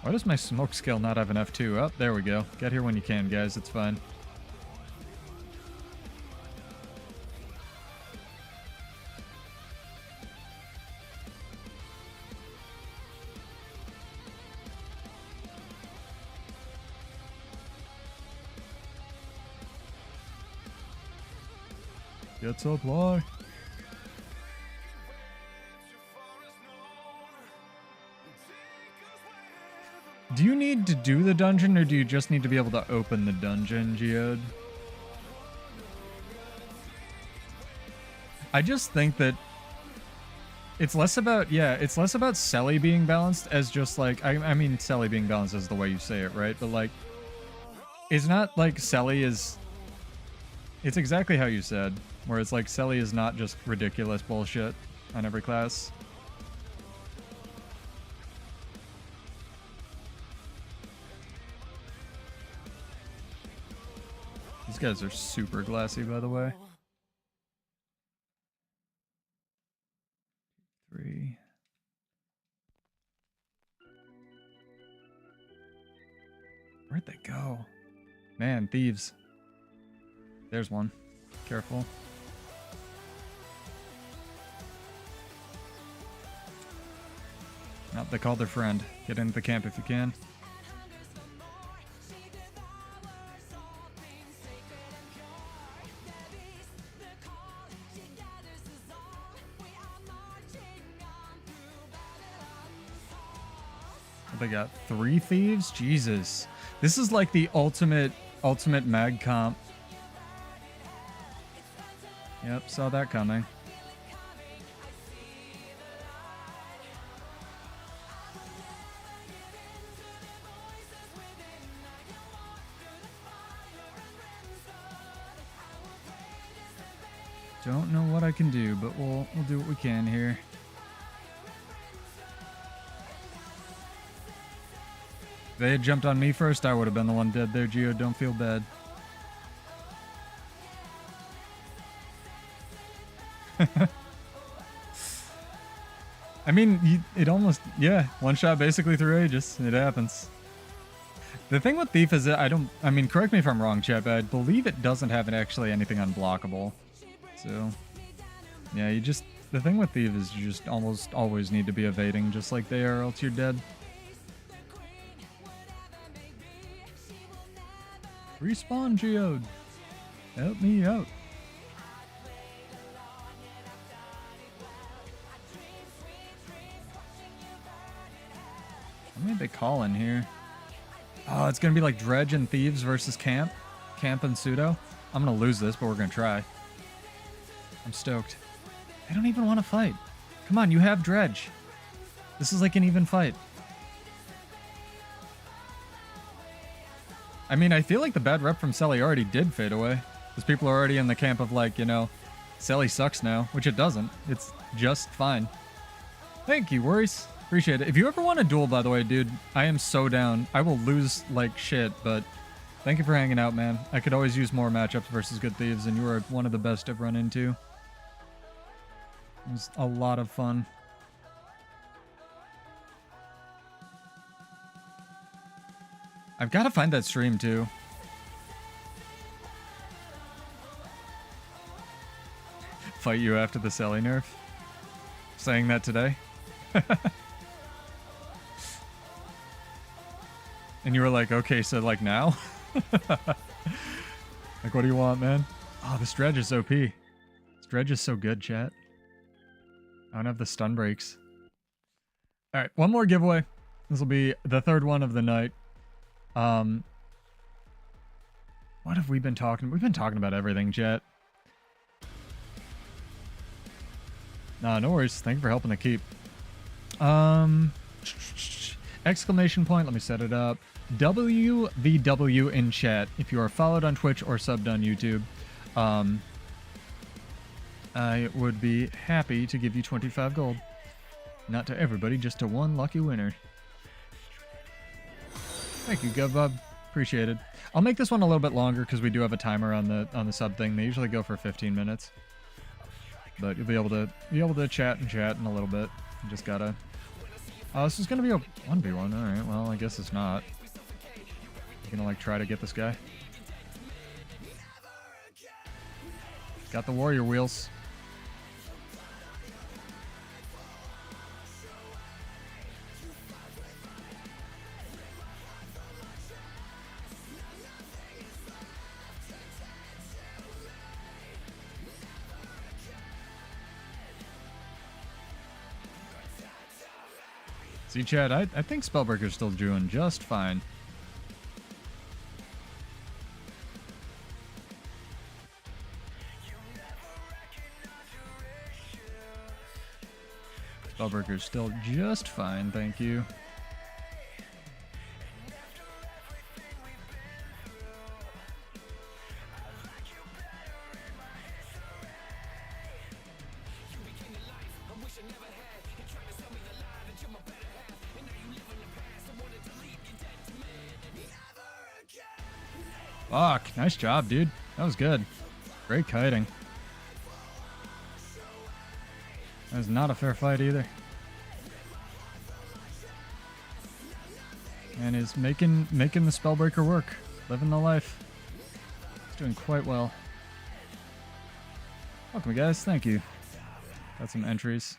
Why does my smoke skill not have an F2? Oh, there we go. Get here when you can, guys. It's fine. Get supply. Do you need to do the dungeon, or do you just need to be able to open the dungeon, Geode? I just think that it's less about, it's less about Selly being balanced as just like, I mean, Selly being balanced is the way you say it, right? But like, it's not like Selly is, it's exactly how you said, where it's like Selly is not just ridiculous bullshit on every class. These guys are super glassy, by the way. 3. Where'd they go? Man, thieves. There's one. Careful. Nope, they called their friend. Get into the camp if you can. They got 3 thieves? Jesus. This is like the ultimate mag comp. Yep, saw that coming. Don't know what I can do, but we'll do what we can here. If they had jumped on me first, I would have been the one dead there, Geo. Don't feel bad. I mean, it almost, yeah, one shot basically through Aegis. It happens. The thing with Thief is that I mean, correct me if I'm wrong, chat, but I believe it doesn't have actually anything unblockable. So, yeah, the thing with Thief is you just almost always need to be evading just like they are, or else you're dead. Respawn, Geode. Help me out. What made they call in here? Oh, it's gonna be like Dredge and Thieves versus Camp. Camp and Pseudo. I'm gonna lose this, but we're gonna try. I'm stoked. They don't even want to fight. Come on, you have Dredge. This is like an even fight. I mean, I feel like the bad rep from Selly already did fade away. Because people are already in the camp of like, you know, Selly sucks now, which it doesn't. It's just fine. Thank you, Worries. Appreciate it. If you ever want a duel, by the way, dude, I am so down. I will lose like shit, but thank you for hanging out, man. I could always use more matchups versus good thieves, and you are one of the best I've run into. It was a lot of fun. I've got to find that stream, too. Fight you after the Selly nerf. Saying that today. And you were like, okay, so like now? Like, what do you want, man? Oh, this Dredge is OP. This Dredge is so good, chat. I don't have the stun breaks. All right, one more giveaway. This will be the third one of the night. What have we been talking? We've been talking about everything, chat. Nah, no worries. Thank you for helping to keep. Exclamation point. Let me set it up. WVW in chat. If you are followed on Twitch or subbed on YouTube, I would be happy to give you 25 gold. Not to everybody, just to one lucky winner. Thank you, GovBub. Appreciate it. I'll make this one a little bit longer because we do have a timer on the sub thing. They usually go for 15 minutes. But you'll be able to chat in a little bit. You just gotta... Oh, this is gonna be a 1v1. Alright, well, I guess it's not. I'm gonna, like, try to get this guy. Got the warrior wheels. See, Chad, I think Spellbreaker's still doing just fine. Spellbreaker's still just fine, thank you. Fuck, nice job, dude. That was good. Great kiting. That was not a fair fight either. And is making the Spellbreaker work. Living the life. It's doing quite well. Welcome, guys. Thank you. Got some entries.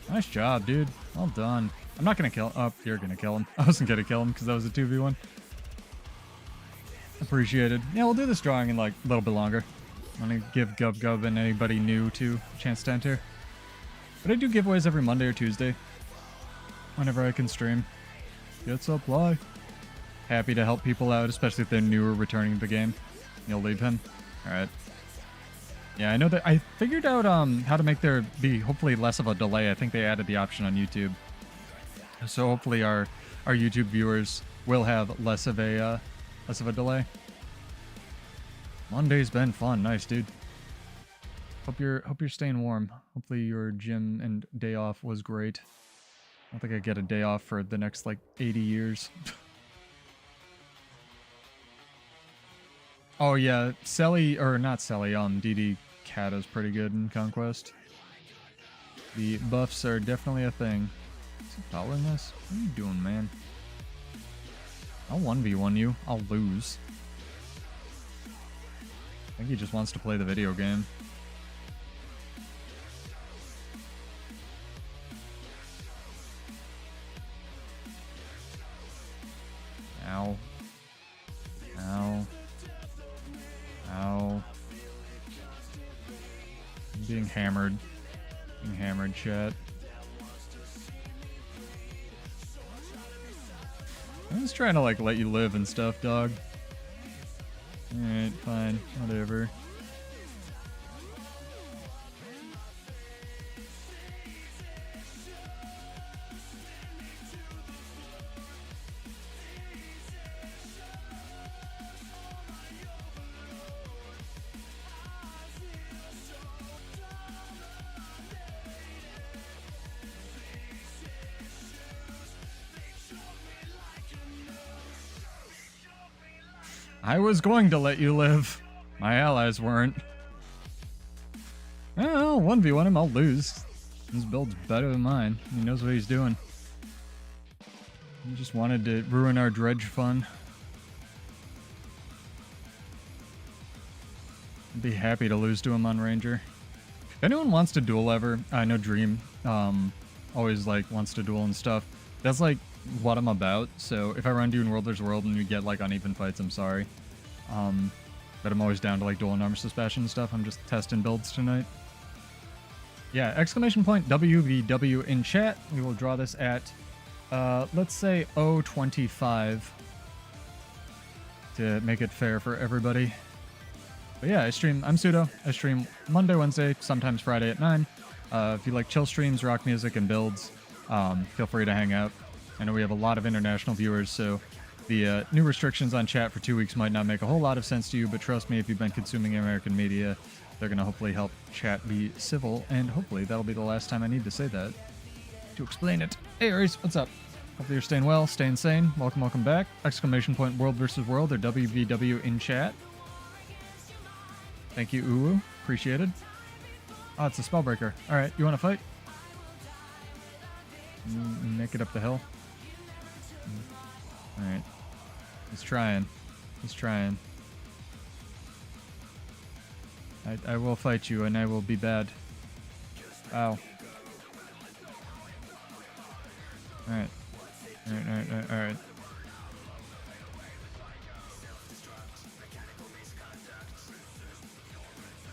Nice job, dude. Well done. I'm not gonna kill... Oh, you're gonna kill him. I wasn't gonna kill him because that was a 2v1. Appreciated. Yeah, we'll do this drawing in like a little bit longer. I'm gonna give GovGov and anybody new to a chance to enter. But I do giveaways every Monday or Tuesday. Whenever I can stream. Get supply. Happy to help people out, especially if they're new or returning to the game. You'll leave him. Alright. Yeah, I know that I figured out how to make there be hopefully less of a delay. I think they added the option on YouTube. So hopefully our YouTube viewers will have less of a delay. Monday's been fun. Nice, dude. Hope you're staying warm. Hopefully your gym and day off was great. I don't think I get a day off for the next like 80 years. Oh yeah, Selly, or not Selly, DD Kata's pretty good in Conquest. The buffs are definitely a thing. Is he following this? What are you doing, man? I'll 1v1 you. I'll lose. I think he just wants to play the video game. Ow. Ow. Ow. I'm being hammered. Being hammered, chat. I'm just trying to like let you live and stuff, dog. Alright, fine. Whatever. I was going to let you live. My allies weren't. I'll 1v1 him, I'll lose. His build's better than mine. He knows what he's doing. He just wanted to ruin our dredge fun. I'd be happy to lose to him on Ranger. If anyone wants to duel ever, I know Dream always like wants to duel and stuff. That's like what I'm about. So if I run to you in World vs. World and you get like uneven fights, I'm sorry. But I'm always down to like duel and armor suspension and stuff. I'm just testing builds tonight. Yeah, exclamation point WVW in chat. We will draw this at let's say 0:25 to make it fair for everybody. But yeah, I'm Pseudo. I stream Monday, Wednesday, sometimes Friday at 9. If you like chill streams, rock music, and builds, feel free to hang out. I know we have a lot of international viewers, so the new restrictions on chat for 2 weeks might not make a whole lot of sense to you, but trust me, if you've been consuming American media, they're going to hopefully help chat be civil, and hopefully that'll be the last time I need to say that to explain it. Hey Aries, what's up? Hopefully you're staying well, staying sane. Welcome back. Exclamation point World vs. World or WVW in chat. Thank you, Uwu. Appreciated. Oh, it's a Spellbreaker. Alright, you want to fight? Make it up the hill. Alright. He's trying. He's trying. I will fight you, and I will be bad. Ow. Alright. Alright.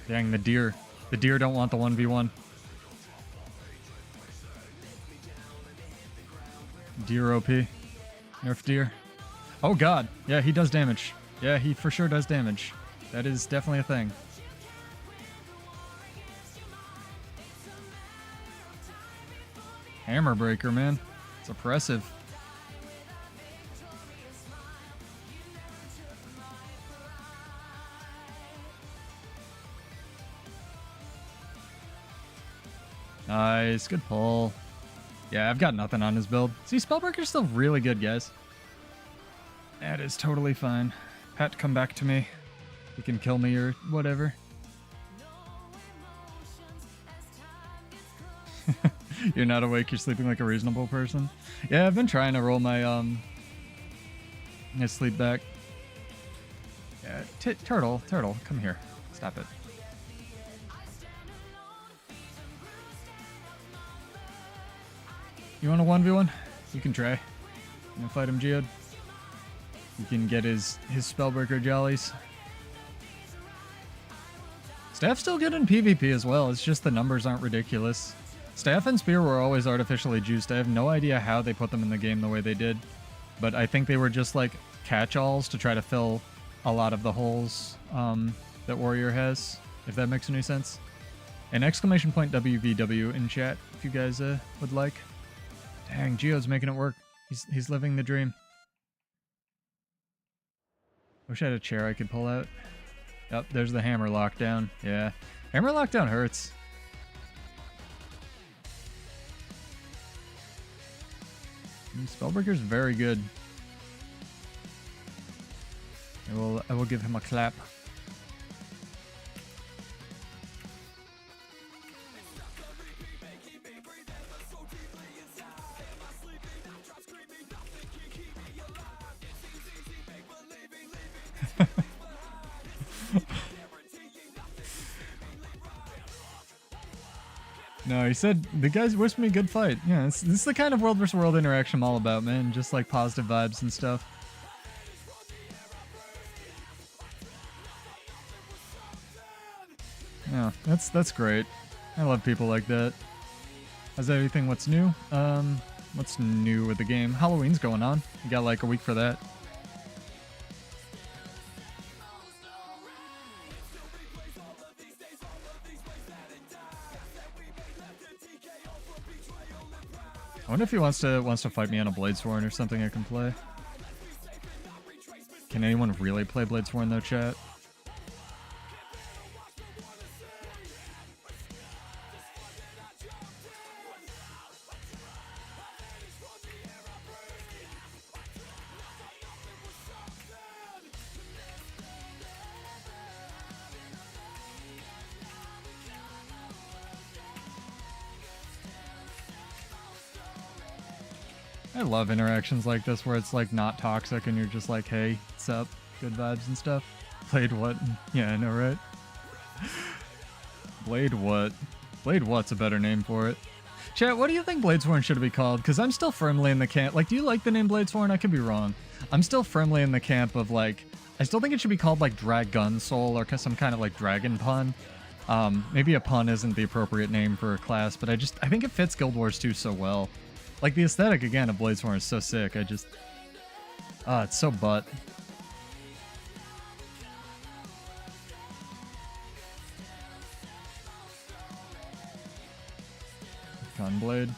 Dang, the deer. The deer don't want the 1v1. Deer OP. Nerf deer. Oh god. Yeah, he does damage. Yeah, he for sure does damage. That is definitely a thing. Hammer breaker, man. It's oppressive. Nice, good pull. Yeah, I've got nothing on his build. See, Spellbreaker's still really good, guys. That is totally fine. Pat, come back to me. You can kill me or whatever. You're not awake, you're sleeping like a reasonable person. Yeah, I've been trying to roll my sleep back. Yeah, Turtle, come here. Stop it. You want a 1v1? You can try. You can fight him, Geode. You can get his Spellbreaker jollies. Staff's still good in PvP as well, it's just the numbers aren't ridiculous. Staff and Spear were always artificially juiced. I have no idea how they put them in the game the way they did. But I think they were just like catch-alls to try to fill a lot of the holes that Warrior has, if that makes any sense. And exclamation point WVW in chat if you guys would like. Dang, Geode's making it work. He's living the dream. Wish I had a chair I could pull out. Yep, there's the hammer lockdown. Yeah, hammer lockdown hurts. Spellbreaker's very good. I will give him a clap. No, he said, the guys wished me a good fight. Yeah, this is the kind of World vs. World interaction I'm all about, man. Just like positive vibes and stuff. Yeah, that's great. I love people like that. How's everything? What's new? What's new with the game? Halloween's going on. You got like a week for that. I wonder if he wants to fight me on a Bladesworn or something I can play. Can anyone really play Bladesworn though, chat? I love interactions like this where it's like not toxic and you're just like, hey, what's up? Good vibes and stuff. Blade what? Yeah, I know, right? Blade what? Blade what's a better name for it? Chat, what do you think Bladesworn should be called? Because I'm still firmly in the camp. Like, do you like the name Bladesworn? I could be wrong. I'm still firmly in the camp of like, I still think it should be called like Dragon Soul or some kind of like dragon pun. Maybe a pun isn't the appropriate name for a class, but I think it fits Guild Wars 2 so well. Like the aesthetic again of Bladesworn is so sick. It's so butt. Gunblade.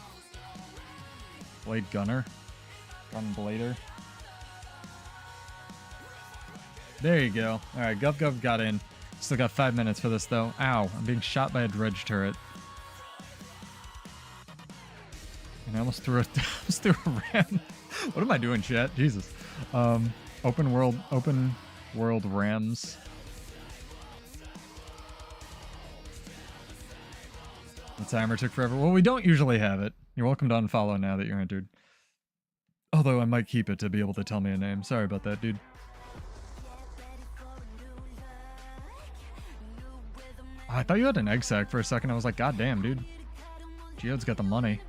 Blade Gunner. Gunblader. There you go. Alright, Gov got in. Still got 5 minutes for this though. Ow, I'm being shot by a dredge turret. And I almost threw a ram. What am I doing, chat? Jesus. Open world rams. The timer took forever. Well, we don't usually have it. You're welcome to unfollow now that you're entered. Although I might keep it to be able to tell me a name. Sorry about that, dude. I thought you had an egg sack for a second. I was like, God damn, dude. Geode's got the money.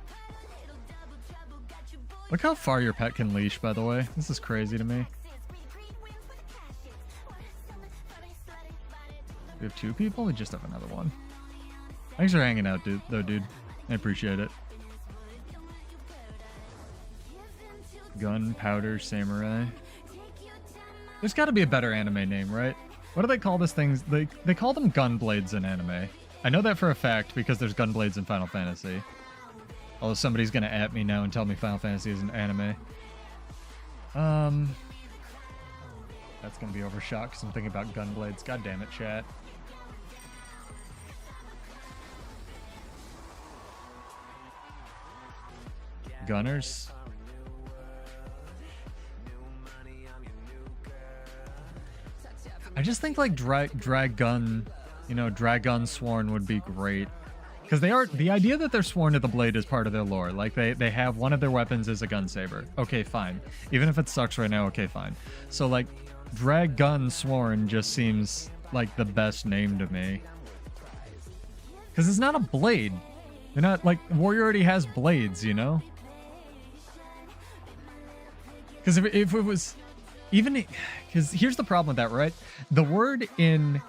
Look how far your pet can leash, by the way. This is crazy to me. We have 2 people? We just have another one. Thanks for hanging out, dude. I appreciate it. Gunpowder Samurai. There's got to be a better anime name, right? What do they call this thing? They call them Gunblades in anime. I know that for a fact because there's Gunblades in Final Fantasy. Although somebody's gonna at me now and tell me Final Fantasy is an anime. That's gonna be overshot because I'm thinking about Gunblades. God damn it, chat. Gunners. I just think like Dragon, you know, Dragon Sworn would be great. Because the idea that they're sworn to the blade is part of their lore. Like they have one of their weapons is a gun saber. Okay, fine. Even if it sucks right now, okay, fine. So like Dragon Sworn just seems like the best name to me. Because it's not a blade. They're not like Warrior already has blades, you know? Because if it was even, because here's the problem with that, right? The word in,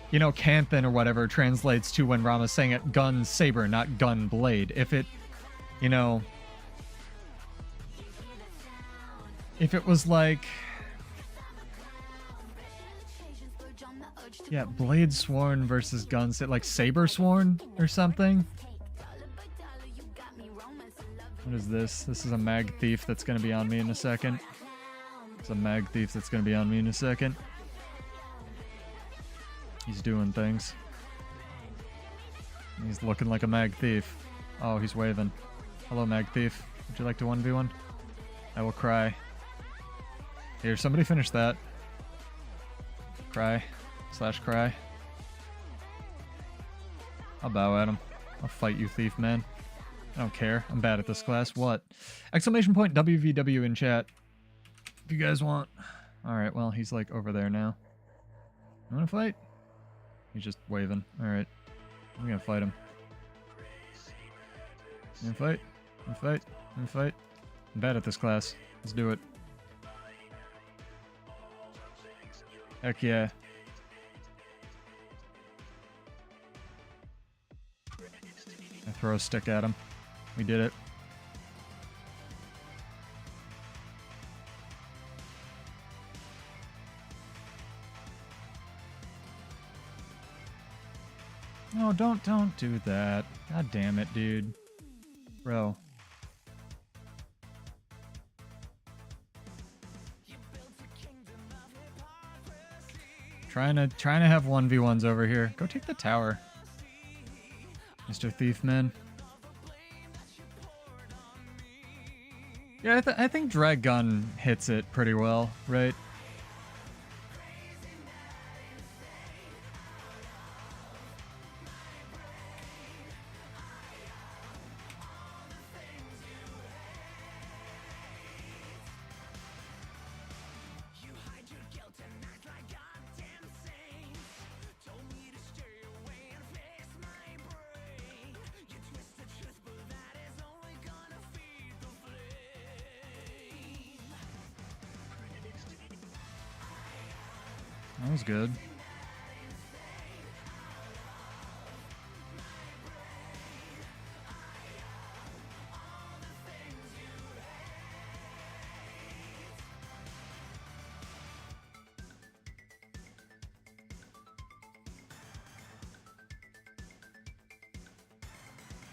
you know, Canthan or whatever translates to when Rama's saying it gun saber, not gun blade. If it, you know, if it was like, yeah, blade sworn versus gun, like saber sworn or something. What is this? This is a mag thief that's going to be on me in a second. It's a mag thief that's going to be on me in a second. He's doing things. He's looking like a mag thief. Oh, he's waving. Hello, mag thief. Would you like to 1v1? I will cry. Here, somebody finish that. Cry. / cry. I'll bow at him. I'll fight you, thief man. I don't care. I'm bad at this class. What? Exclamation point WVW in chat. If you guys want. Alright, well, he's like over there now. You wanna fight? He's just waving. Alright. I'm gonna fight him. You gonna fight? You gonna fight? You gonna fight? I'm bad at this class. Let's do it. Heck yeah. I throw a stick at him. We did it. No, don't do that. God damn it, dude. Bro. Trying to have 1v1s over here. Go take the tower, Mr. Thiefman. Yeah, I think Dragon hits it pretty well, right? That was good.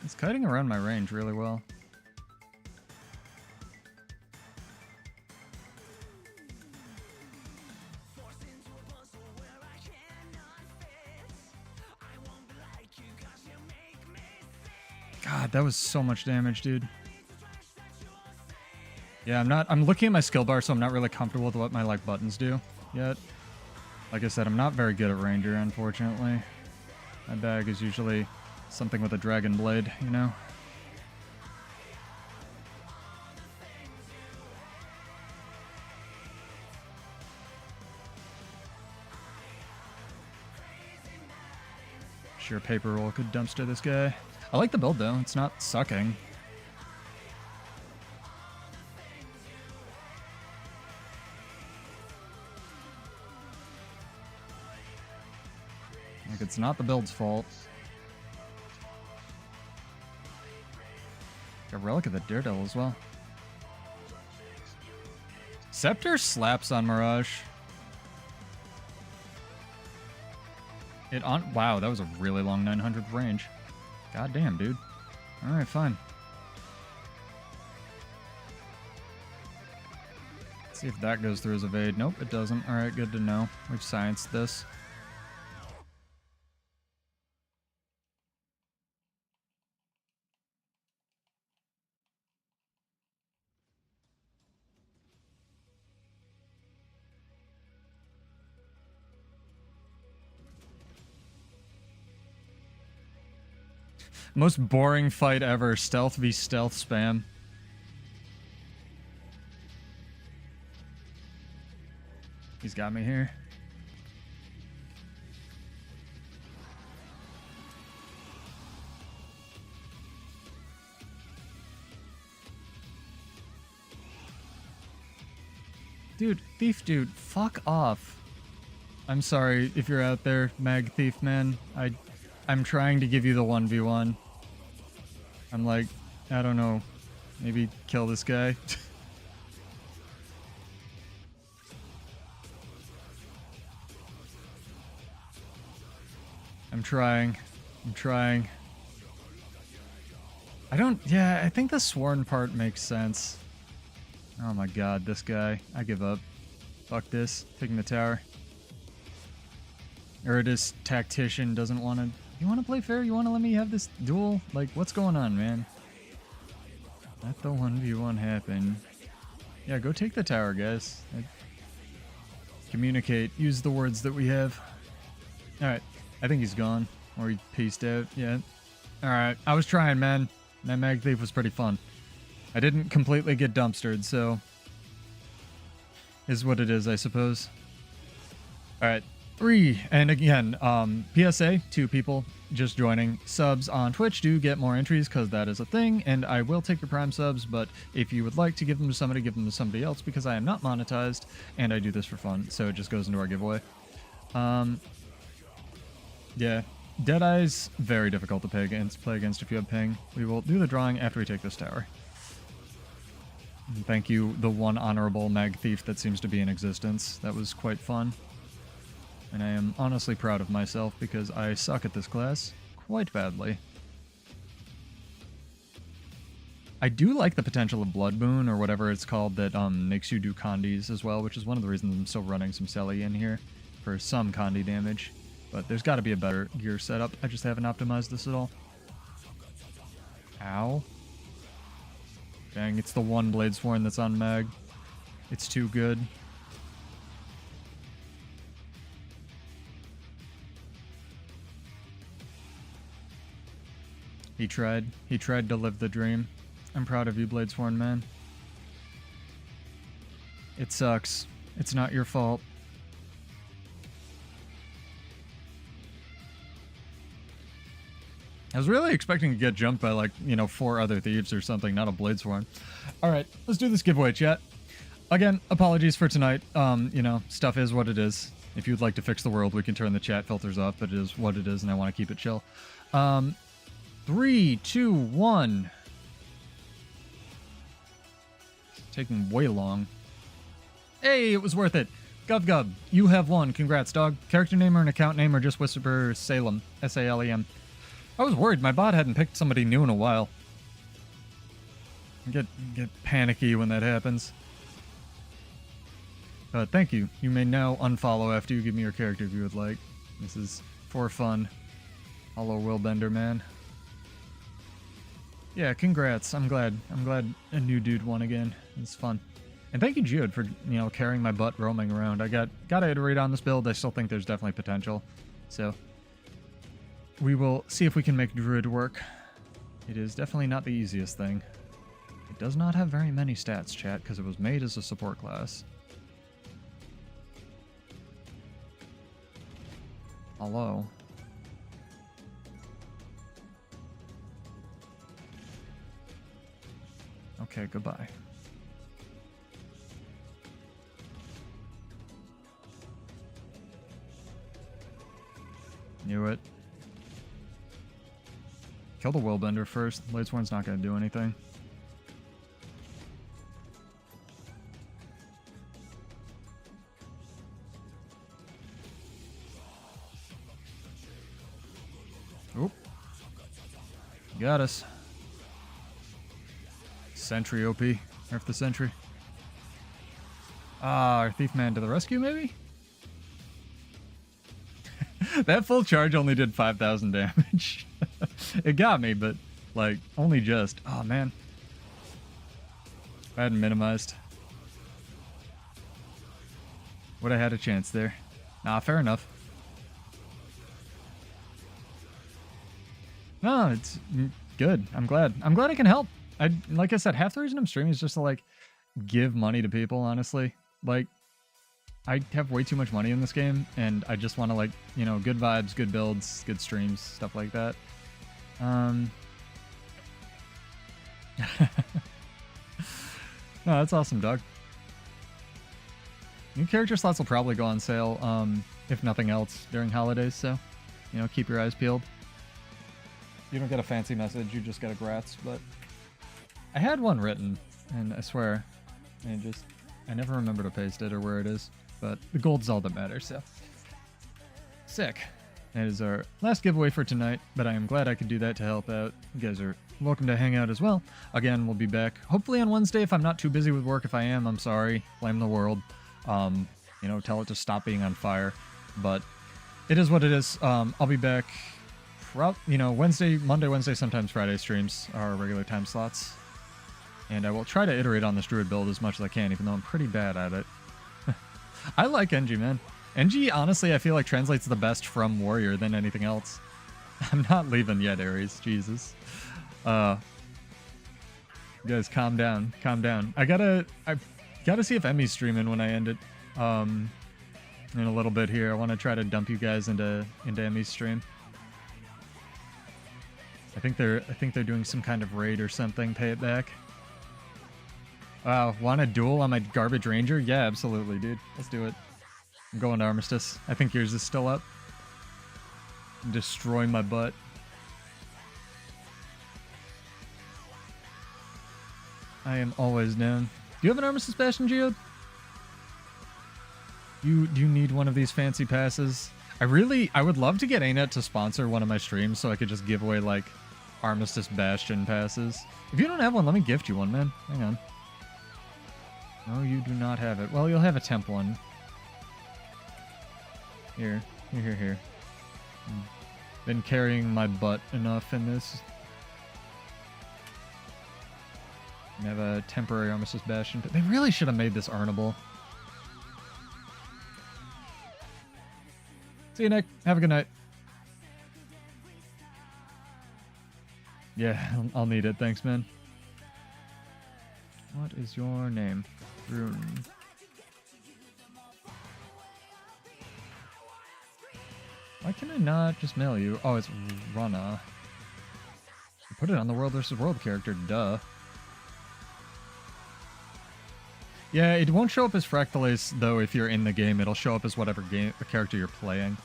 It's kiting around my range really well. God, that was so much damage, dude. Yeah, I'm looking at my skill bar, so I'm not really comfortable with what my, like, buttons do yet. Like I said, I'm not very good at Ranger, unfortunately. My bag is usually something with a dragon blade, you know? Sure, paper roll could dumpster this guy. I like the build, though. It's not sucking. Like, it's not the build's fault. Got Relic of the Daredevil as well. Scepter slaps on Mirage. Wow, that was a really long 900 range. God damn, dude. Alright, fine. Let's see if that goes through as evade. Nope, it doesn't. Alright, good to know. We've scienced this. Most boring fight ever. Stealth v stealth spam. He's got me here. Dude, Thief Dude, fuck off. I'm sorry if you're out there, Mag Thief Man. I'm trying to give you the 1v1. I'm like, I don't know, maybe kill this guy. I'm trying. Yeah, I think the sworn part makes sense. Oh my god, this guy. I give up. Fuck this. Taking the tower. Eridus Tactician doesn't want to... You want to play fair? You want to let me have this duel? Like, what's going on, man? Let the 1v1 happen. Yeah, go take the tower, guys. Communicate. Use the words that we have. Alright. I think he's gone. Or he pieced out. Yeah. Alright. I was trying, man. That Mag Thief was pretty fun. I didn't completely get dumpstered, so... is what it is, I suppose. Alright. 3. And again, PSA, 2 people just joining. Subs on Twitch do get more entries because that is a thing, and I will take your Prime subs, but if you would like to give them to somebody, give them to somebody else because I am not monetized, and I do this for fun, so it just goes into our giveaway. Yeah. Deadeye's very difficult to play against if you have ping. We will do the drawing after we take this tower. And thank you, the one honorable Mag Thief that seems to be in existence. That was quite fun. And I am honestly proud of myself because I suck at this class quite badly. I do like the potential of Blood Boon, or whatever it's called, that makes you do Condis as well, which is one of the reasons I'm still running some Selly in here for some Condi damage. But there's got to be a better gear setup. I just haven't optimized this at all. Ow. Dang, it's the one Bladesworn that's on Mag. It's too good. He tried. He tried to live the dream. I'm proud of you, Bladesworn man. It sucks. It's not your fault. I was really expecting to get jumped by, like, 4 other thieves or something, not a Bladesworn. Alright, let's do this giveaway, chat. Again, apologies for tonight. Stuff is what it is. If you'd like to fix the world, we can turn the chat filters off, but it is what it is, and I want to keep it chill. 3, 2, 1. It's taking way long. Hey, it was worth it. Gov, you have won. Congrats, dog. Character name or an account name or just Whisper Salem. S-A-L-E-M. I was worried. My bot hadn't picked somebody new in a while. I get panicky when that happens. But thank you. You may now unfollow after you give me your character if you would like. This is for fun. Hello, Willbender, man. Yeah, congrats. I'm glad a new dude won again. It's fun. And thank you, Jude, for, carrying my butt roaming around. I gotta iterate on this build. I still think there's definitely potential. So, we will see if we can make Druid work. It is definitely not the easiest thing. It does not have very many stats, chat, because it was made as a support class. Hello. Okay, goodbye. Knew it. Kill the Willbender first. Bladesworn's not going to do anything. Oop. Got us. Sentry OP. Nerf the Sentry. Ah, our Thief Man to the rescue, maybe? That full charge only did 5,000 damage. It got me, but, like, only just. Oh, man. If I hadn't minimized, would have had a chance there. Nah, fair enough. No, it's good. I'm glad. I'm glad I can help. Like I said, half the reason I'm streaming is just to, like, give money to people, honestly. Like, I have way too much money in this game, and I just want to, like, good vibes, good builds, good streams, stuff like that. No, that's awesome, dog. New character slots will probably go on sale, if nothing else, during holidays, so, keep your eyes peeled. You don't get a fancy message, you just get a grats, but I had one written, and I swear, I never remember to paste it or where it is. But the gold's all that matters, so. Sick. That is our last giveaway for tonight, but I am glad I could do that to help out. You guys are welcome to hang out as well. Again, we'll be back hopefully on Wednesday if I'm not too busy with work. If I am, I'm sorry. Blame the world. Tell it to stop being on fire. But it is what it is. I'll be back, Wednesday, Monday, Wednesday, sometimes Friday streams are regular time slots. And I will try to iterate on this Druid build as much as I can, even though I'm pretty bad at it. I like NG, man. NG, honestly, I feel like translates the best from Warrior than anything else. I'm not leaving yet, Ares. Jesus. You guys, calm down. Calm down. I gotta see if Emmy's streaming when I end it. In a little bit here. I want to try to dump you guys into Emmy's stream. I think they're doing some kind of raid or something. Pay it back. Wow, want a duel on my garbage ranger? Yeah, absolutely, dude. Let's do it. I'm going to Armistice. I think yours is still up. Destroy my butt. I am always down. Do you have an Armistice Bastion, Geode? Do you need one of these fancy passes? I would love to get ANET to sponsor one of my streams so I could just give away, like, Armistice Bastion passes. If you don't have one, let me gift you one, man. Hang on. No, you do not have it. Well, you'll have a temp one. Here. Been carrying my butt enough in this. I have a temporary Armistice Bastion. They really should have made this earnable. See you, Nick. Have a good night. Yeah, I'll need it. Thanks, man. What is your name? Rune. Why can I not just mail you? Oh, it's Rana. Put it on the World vs. World character, duh. Yeah, it won't show up as Fractalace, though, if you're in the game. It'll show up as whatever character you're playing,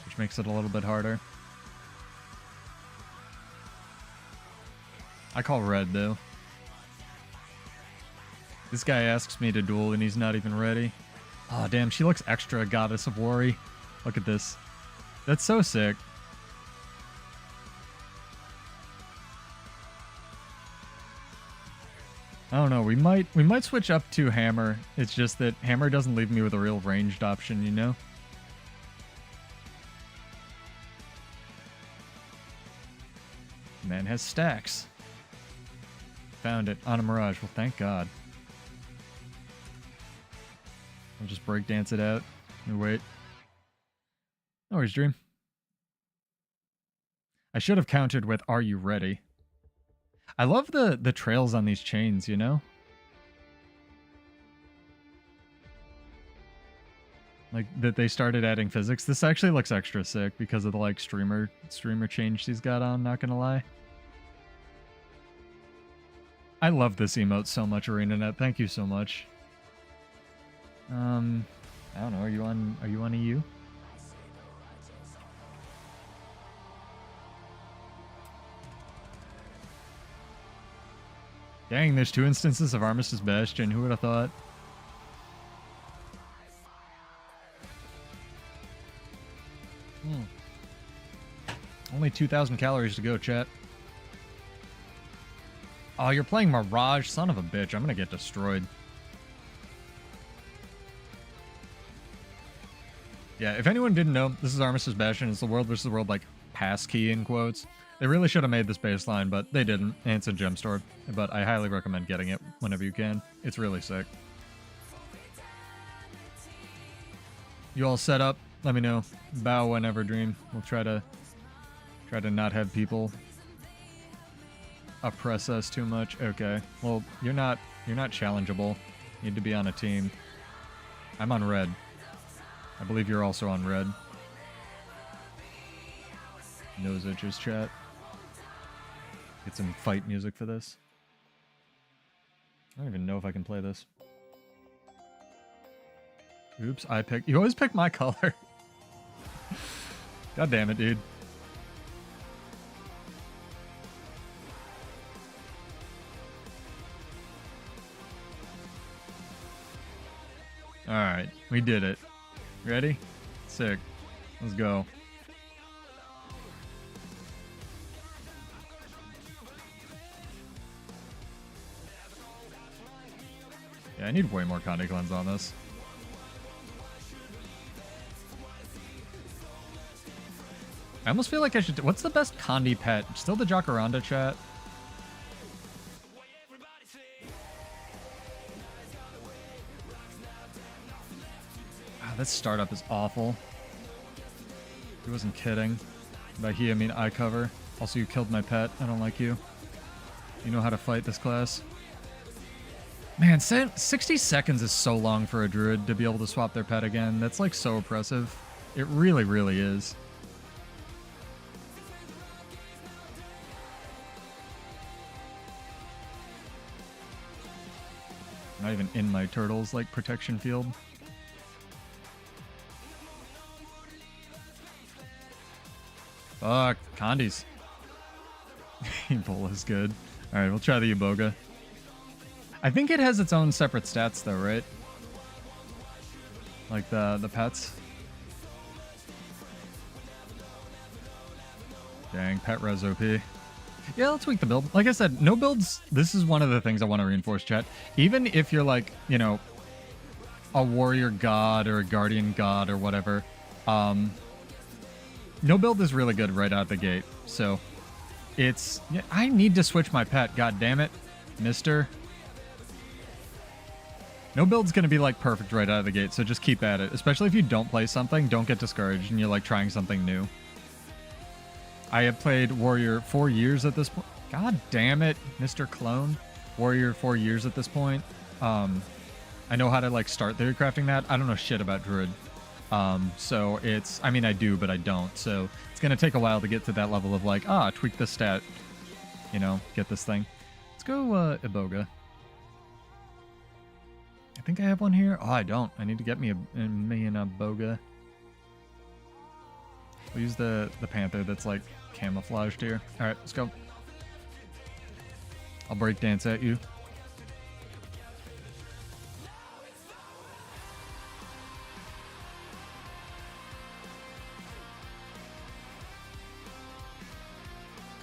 which makes it a little bit harder. I call red, though. This guy asks me to duel, and he's not even ready. Oh, damn, she looks extra Goddess of Worry. Look at this. That's so sick. I don't know, we might switch up to Hammer. It's just that Hammer doesn't leave me with a real ranged option, you know? Man has stacks. Found it on a Mirage. Well, thank God. I'll just breakdance it out. Wait. No worries, Dream. I should have countered with "Are you ready?" I love the trails on these chains, you know? Like, that they started adding physics. This actually looks extra sick because of the, like, streamer change she's got on, not gonna lie. I love this emote so much, ArenaNet. Thank you so much. I don't know, are you on EU? Dang, there's 2 instances of Armistice Bastion. Who would have thought? Only 2,000 calories to go, chat. Oh, you're playing Mirage? Son of a bitch. I'm gonna get destroyed. Yeah, if anyone didn't know, this is Armistice Bastion. It's the world versus the world, like, passkey in quotes. They really should have made this baseline, but they didn't. And it's a gem store. But I highly recommend getting it whenever you can. It's really sick. You all set up? Let me know. Bow whenever, Dream. We'll try to not have people oppress us too much. Okay. Well, you're not challengeable. You need to be on a team. I'm on red. I believe you're also on red. Nose itches, chat. Get some fight music for this. I don't even know if I can play this. Oops, I picked... You always pick my color. God damn it, dude. Alright, we did it. Ready? Sick. Let's go. Yeah, I need way more Condi Cleanse on this. I almost feel like I should... What's the best Condi pet? Still the Jacaranda, chat? This startup is awful. He wasn't kidding. By he, I mean eye cover. Also, you killed my pet. I don't like you. You know how to fight this class. Man, 60 seconds is so long for a druid to be able to swap their pet again. That's, like, so oppressive. It really, really is. Not even in my turtle's, like, protection field. Fuck, Condi's. Ebola is good. Alright, we'll try the Iboga. I think it has its own separate stats though, right? Like the pets. Dang, pet res OP. Yeah, I'll tweak the build. Like I said, no builds. This is one of the things I want to reinforce, chat. Even if you're like, you know, a warrior god or a guardian god or whatever, no build is really good right out the gate. So it's... Yeah, I need to switch my pet, god damn it, mister. No build's going to be like perfect right out of the gate, so just keep at it. Especially if you don't play something, don't get discouraged and you're like trying something new. I have played Warrior 4 years at this point. God damn it, Mr. Clone. Warrior 4 years at this point. I know how to like start theory crafting that. I don't know shit about Druid. So it's, I mean, I do, but I don't. So it's going to take a while to get to that level of like, tweak the stat, you know, get this thing. Let's go, Iboga. I think I have one here. Oh, I don't. I need to get me a boga. We'll use the panther that's like camouflaged here. All right, let's go. I'll break dance at you.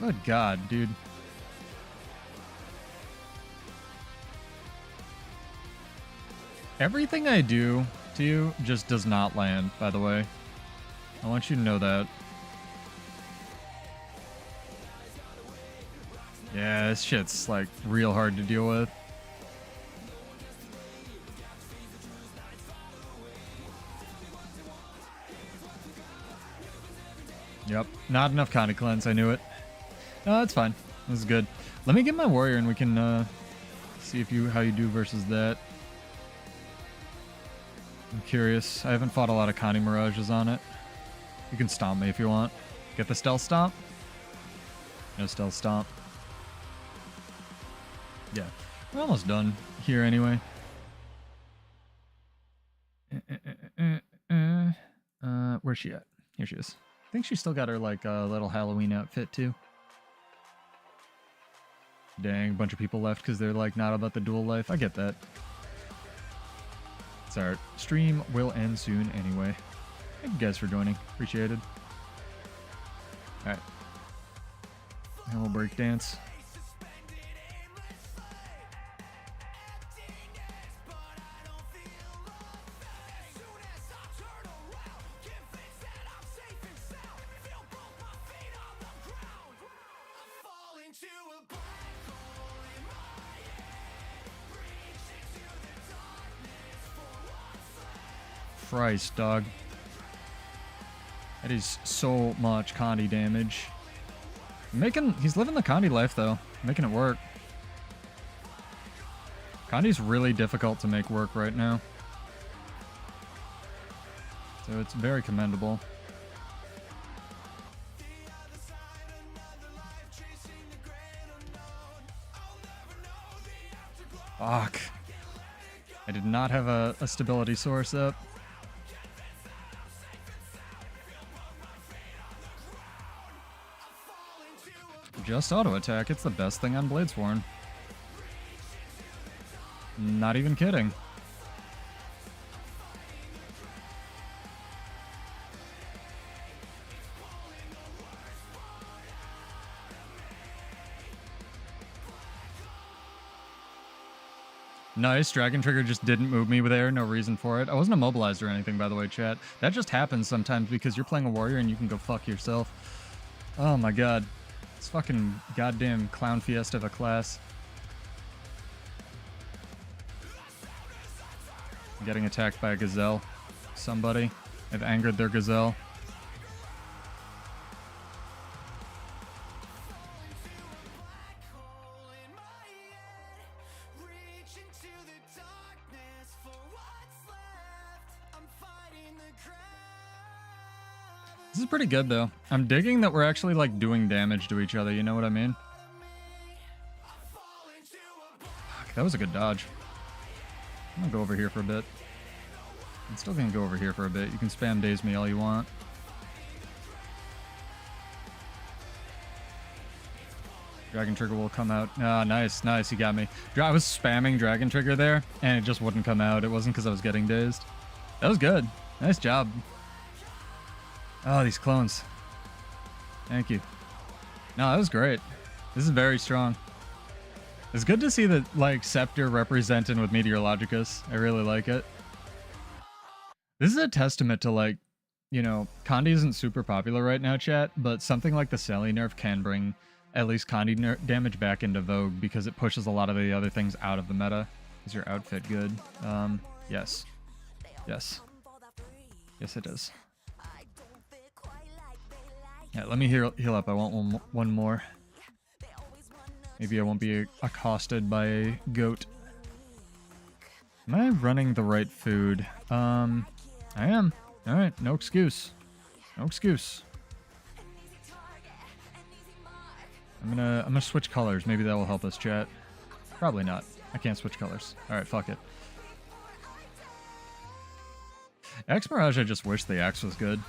Good God, dude. Everything I do to you just does not land, by the way. I want you to know that. Yeah, this shit's like real hard to deal with. Yep, not enough Connie cleanse, I knew it. No, that's fine. This is good. Let me get my warrior and we can see if how you do versus that. I'm curious. I haven't fought a lot of Connie Mirages on it. You can stomp me if you want. Get the stealth stomp? No stealth stomp. Yeah. We're almost done here anyway. Where's she at? Here she is. I think she still got her like little Halloween outfit too. Dang, a bunch of people left because they're like not about the dual life. I get that. It's alright. Stream will end soon anyway. Thank you guys for joining. Appreciated. Alright. And we'll break dance. Christ, dog. That is so much Condi damage. He's living the Condi life though, making it work. Condi's really difficult to make work right now, so it's very commendable. Fuck. I did not have a stability source up. Just auto attack. It's the best thing on Bladesworn. Not even kidding. Nice. Dragon Trigger just didn't move me there. No reason for it. I wasn't immobilized or anything, by the way, chat. That just happens sometimes because you're playing a warrior and you can go fuck yourself. Oh my god. It's fucking goddamn clown fiesta of a class. I'm getting attacked by a gazelle. Somebody. I've angered their gazelle. This is pretty good, though. I'm digging that we're actually, like, doing damage to each other, you know what I mean? Fuck, that was a good dodge. I'm gonna go over here for a bit. I'm still gonna go over here for a bit. You can spam daze me all you want. Dragon Trigger will come out. Ah, nice, nice, you got me. I was spamming Dragon Trigger there, and it just wouldn't come out. It wasn't because I was getting dazed. That was good. Nice job. Oh, these clones. Thank you. No, that was great. This is very strong. It's good to see that, like, Scepter represented with Meteorologicus. I really like it. This is a testament to, like, you know, Condi isn't super popular right now, chat, but something like the Sally nerf can bring at least Condi damage back into vogue because it pushes a lot of the other things out of the meta. Is your outfit good? Yes. Yes. Yes, it is. Yeah, let me heal up. I want one more. Maybe I won't be accosted by a goat. Am I running the right food? I am. Alright, no excuse. No excuse. I'm gonna switch colors. Maybe that will help us, chat. Probably not. I can't switch colors. Alright, fuck it. X Mirage, I just wish the X was good.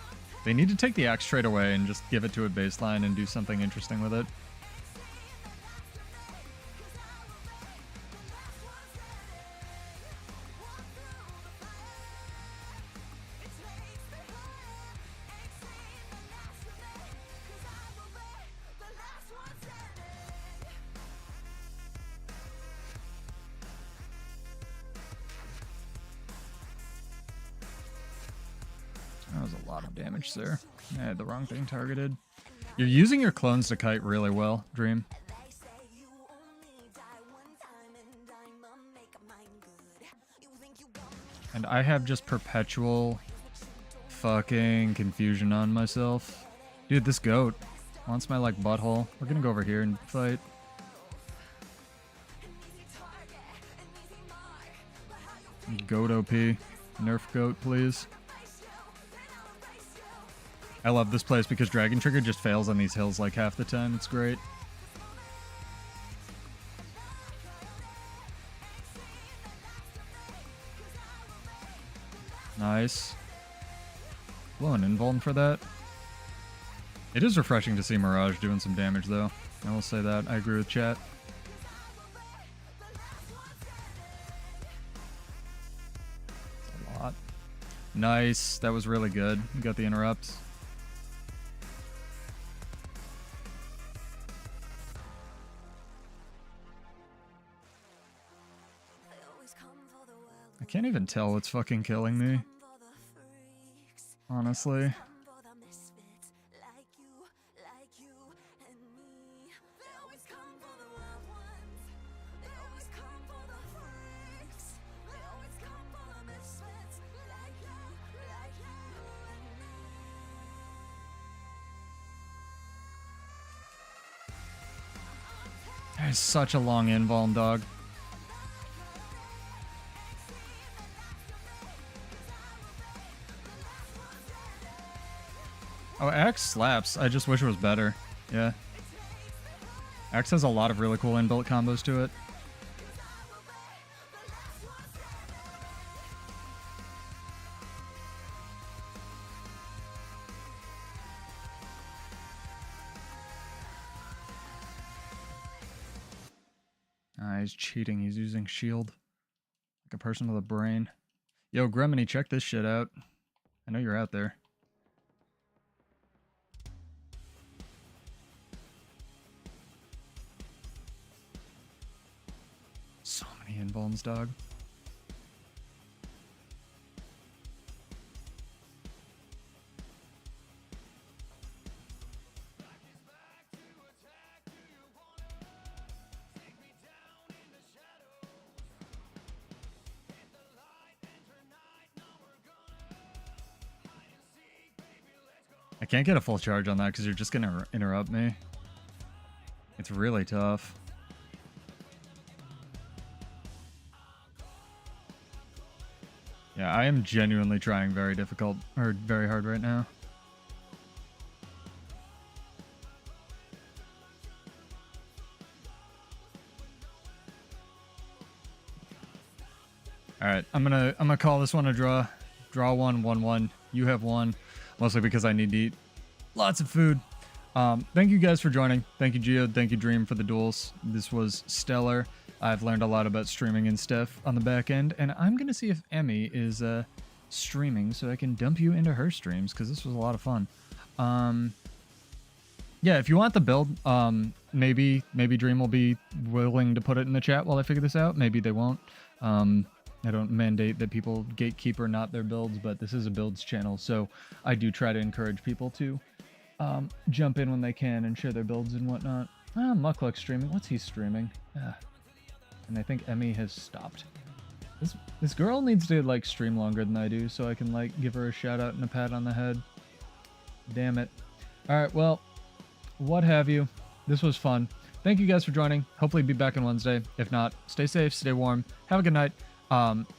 They need to take the X straight away and just give it to a baseline and do something interesting with it. That was a lot of damage there. I had the wrong thing targeted. You're using your clones to kite really well, Dream. And I have just perpetual fucking confusion on myself. Dude, this goat wants my, like, butthole. We're gonna go over here and fight. Goat OP. Nerf goat, please. I love this place because Dragon Trigger just fails on these hills like half the time. It's great. Nice. Blow an invuln for that. It is refreshing to see Mirage doing some damage, though. I will say that. I agree with chat. That's a lot. Nice. That was really good. You got the interrupts. I can't even tell what's fucking killing me. Honestly. That is such a long invuln, dog. Oh, X slaps. I just wish it was better. Yeah. X has a lot of really cool inbuilt combos to it. Ah, he's cheating. He's using shield. Like a person with a brain. Yo, Gremini, check this shit out. I know you're out there. So many invulns, dog. I can't get a full charge on that because you're just going to interrupt me. It's really tough. Yeah, I am genuinely trying very difficult, or very hard right now. Alright, I'm gonna call this one a draw. Draw 1-1-1. You have one. Mostly because I need to eat lots of food. Thank you guys for joining. Thank you, Geode. Thank you, Dream, for the duels. This was stellar. I've learned a lot about streaming and stuff on the back end, and I'm going to see if Emmy is streaming so I can dump you into her streams, because this was a lot of fun. Yeah, if you want the build, maybe Dream will be willing to put it in the chat while I figure this out. Maybe they won't. I don't mandate that people gatekeep or not their builds, but this is a builds channel, so I do try to encourage people to jump in when they can and share their builds and whatnot. Muckluck's streaming. What's he streaming? And I think Emmy has stopped. This girl needs to, like, stream longer than I do so I can, like, give her a shout out and a pat on the head. Damn it. Alright, well, what have you. This was fun. Thank you guys for joining. Hopefully be back on Wednesday. If not, stay safe, stay warm. Have a good night.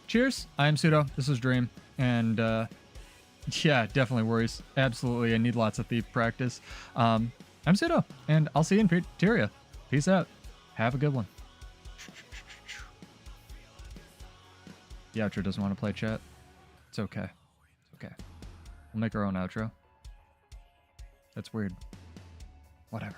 Cheers. I am Pseudo. This is Dream. And, yeah, definitely worries. Absolutely. I need lots of thief practice. I'm Pseudo, and I'll see you in Tyria. Peace out. Have a good one. The outro doesn't want to play chat. It's okay. Okay. We'll make our own outro. That's weird. Whatever.